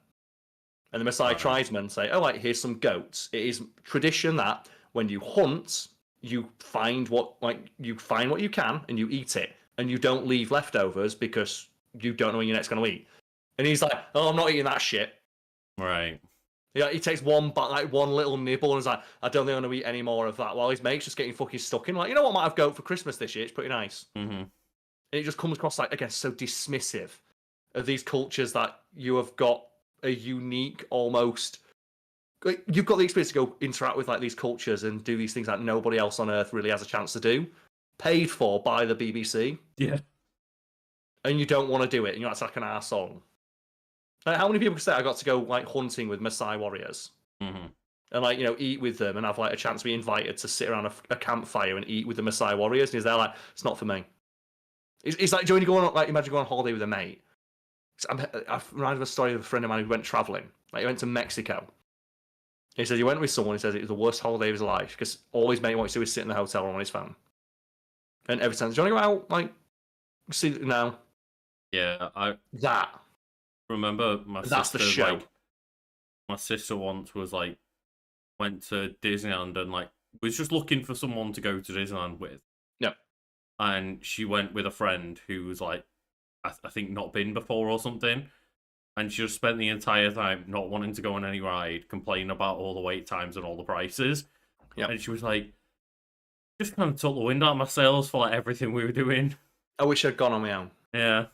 [SPEAKER 2] And the Maasai tribesmen say, oh, like, here's some goats. It is tradition that when you hunt, you find what you can and you eat it. And you don't leave leftovers because you don't know when your next going to eat. And he's like, oh, I'm not eating that shit.
[SPEAKER 1] Right.
[SPEAKER 2] Yeah, he takes one little nibble and is like, I don't think I'm going to eat any more of that. While his mate's just getting fucking stuck in. Like, you know what, I might have goat for Christmas this year. It's pretty nice. And it just comes across, like, again, so dismissive of these cultures that you have got a unique, almost... You've got the experience to go interact with like these cultures and do these things that nobody else on Earth really has a chance to do. Paid for by the BBC.
[SPEAKER 1] Yeah.
[SPEAKER 2] And you don't want to do it, and you're like an arsehole. Like, how many people can say I got to go like hunting with Maasai warriors? And like, eat with them and have like a chance to be invited to sit around a campfire and eat with the Maasai warriors? And he's there like, it's not for me. It's like, do you when you go on, like, imagine going on holiday with a mate. I've reminded of a story of a friend of mine who went traveling. Like, he went to Mexico. He says he went with someone. He says it was the worst holiday of his life because all his mate wants to do is sit in the hotel room on his phone. And every time, do you want to go out? Like, see, no.
[SPEAKER 1] Yeah, I
[SPEAKER 2] That.
[SPEAKER 1] remember my
[SPEAKER 2] That's
[SPEAKER 1] sister,
[SPEAKER 2] the show.
[SPEAKER 1] like, my sister once was like, went to Disneyland and like was just looking for someone to go to Disneyland with.
[SPEAKER 2] Yep.
[SPEAKER 1] And she went with a friend who was like, I think not been before or something. And she just spent the entire time not wanting to go on any ride, complaining about all the wait times and all the prices.
[SPEAKER 2] Yep.
[SPEAKER 1] And she was like, just kind of took the wind out of my sails for like everything we were doing.
[SPEAKER 2] I wish I'd gone on my own.
[SPEAKER 1] Yeah.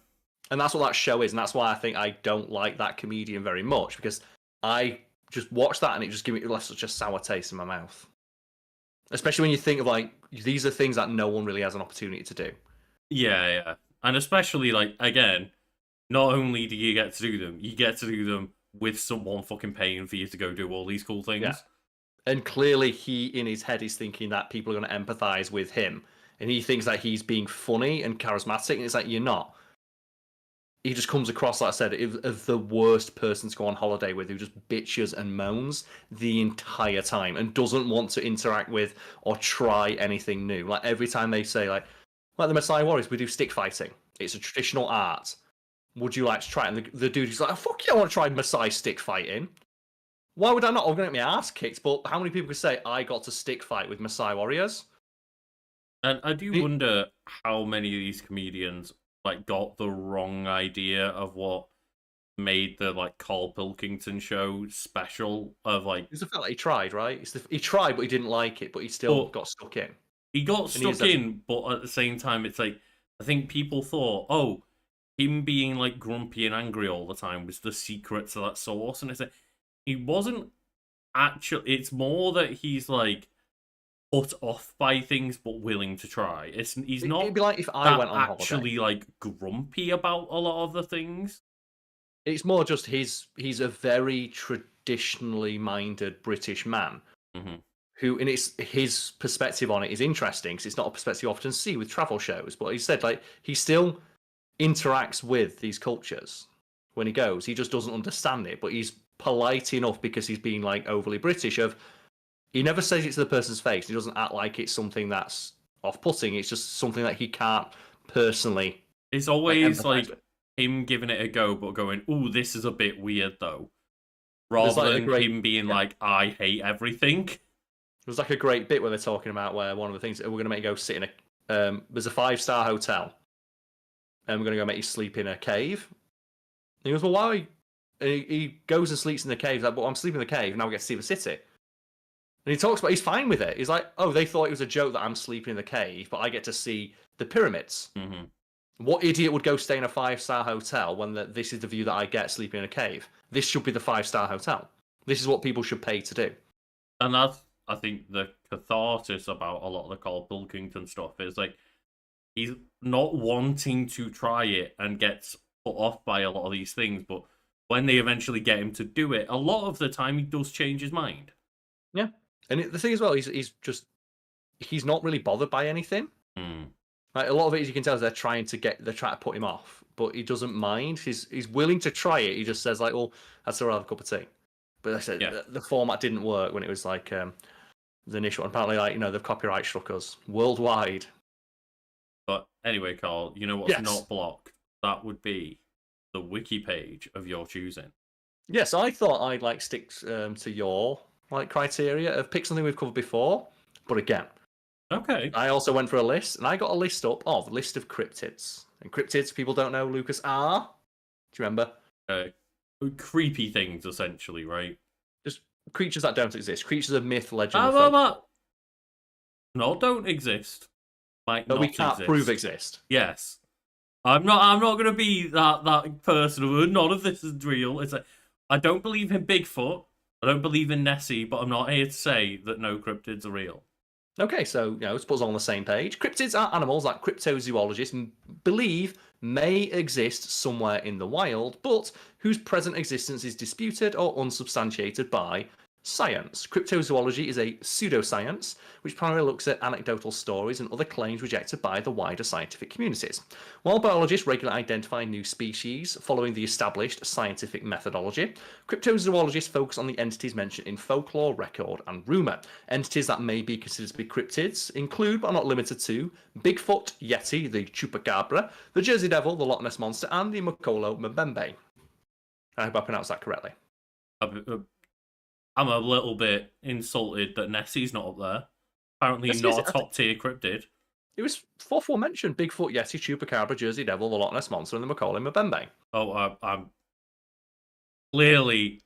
[SPEAKER 2] And that's what that show is, and that's why I think I don't like that comedian very much, because I just watched that and it just gave me left such a sour taste in my mouth. Especially when you think of, like, these are things that no one really has an opportunity to do.
[SPEAKER 1] Yeah, yeah. And especially, like, again, not only do you get to do them, you get to do them with someone fucking paying for you to go do all these cool things.
[SPEAKER 2] Yeah. And clearly he, in his head, is thinking that people are going to empathize with him. And he thinks that he's being funny and charismatic, and it's like, you're not. He just comes across, like I said, of the worst person to go on holiday with, who just bitches and moans the entire time and doesn't want to interact with or try anything new. Like, every time they say, like the Maasai Warriors, we do stick fighting. It's a traditional art. Would you like to try it? And the dude is like, oh, fuck yeah, I want to try Maasai stick fighting. Why would I not? I'm going to get my ass kicked. But how many people could say, I got to stick fight with Maasai Warriors?
[SPEAKER 1] And I do wonder how many of these comedians like got the wrong idea of what made the like Carl Pilkington show special. Of like,
[SPEAKER 2] It's the fact that he tried, right? He tried, but he didn't like it, but he still got stuck in.
[SPEAKER 1] He got stuck in, but at the same time, it's like, I think people thought, oh, him being like grumpy and angry all the time was the secret to that sauce, and it's like, he wasn't actually. It's more that he's like put off by things but willing to try. He's not.
[SPEAKER 2] It'd be like if I went on
[SPEAKER 1] actually
[SPEAKER 2] holiday.
[SPEAKER 1] like grumpy about a lot of the things.
[SPEAKER 2] It's more just he's a very traditionally minded British man who, and it's his perspective on it is interesting because it's not a perspective you often see with travel shows. But he said, like, he still interacts with these cultures when he goes. He just doesn't understand it, but he's polite enough because he's being like overly British. He never says it to the person's face. He doesn't act like it's something that's off-putting. It's just something that he can't personally.
[SPEAKER 1] It's always like him giving it a go, but going, "Ooh, this is a bit weird, though," rather than him being like, "I hate everything."
[SPEAKER 2] There's like a great bit where they're talking about where one of the things we're going to make you go sit in a. There's a 5-star hotel, and we're going to go make you sleep in a cave. And he goes, "Well, why?" And he goes and sleeps in the cave. He's like, "Well, I'm sleeping in the cave. Now we get to see the city." And he talks about, he's fine with it. He's like, oh, they thought it was a joke that I'm sleeping in the cave, but I get to see the pyramids.
[SPEAKER 1] Mm-hmm.
[SPEAKER 2] What idiot would go stay in a 5-star hotel when this is the view that I get sleeping in a cave? This should be the 5-star hotel. This is what people should pay to do.
[SPEAKER 1] And that's, I think, the catharsis about a lot of the Carl Pilkington stuff is like, he's not wanting to try it and gets put off by a lot of these things, but when they eventually get him to do it, a lot of the time he does change his mind.
[SPEAKER 2] Yeah. And the thing as well, he's not really bothered by anything. Like, a lot of it, as you can tell, is they're trying to put him off, but he doesn't mind. He's willing to try it. He just says like, "Oh, I'd still rather have a cup of tea." But I said the format didn't work when it was like the initial. Apparently, like, the copyright struck us worldwide.
[SPEAKER 1] But anyway, Carl, you know what's not blocked? That would be the wiki page of your choosing.
[SPEAKER 2] Yes, I thought I'd like stick to your like criteria of pick something we've covered before, but again,
[SPEAKER 1] okay.
[SPEAKER 2] I also went for a list, and I got a list up of list of cryptids. And cryptids, people don't know, Lucas, are. Do you remember?
[SPEAKER 1] Creepy things, essentially, right?
[SPEAKER 2] Just creatures that don't exist, creatures of myth, legend.
[SPEAKER 1] No, don't exist. Might
[SPEAKER 2] but
[SPEAKER 1] not
[SPEAKER 2] we can't
[SPEAKER 1] exist.
[SPEAKER 2] prove exist.
[SPEAKER 1] Yes, I'm not going to be that person who none of this is real. It's like, I don't believe in Bigfoot. I don't believe in Nessie, but I'm not here to say that no cryptids are real.
[SPEAKER 2] Okay, so let's put us all on the same page. Cryptids are animals that cryptozoologists believe may exist somewhere in the wild, but whose present existence is disputed or unsubstantiated by Science. Cryptozoology is a pseudoscience which primarily looks at anecdotal stories and other claims rejected by the wider scientific communities. While biologists regularly identify new species following the established scientific methodology, cryptozoologists focus on the entities mentioned in folklore, record, and rumour. Entities that may be considered to be cryptids include, but are not limited to, Bigfoot, Yeti, the Chupacabra, the Jersey Devil, the Loch Ness Monster, and the Mokolo Mbembe. I hope I pronounced that correctly.
[SPEAKER 1] I'm a little bit insulted that Nessie's not up there. Apparently not a top tier cryptid.
[SPEAKER 2] It was fourth one mentioned: Bigfoot, Yeti, Chupacabra, Jersey Devil, the Loch Ness Monster, and the Macaulay Mbembe.
[SPEAKER 1] Oh, I'm clearly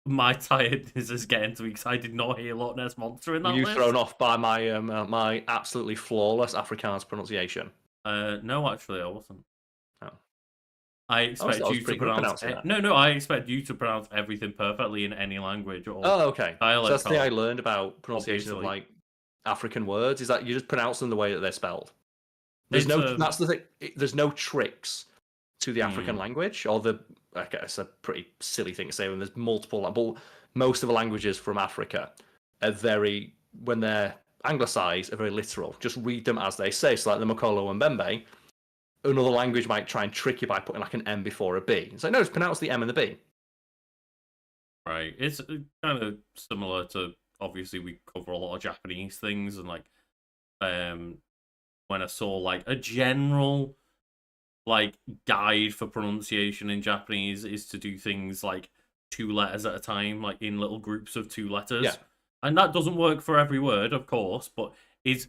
[SPEAKER 1] my tiredness is getting to me because I did not hear Loch Ness Monster in that list.
[SPEAKER 2] Were you thrown off by my my absolutely flawless Afrikaans pronunciation?
[SPEAKER 1] No, actually, I wasn't.
[SPEAKER 2] Oh.
[SPEAKER 1] I expect you to pronounce it. No, I expect you to pronounce everything perfectly in any language or
[SPEAKER 2] okay.
[SPEAKER 1] dialect.
[SPEAKER 2] So that's the thing I learned about pronunciation of like African words is that you just pronounce them the way that they're spelled. There's that's the thing. There's no tricks to the African language, or I guess a pretty silly thing to say when there's multiple. But most of the languages from Africa are when they're anglicized, are very literal. Just read them as they say. So like the Makolo and Mbembe, another language might try and trick you by putting like an M before a B. It's like, no, just pronounce the M and the B.
[SPEAKER 1] Right. It's kind of similar to, obviously, we cover a lot of Japanese things, and like, when I saw like a general like guide for pronunciation in Japanese is to do things like 2 letters at a time, like in little groups of 2 letters.
[SPEAKER 2] Yeah.
[SPEAKER 1] And that doesn't work for every word, of course, but is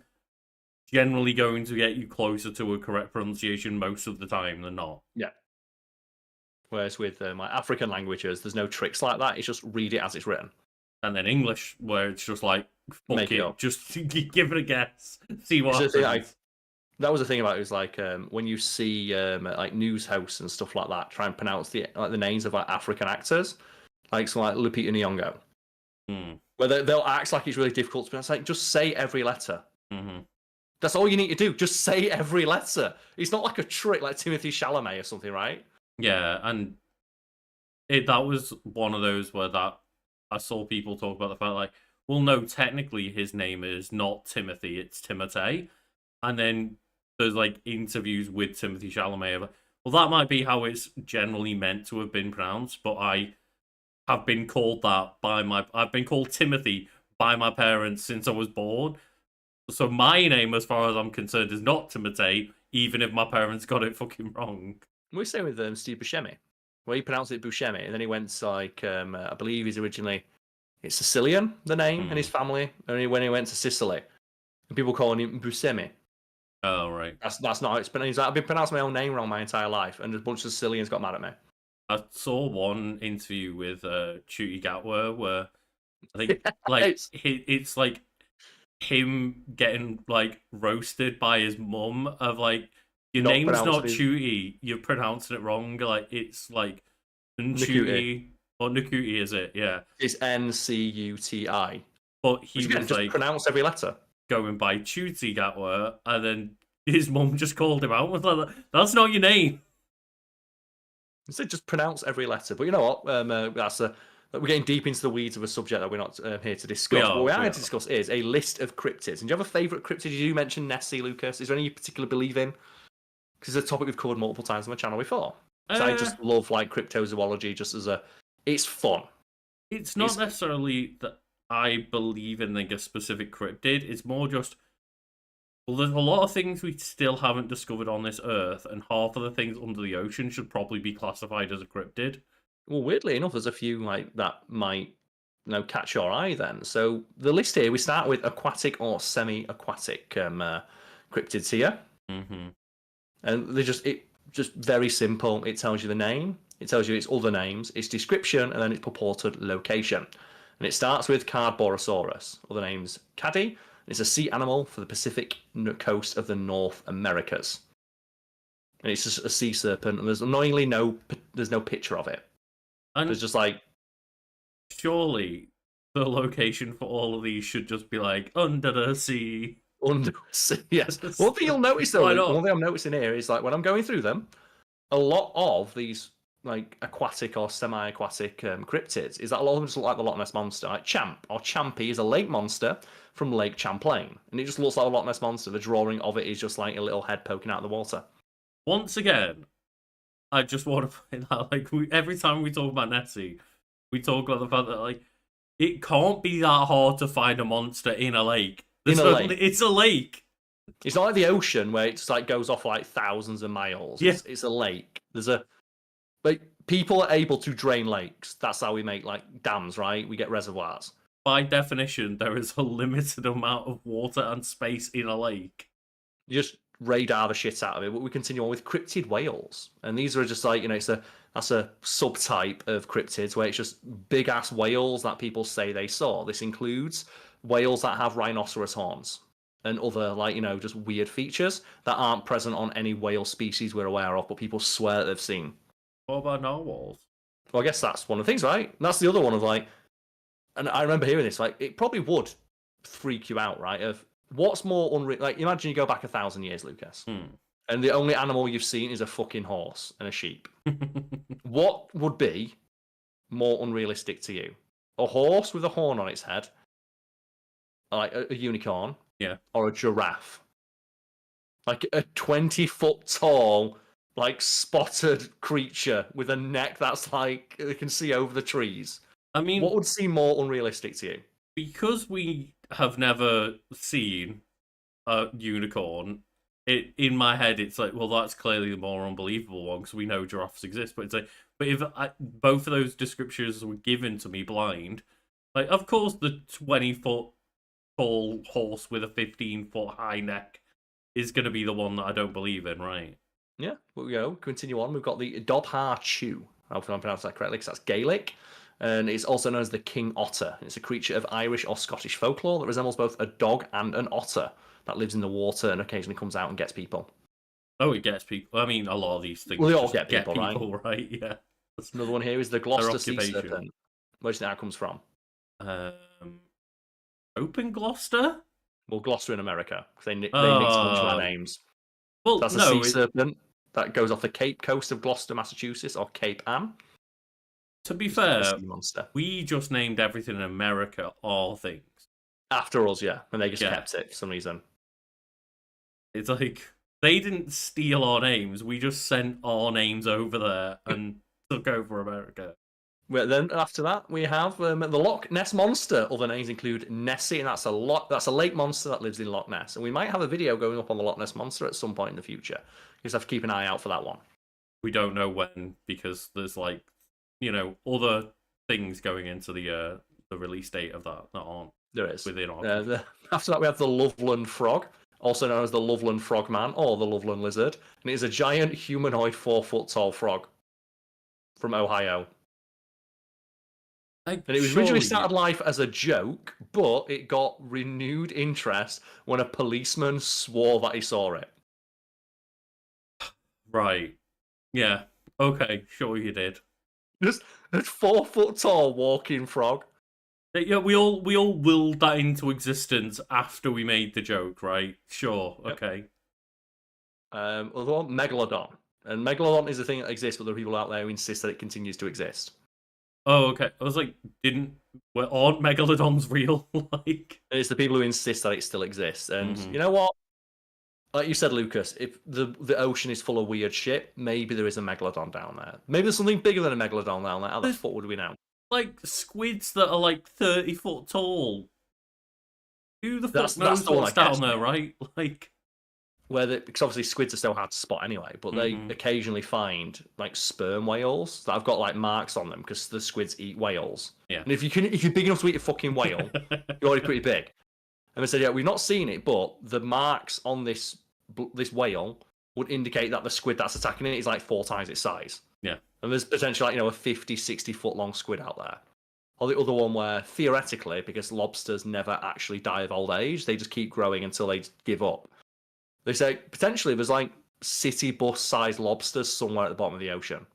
[SPEAKER 1] generally going to get you closer to a correct pronunciation most of the time than not.
[SPEAKER 2] Yeah. Whereas with my African languages, there's no tricks like that. It's just read it as it's written.
[SPEAKER 1] And then English, where it's just like, fuck it, just give it a guess, see what happens.
[SPEAKER 2] That was the thing about it, was like when you see like news hosts and stuff like that, try and pronounce the names of like African actors, like someone like Lupita Nyong'o, where they'll act like it's really difficult to pronounce. Like, just say every letter.
[SPEAKER 1] Mm-hmm.
[SPEAKER 2] That's all you need to do. Just say every letter. It's not like a trick like Timothy Chalamet or something, right?
[SPEAKER 1] Yeah, and that was one of those where that I saw people talk about the fact like, well, no, technically his name is not Timothy, it's Timothée. And then there's like interviews with Timothy Chalamet of, well, that might be how it's generally meant to have been pronounced, but I have been called that I've been called Timothy by my parents since I was born. So my name, as far as I'm concerned, is not Timothée, even if my parents got it fucking wrong.
[SPEAKER 2] We say with Steve Buscemi, where he pronounced it Buscemi, and then he went like, I believe he's originally, it's Sicilian, the name, and his family, and when he went to Sicily, and people calling him Buscemi.
[SPEAKER 1] Oh, right.
[SPEAKER 2] That's not how it's pronounced. I've been pronouncing my own name wrong my entire life, and a bunch of Sicilians got mad at me.
[SPEAKER 1] I saw one interview with Chuti Gatwa where I think like it's like him getting like roasted by his mum of like, your name's not Chuti, you're pronouncing it wrong. Like, it's like Ncuti or Ncuti, is it? Yeah,
[SPEAKER 2] it's Ncuti.
[SPEAKER 1] But he was
[SPEAKER 2] just
[SPEAKER 1] like
[SPEAKER 2] pronounce every letter,
[SPEAKER 1] going by Chuti Gatwa, and then his mum just called him out. Was like, that's not your name.
[SPEAKER 2] So just pronounce every letter. But you know what? We're getting deep into the weeds of a subject that we're not here to discuss. What we are here to discuss is a list of cryptids. And do you have a favourite cryptid? You mentioned Nessie, Lucas. Is there any you particularly believe in? Because it's a topic we've covered multiple times on the channel before. So I just love like cryptozoology just as it's fun.
[SPEAKER 1] It's not necessarily that I believe in like a specific cryptid. It's more just, well, there's a lot of things we still haven't discovered on this earth, and half of the things under the ocean should probably be classified as a cryptid.
[SPEAKER 2] Well, weirdly enough, there's a few like that might catch your eye then. So the list here, we start with aquatic or semi-aquatic cryptids here.
[SPEAKER 1] Mm-hmm.
[SPEAKER 2] And they're just very simple. It tells you the name, it tells you its other names, its description, and then its purported location. And it starts with Cardborosaurus, other names Caddy. It's a sea animal for the Pacific coast of the North Americas. And it's just a sea serpent, and there's annoyingly there's no picture of it. And there's just like,
[SPEAKER 1] surely the location for all of these should just be like under the sea.
[SPEAKER 2] Under the sea, yes. One thing you'll notice though, one thing I'm noticing here is like when I'm going through them, a lot of these like aquatic or semi-aquatic cryptids is that a lot of them just look like the Loch Ness monster. Like Champ or Champy is a lake monster from Lake Champlain, and it just looks like a Loch Ness monster. The drawing of it is just like a little head poking out of the water.
[SPEAKER 1] Once again, I just want to point out, like, every time we talk about Nessie, we talk about the fact that, like, it can't be that hard to find a monster in a lake. It's a lake.
[SPEAKER 2] It's not like the ocean where it just like goes off like thousands of miles.
[SPEAKER 1] Yeah.
[SPEAKER 2] It's a lake. Like people are able to drain lakes. That's how we make like dams, right? We get reservoirs.
[SPEAKER 1] By definition, there is a limited amount of water and space in a lake.
[SPEAKER 2] You just radar the shit out of it. But we continue on with cryptid whales, and these are just like that's a subtype of cryptids where it's just big ass whales that people say they saw. This includes whales that have rhinoceros horns and other just weird features that aren't present on any whale species we're aware of, but people swear that they've seen.
[SPEAKER 1] What about narwhals?
[SPEAKER 2] Well, I guess that's one of the things, right? And that's the other one of and I remember hearing this, like, it probably would freak you out, right? Of what's more unreal? Like, imagine you go back 1,000 years, Lucas, and the only animal you've seen is a fucking horse and a sheep. What would be more unrealistic to you? A horse with a horn on its head, like a unicorn, or a giraffe? Like a 20-foot tall, like spotted creature with a neck that's like they can see over the trees.
[SPEAKER 1] I mean,
[SPEAKER 2] what would seem more unrealistic to you?
[SPEAKER 1] Because we have never seen a unicorn, in my head it's like, well, that's clearly the more unbelievable one because we know giraffes exist. But it's like, but if both of those descriptions were given to me blind, like, of course the 20-foot tall horse with a 15-foot high neck is going to be the one that I don't believe in, right?
[SPEAKER 2] Yeah, we go. Continue on. We've got the Dobhar Chew. I hope I pronounced that correctly because that's Gaelic. And it's also known as the king otter. It's a creature of Irish or Scottish folklore that resembles both a dog and an otter that lives in the water and occasionally comes out and gets people.
[SPEAKER 1] Oh, it gets people. I mean, a lot of these things.
[SPEAKER 2] Well, they all get people,
[SPEAKER 1] right? Yeah.
[SPEAKER 2] Another one here is the Gloucester sea serpent. Where do you think that comes from?
[SPEAKER 1] Open Gloucester?
[SPEAKER 2] Well, Gloucester in America. They mix a bunch of our names.
[SPEAKER 1] Well,
[SPEAKER 2] that's a sea serpent that goes off the Cape Coast of Gloucester, Massachusetts, or Cape Ann.
[SPEAKER 1] To be fair, we just named everything in America all things.
[SPEAKER 2] After us, yeah. And they just kept it for some reason.
[SPEAKER 1] It's like, they didn't steal our names. We just sent our names over there and took over America.
[SPEAKER 2] Well, then after that, we have the Loch Ness Monster. Other names include Nessie, and that's a lake monster that lives in Loch Ness. And we might have a video going up on the Loch Ness Monster at some point in the future. You just have to keep an eye out for that one. We
[SPEAKER 1] don't know when, because there's other things going into the release date of that aren't within our
[SPEAKER 2] after that, we have the Loveland Frog, also known as the Loveland Frogman or the Loveland Lizard, and it is a giant humanoid 4-foot tall frog from Ohio. And it was originally started life as a joke, but it got renewed interest when a policeman swore that he saw it.
[SPEAKER 1] Right. Yeah. Okay. Sure you did.
[SPEAKER 2] Just a 4-foot tall walking frog.
[SPEAKER 1] Yeah, we all willed that into existence after we made the joke, right? Sure. Yep. Okay.
[SPEAKER 2] Other one, Megalodon. And Megalodon is a thing that exists, but there are people out there who insist that it continues to exist.
[SPEAKER 1] Oh, okay. I was like, aren't megalodons real?
[SPEAKER 2] It's the people who insist that it still exists. And you know what? Like you said, Lucas, if the ocean is full of weird shit, maybe there is a megalodon down there. Maybe there's something bigger than a megalodon down there. How the fuck would we know? Like
[SPEAKER 1] squids that are like 30 foot tall. Who the fuck knows what's down there, right?
[SPEAKER 2] Because obviously squids are so hard to spot anyway, but they occasionally find like sperm whales that have got like marks on them because the squids eat whales.
[SPEAKER 1] Yeah.
[SPEAKER 2] And if you're big enough to eat a fucking whale, you're already pretty big. And they said, yeah, we've not seen it, but the marks on this whale would indicate that the squid that's attacking it is like 4 times its size.
[SPEAKER 1] Yeah.
[SPEAKER 2] And there's potentially a 50, 60 foot long squid out there. Or the other one where theoretically, because lobsters never actually die of old age, they just keep growing until they give up. They say potentially there's like city bus sized lobsters somewhere at the bottom of the ocean.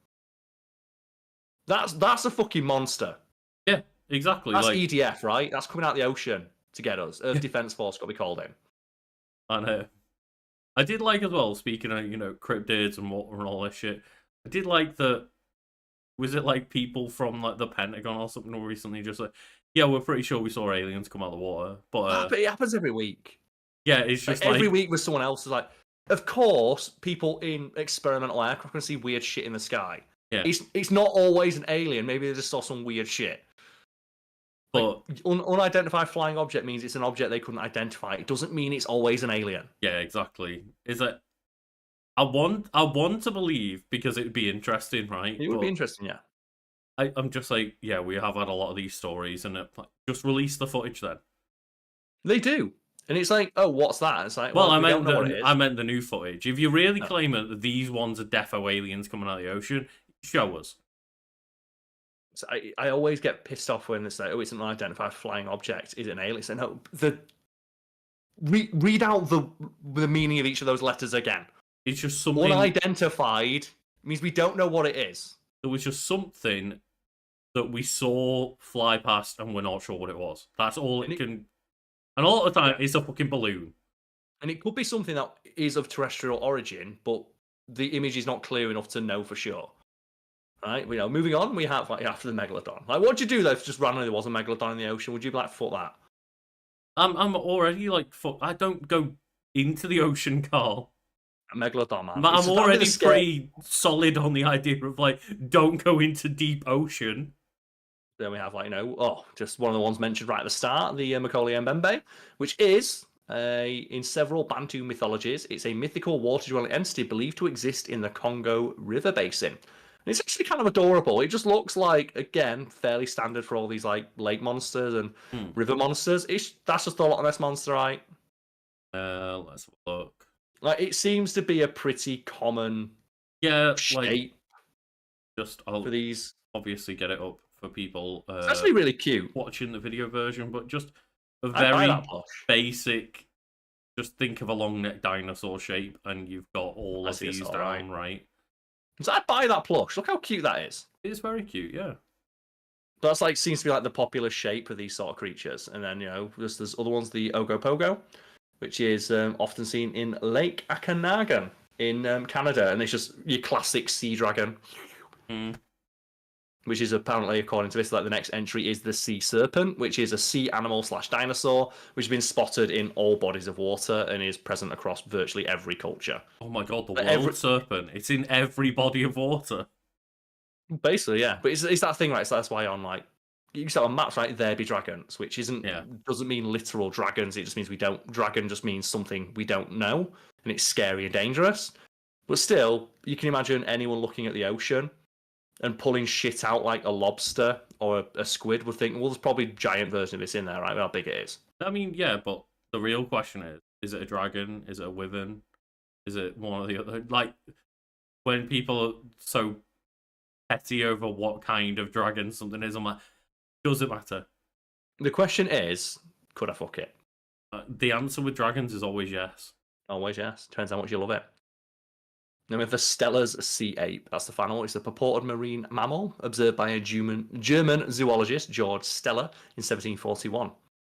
[SPEAKER 2] That's a fucking monster.
[SPEAKER 1] Yeah, exactly.
[SPEAKER 2] That's EDF, right? That's coming out of the ocean to get us. Earth Defense Force, got to be called in.
[SPEAKER 1] I know. I did like as well, speaking of, cryptids and all this shit, I did like that Was it like people from like the Pentagon or something were recently just like, yeah, we're pretty sure we saw aliens come out of the water, but
[SPEAKER 2] But it happens every week.
[SPEAKER 1] yeah, it's
[SPEAKER 2] Like
[SPEAKER 1] just
[SPEAKER 2] every
[SPEAKER 1] like
[SPEAKER 2] week with someone else is like, of course, people in experimental aircraft can see weird shit in the sky.
[SPEAKER 1] yeah,
[SPEAKER 2] It's not always an alien. Maybe they just saw some weird shit. Like,
[SPEAKER 1] but
[SPEAKER 2] unidentified flying object means it's an object they couldn't identify. It doesn't mean it's always an alien.
[SPEAKER 1] yeah, exactly. Is that I want to believe because it'd be interesting, right?
[SPEAKER 2] It would be
[SPEAKER 1] But
[SPEAKER 2] interesting, yeah.
[SPEAKER 1] I'm just like, yeah, we have had a lot of these stories, and just release the footage then.
[SPEAKER 2] They do. And it's like, oh, what's that? It's like,
[SPEAKER 1] Well,
[SPEAKER 2] well, we don't know what it is.
[SPEAKER 1] I meant the new footage. If you really
[SPEAKER 2] No.
[SPEAKER 1] claim that these ones are defo aliens coming out of the ocean, show us.
[SPEAKER 2] So I always get pissed off when they say, oh, it's an unidentified flying object. Is it an alien? So no, read out the meaning of each of those letters again.
[SPEAKER 1] It's just something.
[SPEAKER 2] Unidentified means we don't know what it is.
[SPEAKER 1] There was just something that we saw fly past and we're not sure what it was. That's all it can. And a lot of the time, it's a fucking balloon.
[SPEAKER 2] And it could be something that is of terrestrial origin, but the image is not clear enough to know for sure. Right? You know, moving on, we have like after the megalodon. Like, what'd you do though if just randomly there was a megalodon in the ocean? Would you be like, fuck that?
[SPEAKER 1] I'm already like, fuck. I don't go into the ocean, Carl.
[SPEAKER 2] A megalodon, man.
[SPEAKER 1] I'm already pretty solid on the idea of like, don't go into deep ocean.
[SPEAKER 2] Then we have like, just one of the ones mentioned right at the start, the Macaulay Mbembe, which is in several Bantu mythologies, it's a mythical water-dwelling entity believed to exist in the Congo River basin. And it's actually kind of adorable. It just looks like, again, fairly standard for all these like lake monsters and river monsters. That's just the Loch Ness monster, right?
[SPEAKER 1] Let's look.
[SPEAKER 2] Like, it seems to be a pretty common shape.
[SPEAKER 1] Like, I'll
[SPEAKER 2] for these.
[SPEAKER 1] Obviously get it up for people.
[SPEAKER 2] It's actually really cute.
[SPEAKER 1] Watching the video version, but just a very basic. Just think of a long neck dinosaur shape, and you've got all of these down, right?
[SPEAKER 2] So I'd buy that plush. Look how cute that is.
[SPEAKER 1] It's very cute, yeah.
[SPEAKER 2] That's like seems to be like the popular shape of these sort of creatures. And then there's other ones, the Ogopogo, which is often seen in Lake Okanagan in Canada, and it's just your classic sea dragon. Which is apparently, according to this, like the next entry is the sea serpent, which is a sea animal / dinosaur, which has been spotted in all bodies of water and is present across virtually every culture.
[SPEAKER 1] Oh my god, the world serpent! It's in every body of water.
[SPEAKER 2] Basically, yeah. But it's that thing, right? So that's why on like you can on maps, right? There be dragons, which doesn't mean literal dragons. It just means we don't. Dragon just means something we don't know, and it's scary and dangerous. But still, you can imagine anyone looking at the ocean and pulling shit out like a lobster or a squid would think, well, there's probably a giant version of this in there, right? How big it is.
[SPEAKER 1] I mean, yeah, but the real question is it a dragon? Is it a wyvern? Is it one of the other? Like, when people are so petty over what kind of dragon something is, I'm like, does it matter?
[SPEAKER 2] The question is, could I fuck it?
[SPEAKER 1] The answer with dragons is always yes.
[SPEAKER 2] Always yes. Depends how much you love it. Then we have the Steller's sea ape. That's the final. It's a purported marine mammal observed by a German zoologist, George Steller, in 1741.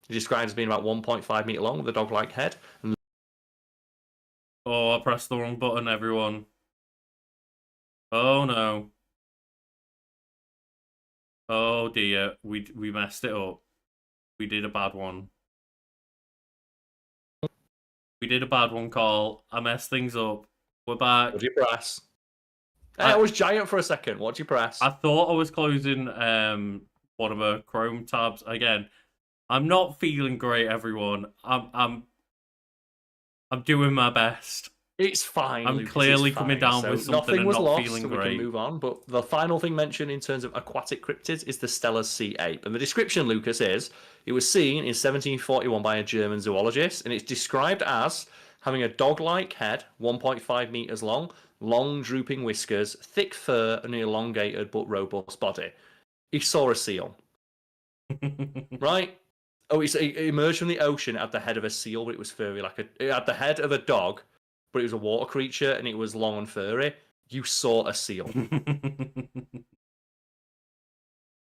[SPEAKER 2] It's described as being about 1.5 meter long with a dog-like head.
[SPEAKER 1] Oh, I pressed the wrong button, everyone. Oh no. Oh dear, we messed it up. We did a bad one. We did a bad one, Carl. I messed things up. We're back.
[SPEAKER 2] What do you press? I was giant for a second. What do you press?
[SPEAKER 1] I thought I was closing one of my Chrome tabs again. I'm not feeling great, everyone. I'm doing my best.
[SPEAKER 2] It's fine.
[SPEAKER 1] I'm clearly coming down with something and not feeling great.
[SPEAKER 2] We can move on. But the final thing mentioned in terms of aquatic cryptids is the Steller's sea ape. And the description, Lucas, is it was seen in 1741 by a German zoologist, and it's described as having a dog-like head, 1.5 meters long, long drooping whiskers, thick fur, and an elongated but robust body. He saw a seal. Right? Oh, it emerged from the ocean at the head of a seal, but it was furry. It had the head of a dog, but it was a water creature, and it was long and furry. You saw a seal.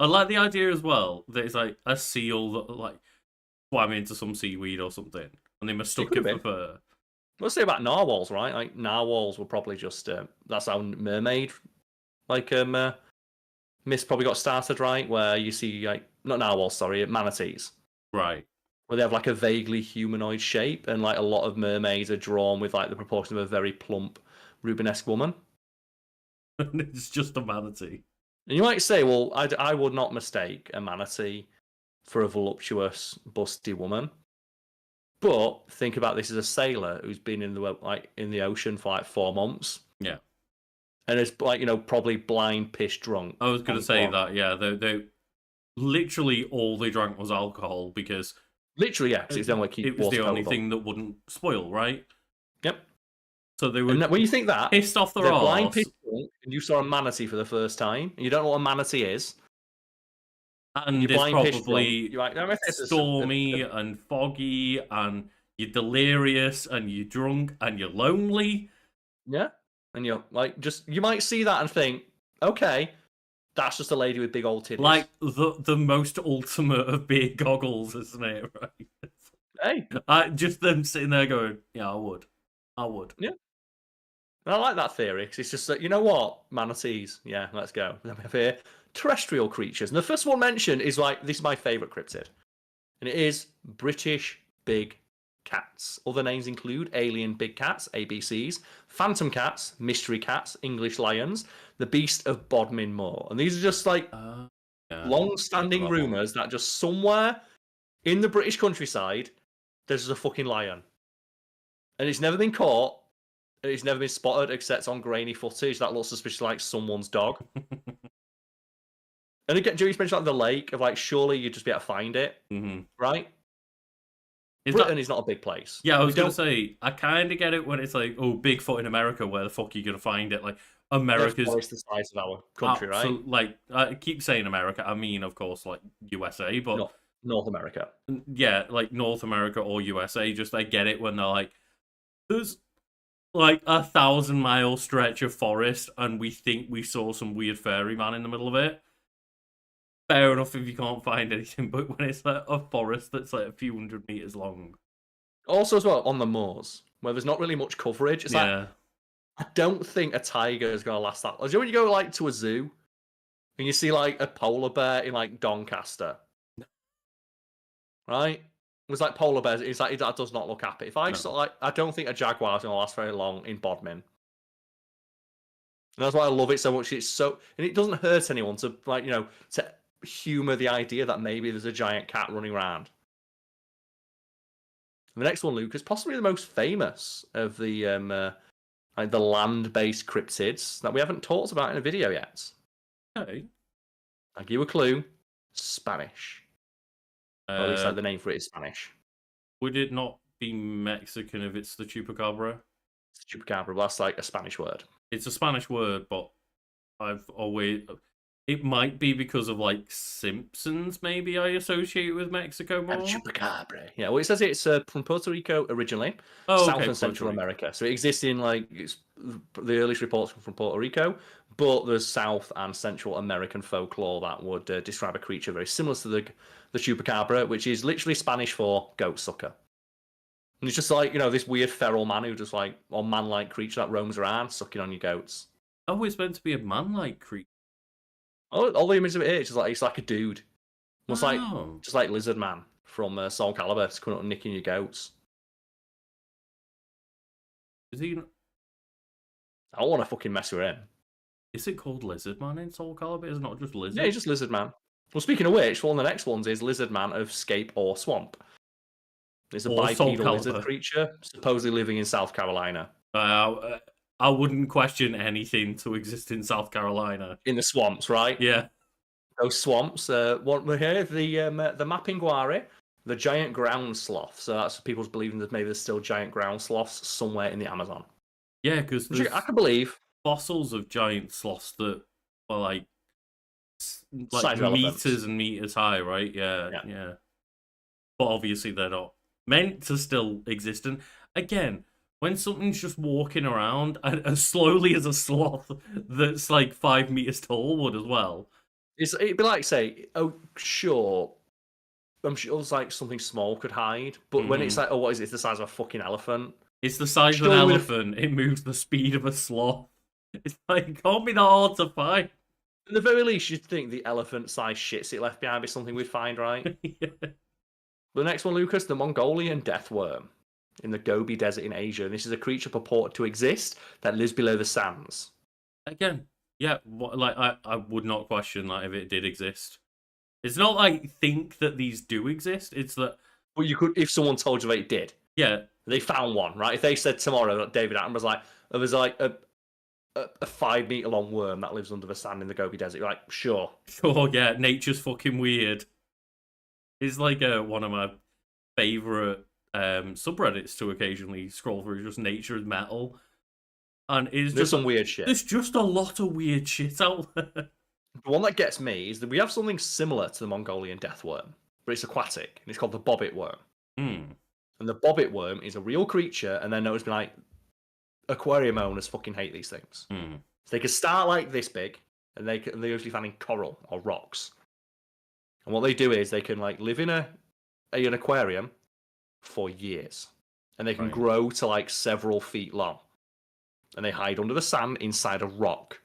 [SPEAKER 1] I like the idea as well that it's like a seal that like swam into some seaweed or something, and they mistook it for fur.
[SPEAKER 2] Let's say about narwhals, right? Like narwhals were probably just that's how mermaid, myths probably got started, right? Where you see like not narwhals, sorry, manatees,
[SPEAKER 1] Right.
[SPEAKER 2] where they have like a vaguely humanoid shape, and like a lot of mermaids are drawn with like the proportion of a very plump, Rubenesque woman.
[SPEAKER 1] It's just a manatee.
[SPEAKER 2] And you might say, well, I would not mistake a manatee for a voluptuous, busty woman. But think about this as a sailor who's been in the ocean for like 4 months.
[SPEAKER 1] Yeah.
[SPEAKER 2] And is like, probably blind, piss drunk.
[SPEAKER 1] I was going to say that, yeah. They literally all they drank was alcohol because
[SPEAKER 2] literally, yeah, because
[SPEAKER 1] it was the only thing that wouldn't spoil, right?
[SPEAKER 2] Yep.
[SPEAKER 1] So they were
[SPEAKER 2] when you think that
[SPEAKER 1] pissed off their
[SPEAKER 2] they're
[SPEAKER 1] arse.
[SPEAKER 2] blind, piss drunk, and you saw a manatee for the first time, and you don't know what a manatee is.
[SPEAKER 1] And
[SPEAKER 2] you're
[SPEAKER 1] it's
[SPEAKER 2] blind,
[SPEAKER 1] probably
[SPEAKER 2] you're like, no,
[SPEAKER 1] stormy and foggy, and you're delirious, and you're drunk, and you're lonely.
[SPEAKER 2] Yeah, and you're like, you might see that and think, okay, that's just a lady with big old titties.
[SPEAKER 1] Like the most ultimate of beer goggles, isn't it? Right?
[SPEAKER 2] Hey,
[SPEAKER 1] just them sitting there going, yeah, I would.
[SPEAKER 2] Yeah. And I like that theory because it's just that, you know what, manatees, yeah, let's go. Then we have here terrestrial creatures, and the first one mentioned is this is my favourite cryptid, and it is British big cats. Other names include alien big cats, ABCs, phantom cats, mystery cats, English lions, the beast of Bodmin Moor, and these are just long-standing rumours that just somewhere in the British countryside there's a fucking lion, and it's never been caught. It's never been spotted except on grainy footage that looks suspiciously like someone's dog. And again, Joey's mentioned like the lake of surely you'd just be able to find it, right? Britain is not a big place.
[SPEAKER 1] Yeah, I was going to say, I kind of get it when it's like, oh, Bigfoot in America, where the fuck are you going to find it? Like, America's
[SPEAKER 2] the size of our country, right?
[SPEAKER 1] Like, I keep saying America. I mean, of course, like USA, but
[SPEAKER 2] no, North America.
[SPEAKER 1] Yeah, like North America or USA. Just I get it when they're like, there's like 1,000-mile stretch of forest, and we think we saw some weird fairy man in the middle of it. Fair enough if you can't find anything, but when it's like a forest that's like a few 100 meters long.
[SPEAKER 2] Also, as well, on the moors, where there's not really much coverage, it's like, I don't think a tiger is going to last that long. You know when you go to a zoo, and you see like a polar bear in like Doncaster, right? It was like polar bears. It's like that does not look happy. If I saw I don't think a jaguar is going to last very long in Bodmin. And that's why I love it so much. It's so, and it doesn't hurt anyone to to humour the idea that maybe there's a giant cat running around. And the next one, Luke, is possibly the most famous of the the land-based cryptids that we haven't talked about in a video yet.
[SPEAKER 1] Okay.
[SPEAKER 2] I'll give you a clue. Spanish. Or at least the name for it is Spanish.
[SPEAKER 1] Would it not be Mexican if it's the chupacabra?
[SPEAKER 2] It's chupacabra, but that's like a Spanish word.
[SPEAKER 1] It's a Spanish word, but I've always... It might be because of like Simpsons, maybe I associate with Mexico more.
[SPEAKER 2] And chupacabra. Yeah, well, it says it's from Puerto Rico originally, South and Central America. So it exists in the earliest reports from Puerto Rico, but there's South and Central American folklore that would describe a creature very similar to the chupacabra, which is literally Spanish for goat sucker. And it's just this weird feral man who just or man-like creature that roams around sucking on your goats.
[SPEAKER 1] Oh, it's meant to be a man-like creature.
[SPEAKER 2] All the images of it is just it's like a dude. Almost just like Lizard Man from Soul Calibur, just coming up and nicking your goats.
[SPEAKER 1] Is he?
[SPEAKER 2] I don't want to fucking mess with him.
[SPEAKER 1] Is it called Lizard Man in Soul Calibur? Is it not just Lizard?
[SPEAKER 2] Yeah, he's just Lizard Man. Well, speaking of which, one of the next ones is Lizard Man of Scape or Swamp. It's a bipedal lizard creature, supposedly living in South Carolina.
[SPEAKER 1] I wouldn't question anything to exist in South Carolina.
[SPEAKER 2] In the swamps, right?
[SPEAKER 1] Yeah.
[SPEAKER 2] Those swamps. What we hear, the mapinguari, the giant ground sloth. So that's people's believing that maybe there's still giant ground sloths somewhere in the Amazon.
[SPEAKER 1] Yeah, because
[SPEAKER 2] I can believe
[SPEAKER 1] fossils of giant sloths that are like meters and meters high, right? Yeah. But obviously they're not meant to still exist. And again, when something's just walking around as slowly as a sloth that's 5 meters tall would as well.
[SPEAKER 2] It'd be like, say, oh, sure, I'm sure it's something small could hide, but when it's what is it? It's the size of a fucking elephant.
[SPEAKER 1] It's the size of an elephant. It moves the speed of a sloth. It's it can't be that hard to find.
[SPEAKER 2] At the very least, you'd think the elephant-sized shits it left behind is something we'd find, right?
[SPEAKER 1] Yeah.
[SPEAKER 2] The next one, Lucas, the Mongolian death worm in the Gobi Desert in Asia. And this is a creature purported to exist that lives below the sands.
[SPEAKER 1] Again, yeah, like I would not question that if it did exist. It's not like think that these do exist. It's that,
[SPEAKER 2] But you could, if someone told you that it did,
[SPEAKER 1] yeah,
[SPEAKER 2] they found one, right? If they said tomorrow that David Attenborough was like, there's like a 5 meter long worm that lives under the sand in the Gobi Desert, you're like, sure.
[SPEAKER 1] sure, yeah, nature's fucking weird. It's like one of my favorite subreddits to occasionally scroll through, just nature and metal, and it's
[SPEAKER 2] There's
[SPEAKER 1] just
[SPEAKER 2] some weird shit.
[SPEAKER 1] There's just a lot of weird shit out there.
[SPEAKER 2] The one that gets me is that we have something similar to the Mongolian death worm, but it's aquatic, and it's called the bobbit worm.
[SPEAKER 1] Hmm.
[SPEAKER 2] And the bobbit worm is a real creature, and they're known as being like aquarium owners fucking hate these things.
[SPEAKER 1] Hmm.
[SPEAKER 2] So they can start like this big, and they're usually found in coral or rocks. And what they do is they can like live in an aquarium for years, and they can
[SPEAKER 1] Right.
[SPEAKER 2] grow to like several feet long, and they hide under the sand inside a rock.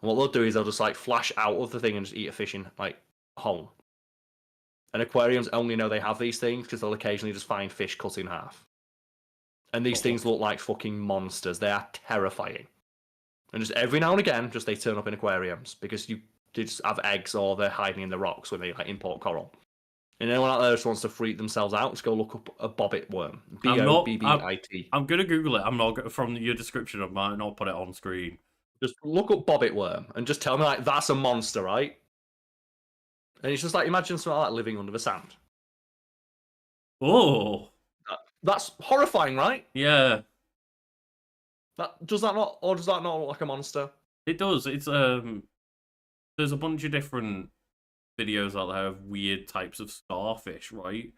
[SPEAKER 2] And what they'll do is they'll just like flash out of the thing and just eat a fish in like whole. And aquariums only know they have these things because they'll occasionally just find fish cut in half. And these things look like fucking monsters. They are terrifying. And just every now and again, just they turn up in aquariums because you just have eggs or they're hiding in the rocks when they like import coral. And anyone out there just wants to freak themselves out, just go look up a bobbit worm. Bobbit.
[SPEAKER 1] I'm gonna Google it. I'm not from your description. I might not put it on screen.
[SPEAKER 2] Just look up bobbit worm and just tell me like that's a monster, right? And it's just like imagine something like that living under the sand.
[SPEAKER 1] Oh,
[SPEAKER 2] That's horrifying, right?
[SPEAKER 1] yeah,
[SPEAKER 2] Does that not look like a monster?
[SPEAKER 1] it does. It's there's a bunch of different videos out there of weird types of starfish, right?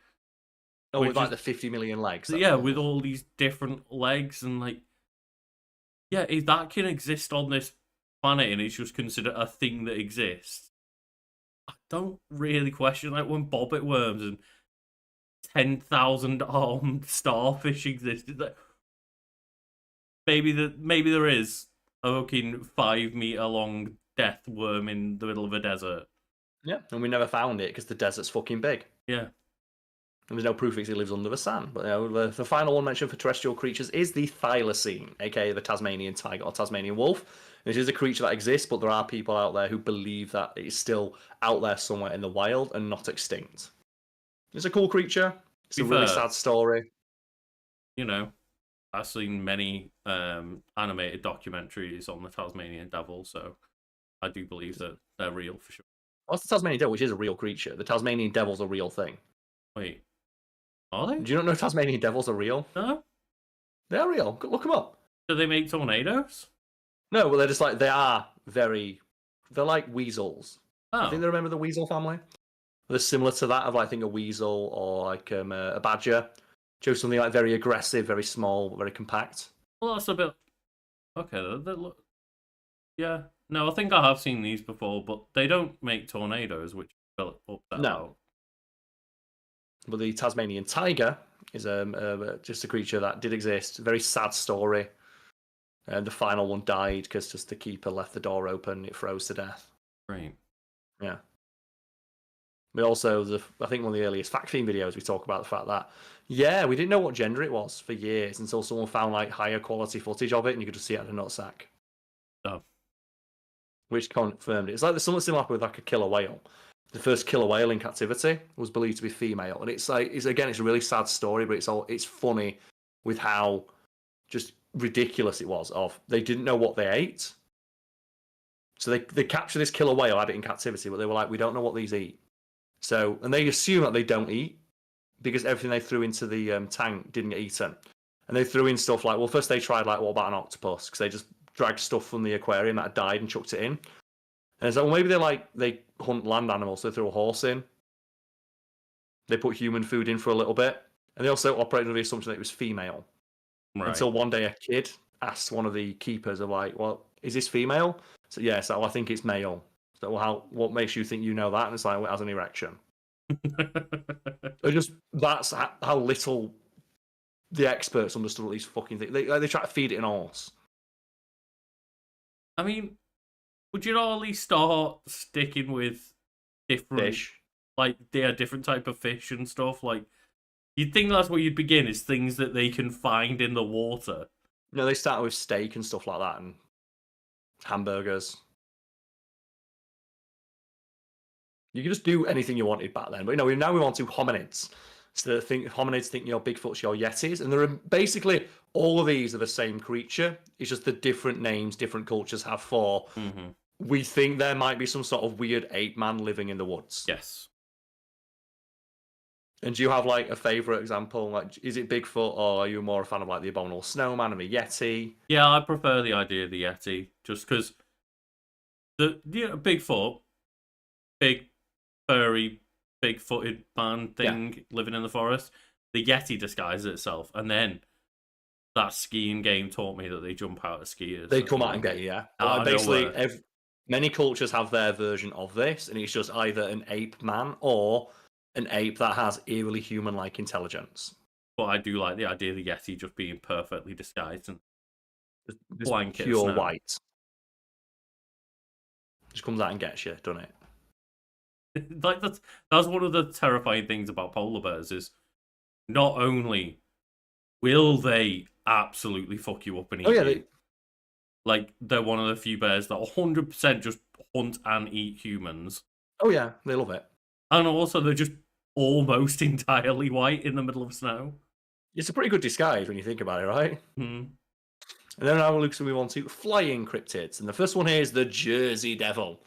[SPEAKER 2] Oh,
[SPEAKER 1] Which
[SPEAKER 2] with like
[SPEAKER 1] is-
[SPEAKER 2] the 50 million legs.
[SPEAKER 1] So, yeah, with all these different legs and like, yeah, if that can exist on this planet and it's just considered a thing that exists, I don't really question like when bobbit worms and 10,000 armed starfish existed. Like, maybe there is a fucking 5 meter long death worm in the middle of a desert.
[SPEAKER 2] Yeah, and we never found it because the desert's fucking big.
[SPEAKER 1] Yeah.
[SPEAKER 2] And there's no proof it lives under the sand. But the final one mentioned for terrestrial creatures is the thylacine, aka the Tasmanian tiger or Tasmanian wolf. This is a creature that exists, but there are people out there who believe that it is still out there somewhere in the wild and not extinct. It's a cool creature. It's a really sad story.
[SPEAKER 1] You know, I've seen many animated documentaries on the Tasmanian devil, so I do believe that they're real for sure.
[SPEAKER 2] What's the Tasmanian devil, which is a real creature? The Tasmanian devil's a real thing.
[SPEAKER 1] Wait, are they?
[SPEAKER 2] Do you not know Tasmanian devils are real?
[SPEAKER 1] No?
[SPEAKER 2] They're real. Go look them up.
[SPEAKER 1] Do they make tornadoes?
[SPEAKER 2] No, well, they're just like, they're like weasels. I think
[SPEAKER 1] Oh,
[SPEAKER 2] they remember the weasel family. They're similar to that of, I think, a weasel or like a badger. Shows something like very aggressive, very small, very compact.
[SPEAKER 1] well, that's a bit. Okay, they look. Yeah, no, I think I have seen these before, but they don't make tornadoes, which Philip upset
[SPEAKER 2] No.
[SPEAKER 1] about.
[SPEAKER 2] But the Tasmanian tiger is just a creature that did exist. Very sad story. And the final one died because just the keeper left the door open. It froze to death.
[SPEAKER 1] Right.
[SPEAKER 2] Yeah. But also, I think one of the earliest fact theme videos we talk about the fact that, yeah, we didn't know what gender it was for years until someone found like higher quality footage of it and you could just see it at a nutsack.
[SPEAKER 1] Oh.
[SPEAKER 2] Which confirmed it. It's like there's something similar with like a killer whale. The first killer whale in captivity was believed to be female, and it's like it's a really sad story, but it's funny with how just ridiculous it was. Of they didn't know what they ate, so they captured this killer whale, had it in captivity, but they were like, we don't know what these eat. So and they assume that they don't eat because everything they threw into the tank didn't get eaten, and they threw in stuff like well, first they tried like what about an octopus because they just dragged stuff from the aquarium that had died and chucked it in. And so well, maybe they hunt land animals, so they threw a horse in. They put human food in for a little bit. And they also operated under the assumption that it was female.
[SPEAKER 1] Right.
[SPEAKER 2] Until one day a kid asked one of the keepers of like, well, is this female? So yeah, so I think it's male. So well, what makes you think you know that? And it's like, well, it has an erection. That's how little the experts understood what these fucking things. They try to feed it an horse.
[SPEAKER 1] I mean, would you not at least start sticking with different,
[SPEAKER 2] Fish.
[SPEAKER 1] like, different type of fish and stuff? Like, you'd think that's where you'd begin, is things that they can find in the water.
[SPEAKER 2] No, they started with steak and stuff like that, and hamburgers. You could just do anything you wanted back then. But now we want to hominids. So hominids think your Bigfoots, your Yetis, and there are basically all of these are the same creature. It's just the different names different cultures have for.
[SPEAKER 1] Mm-hmm.
[SPEAKER 2] We think there might be some sort of weird ape man living in the woods.
[SPEAKER 1] Yes.
[SPEAKER 2] And do you have like a favorite example? Like, is it Bigfoot, or are you more a fan of like the abominable snowman and the Yeti?
[SPEAKER 1] Yeah, I prefer the idea of the Yeti, just because Bigfoot, big furry, big-footed man thing living in the forest. The Yeti disguises itself, and then that skiing game taught me that they jump out of skiers.
[SPEAKER 2] They come out and get you, yeah. Basically, many cultures have their version of this, and it's just either an ape man or an ape that has eerily human-like intelligence.
[SPEAKER 1] But I do like the idea of the Yeti just being perfectly disguised and blanket
[SPEAKER 2] pure
[SPEAKER 1] snow.
[SPEAKER 2] white. Just comes out and gets you, doesn't it?
[SPEAKER 1] Like that's one of the terrifying things about polar bears is not only will they absolutely fuck you up and eat you, like they're one of the few bears that 100% just hunt and eat humans.
[SPEAKER 2] Oh yeah, they love it.
[SPEAKER 1] And also they're just almost entirely white in the middle of snow.
[SPEAKER 2] It's a pretty good disguise when you think about it, right?
[SPEAKER 1] Hmm.
[SPEAKER 2] And then now we move on to flying cryptids, and the first one here is the Jersey Devil.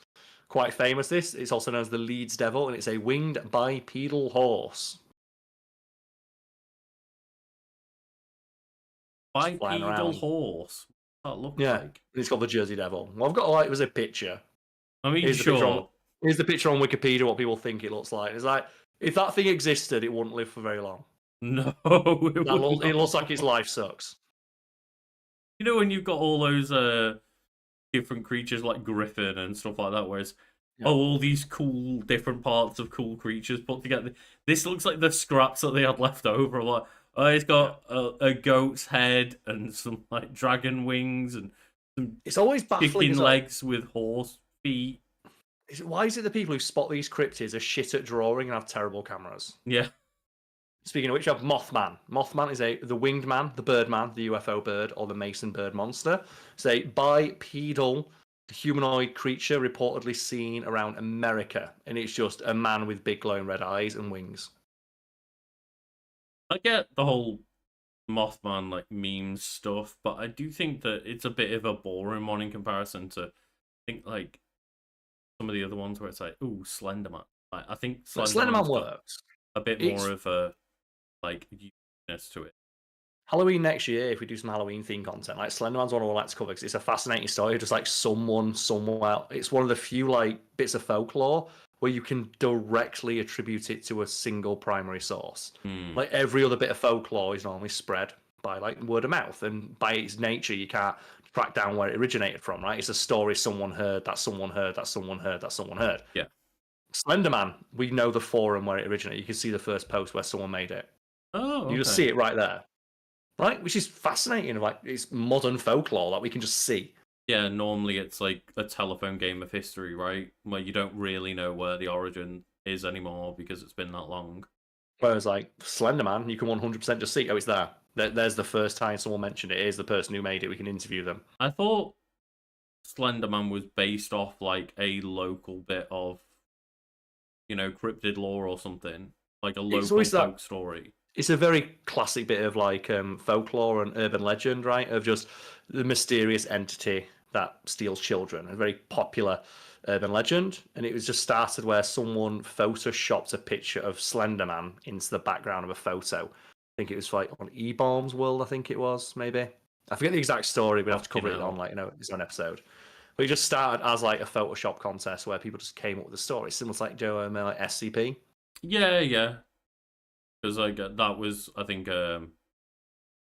[SPEAKER 2] Quite famous, this. It's also known as the Leeds Devil, and it's a winged bipedal horse.
[SPEAKER 1] Bipedal horse? What that look like?
[SPEAKER 2] It's called the Jersey Devil. Well, I've got it was a picture.
[SPEAKER 1] I mean,
[SPEAKER 2] here's the picture on Wikipedia, what people think it looks like. It's like, if that thing existed, it wouldn't live for very long.
[SPEAKER 1] No,
[SPEAKER 2] it looks like its life sucks.
[SPEAKER 1] You know when you've got all those different creatures like griffin and stuff like that, where it's all these cool different parts of cool creatures put together. This looks like the scraps that they had left over. Like, it's got a goat's head and some like dragon wings and some
[SPEAKER 2] it's always baffling
[SPEAKER 1] chicken legs with horse feet.
[SPEAKER 2] Why is it the people who spot these cryptids are shit at drawing and have terrible cameras?
[SPEAKER 1] Yeah.
[SPEAKER 2] Speaking of which, you have Mothman. Mothman is the winged man, the bird man, the UFO bird, or the Mason bird monster. It's a bipedal humanoid creature reportedly seen around America, and it's just a man with big glowing red eyes and wings.
[SPEAKER 1] I get the whole Mothman like memes stuff, but I do think that it's a bit of a boring one in comparison to, I think, like some of the other ones where it's like, ooh, Slenderman. Like, I think
[SPEAKER 2] Slenderman works
[SPEAKER 1] a bit more of a like uniqueness to it.
[SPEAKER 2] Halloween next year, if we do some Halloween themed content, like Slenderman's one I would like to cover because it's a fascinating story. Just like someone somewhere, it's one of the few like bits of folklore where you can directly attribute it to a single primary source. Like every other bit of folklore is normally spread by like word of mouth, and by its nature, you can't track down where it originated from. Right? It's a story someone heard, that someone heard, that someone heard, that someone heard.
[SPEAKER 1] Yeah.
[SPEAKER 2] Slenderman, we know the forum where it originated. You can see the first post where someone made it.
[SPEAKER 1] Oh, okay.
[SPEAKER 2] You just see it right there. Right? Which is fascinating. Like, it's modern folklore that we can just see.
[SPEAKER 1] Yeah, normally it's like a telephone game of history, right? Where you don't really know where the origin is anymore because it's been that long.
[SPEAKER 2] Whereas, like, Slenderman, you can 100% just see, oh, it's there. There's the first time someone mentioned it. Here's the person who made it. We can interview them.
[SPEAKER 1] I thought Slenderman was based off, like, a local bit of, cryptid lore or something. Like a local folk story.
[SPEAKER 2] It's a very classic bit of, like, folklore and urban legend, right? Of just the mysterious entity that steals children. A very popular urban legend. And it was just started where someone photoshopped a picture of Slenderman into the background of a photo. I think it was like on E-Bombs World, I think it was, maybe. I forget the exact story, but I have to cover it on, like, its own episode. But it just started as, like, a Photoshop contest where people just came up with the story. Similar to, like, like SCP.
[SPEAKER 1] Yeah. Because, like, that was, I think,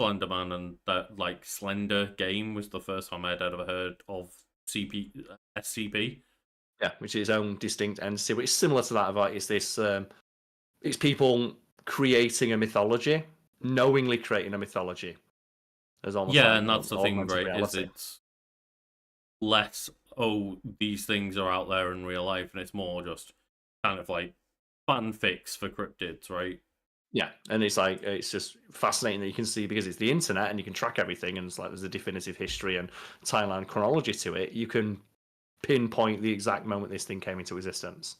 [SPEAKER 1] Slenderman, and that, like, Slender game was the first time I'd ever heard of SCP.
[SPEAKER 2] Yeah, which is its own distinct entity. But it's similar to that, like, it's this, it's people creating a mythology, knowingly creating a mythology.
[SPEAKER 1] And that's the thing, right? Is it's less oh, these things are out there in real life, and it's more just kind of like fanfics for cryptids, right?
[SPEAKER 2] Yeah, and it's like it's just fascinating that you can see because it's the internet and you can track everything, and it's like there's a definitive history and timeline chronology to it. You can pinpoint the exact moment this thing came into existence,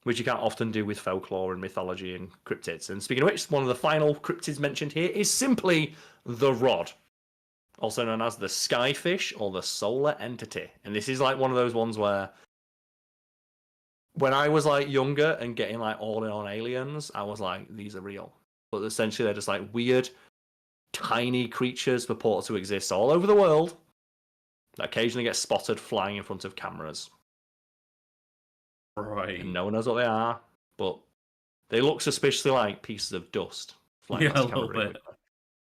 [SPEAKER 2] which you can't often do with folklore and mythology and cryptids. And speaking of which, one of the final cryptids mentioned here is simply the Rod, also known as the Skyfish or the Solar Entity. And this is like one of those ones where when I was like younger and getting like all in on aliens, I was like, these are real. But essentially, they're just like weird, tiny creatures purported to exist all over the world that occasionally get spotted flying in front of cameras.
[SPEAKER 1] Right.
[SPEAKER 2] And no one knows what they are, but they look suspiciously like pieces of dust flying
[SPEAKER 1] Yeah,
[SPEAKER 2] past
[SPEAKER 1] a
[SPEAKER 2] the camera
[SPEAKER 1] little
[SPEAKER 2] really
[SPEAKER 1] bit.
[SPEAKER 2] quickly.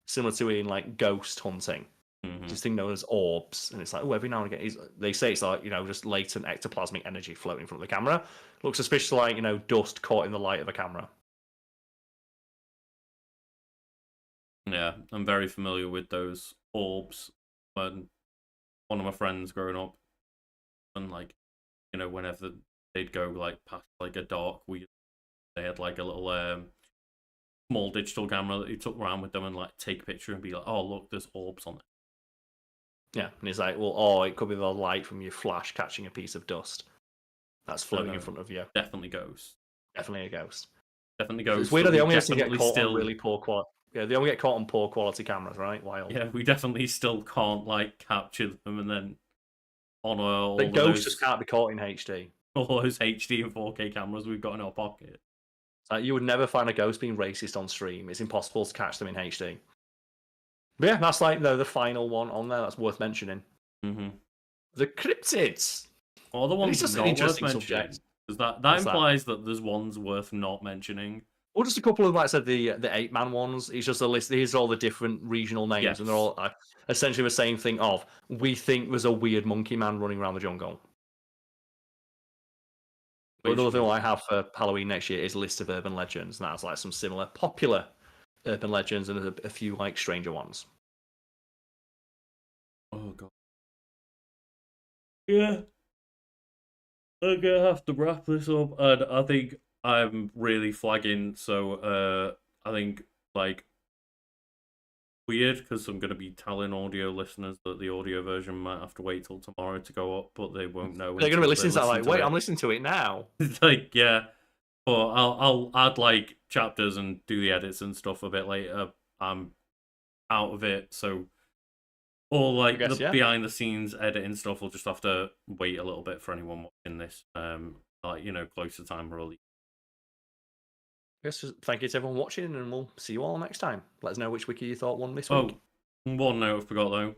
[SPEAKER 2] Similar to in like ghost hunting.
[SPEAKER 1] Mhm.
[SPEAKER 2] This thing known as orbs, and it's like, oh, every now and again, they say it's like, just latent ectoplasmic energy floating in front of the camera. Looks suspiciously like, dust caught in the light of a camera.
[SPEAKER 1] Yeah, I'm very familiar with those orbs. When one of my friends growing up, and like, whenever they'd go like past like a dark, they had like a little small digital camera that you took around with them and like take a picture and be like, oh look, there's orbs on it.
[SPEAKER 2] Yeah, and it's like, well, it could be the light from your flash catching a piece of dust that's floating in front of you.
[SPEAKER 1] Definitely ghosts.
[SPEAKER 2] Definitely a ghost.
[SPEAKER 1] Definitely ghosts.
[SPEAKER 2] It's weird. They only actually get
[SPEAKER 1] definitely
[SPEAKER 2] caught
[SPEAKER 1] still
[SPEAKER 2] on really poor quality. Yeah, they only get caught on poor quality cameras, right? Wild.
[SPEAKER 1] Yeah, we definitely still can't like capture them and then on all
[SPEAKER 2] The
[SPEAKER 1] of
[SPEAKER 2] ghosts
[SPEAKER 1] those
[SPEAKER 2] just can't be caught in HD.
[SPEAKER 1] all those HD and 4K cameras we've got in our pocket.
[SPEAKER 2] Like, you would never find a ghost being racist on stream. It's impossible to catch them in HD. But yeah, that's like the final one on there that's worth mentioning.
[SPEAKER 1] Mm-hmm.
[SPEAKER 2] The cryptids.
[SPEAKER 1] Or the
[SPEAKER 2] And it's
[SPEAKER 1] ones
[SPEAKER 2] just an
[SPEAKER 1] not worth
[SPEAKER 2] interesting
[SPEAKER 1] mentioning.
[SPEAKER 2] subject.
[SPEAKER 1] Because that
[SPEAKER 2] What's
[SPEAKER 1] implies that there's ones worth not mentioning.
[SPEAKER 2] Well, just a couple of, like I said, the 8-man ones. It's just a list. Here's all the different regional names,
[SPEAKER 1] Yes.
[SPEAKER 2] and they're all essentially the same thing of, we think there's a weird monkey man running around the jungle. But another thing I have for Halloween next year is a list of urban legends, and that's like some similar popular urban legends and a few like stranger ones.
[SPEAKER 1] Oh god. Yeah. I'm gonna have to wrap this up, and I think I'm really flagging, so I think like weird because I'm gonna be telling audio listeners that the audio version might have to wait till tomorrow to go up, but they won't know.
[SPEAKER 2] They're gonna be
[SPEAKER 1] until
[SPEAKER 2] listening to that like,
[SPEAKER 1] listen
[SPEAKER 2] wait,
[SPEAKER 1] it.
[SPEAKER 2] I'm listening to it now.
[SPEAKER 1] Like, yeah, but I'll add like chapters and do the edits and stuff a bit later. I'm out of it, so all like the behind the scenes editing stuff will just have to wait a little bit for anyone watching this. Like closer time release.
[SPEAKER 2] Yes, thank you to everyone watching, and we'll see you all next time. Let us know which wiki you thought won this
[SPEAKER 1] Oh,
[SPEAKER 2] week.
[SPEAKER 1] one note I forgot though.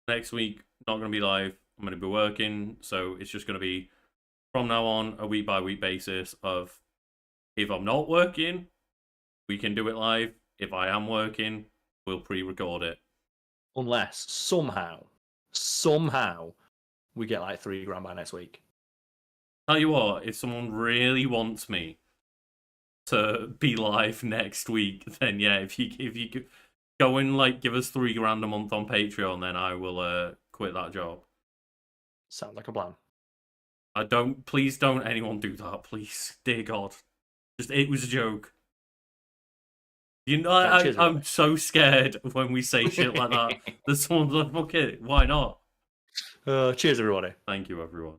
[SPEAKER 1] Next week, not going to be live. I'm going to be working, so it's just going to be from now on a week by week basis of if I'm not working, we can do it live. If I am working, we'll pre-record it.
[SPEAKER 2] Unless somehow we get like $3,000 by next week.
[SPEAKER 1] Tell you what, if someone really wants me to be live next week, then yeah, if you could go and like give us $3,000 a month on Patreon, then I will quit that job.
[SPEAKER 2] Sounds like a plan.
[SPEAKER 1] Please don't anyone do that, please, dear God. It was a joke. I'm so scared when we say shit like that. That someone's like, fuck it, why not?
[SPEAKER 2] Cheers, everybody.
[SPEAKER 1] Thank you, everyone.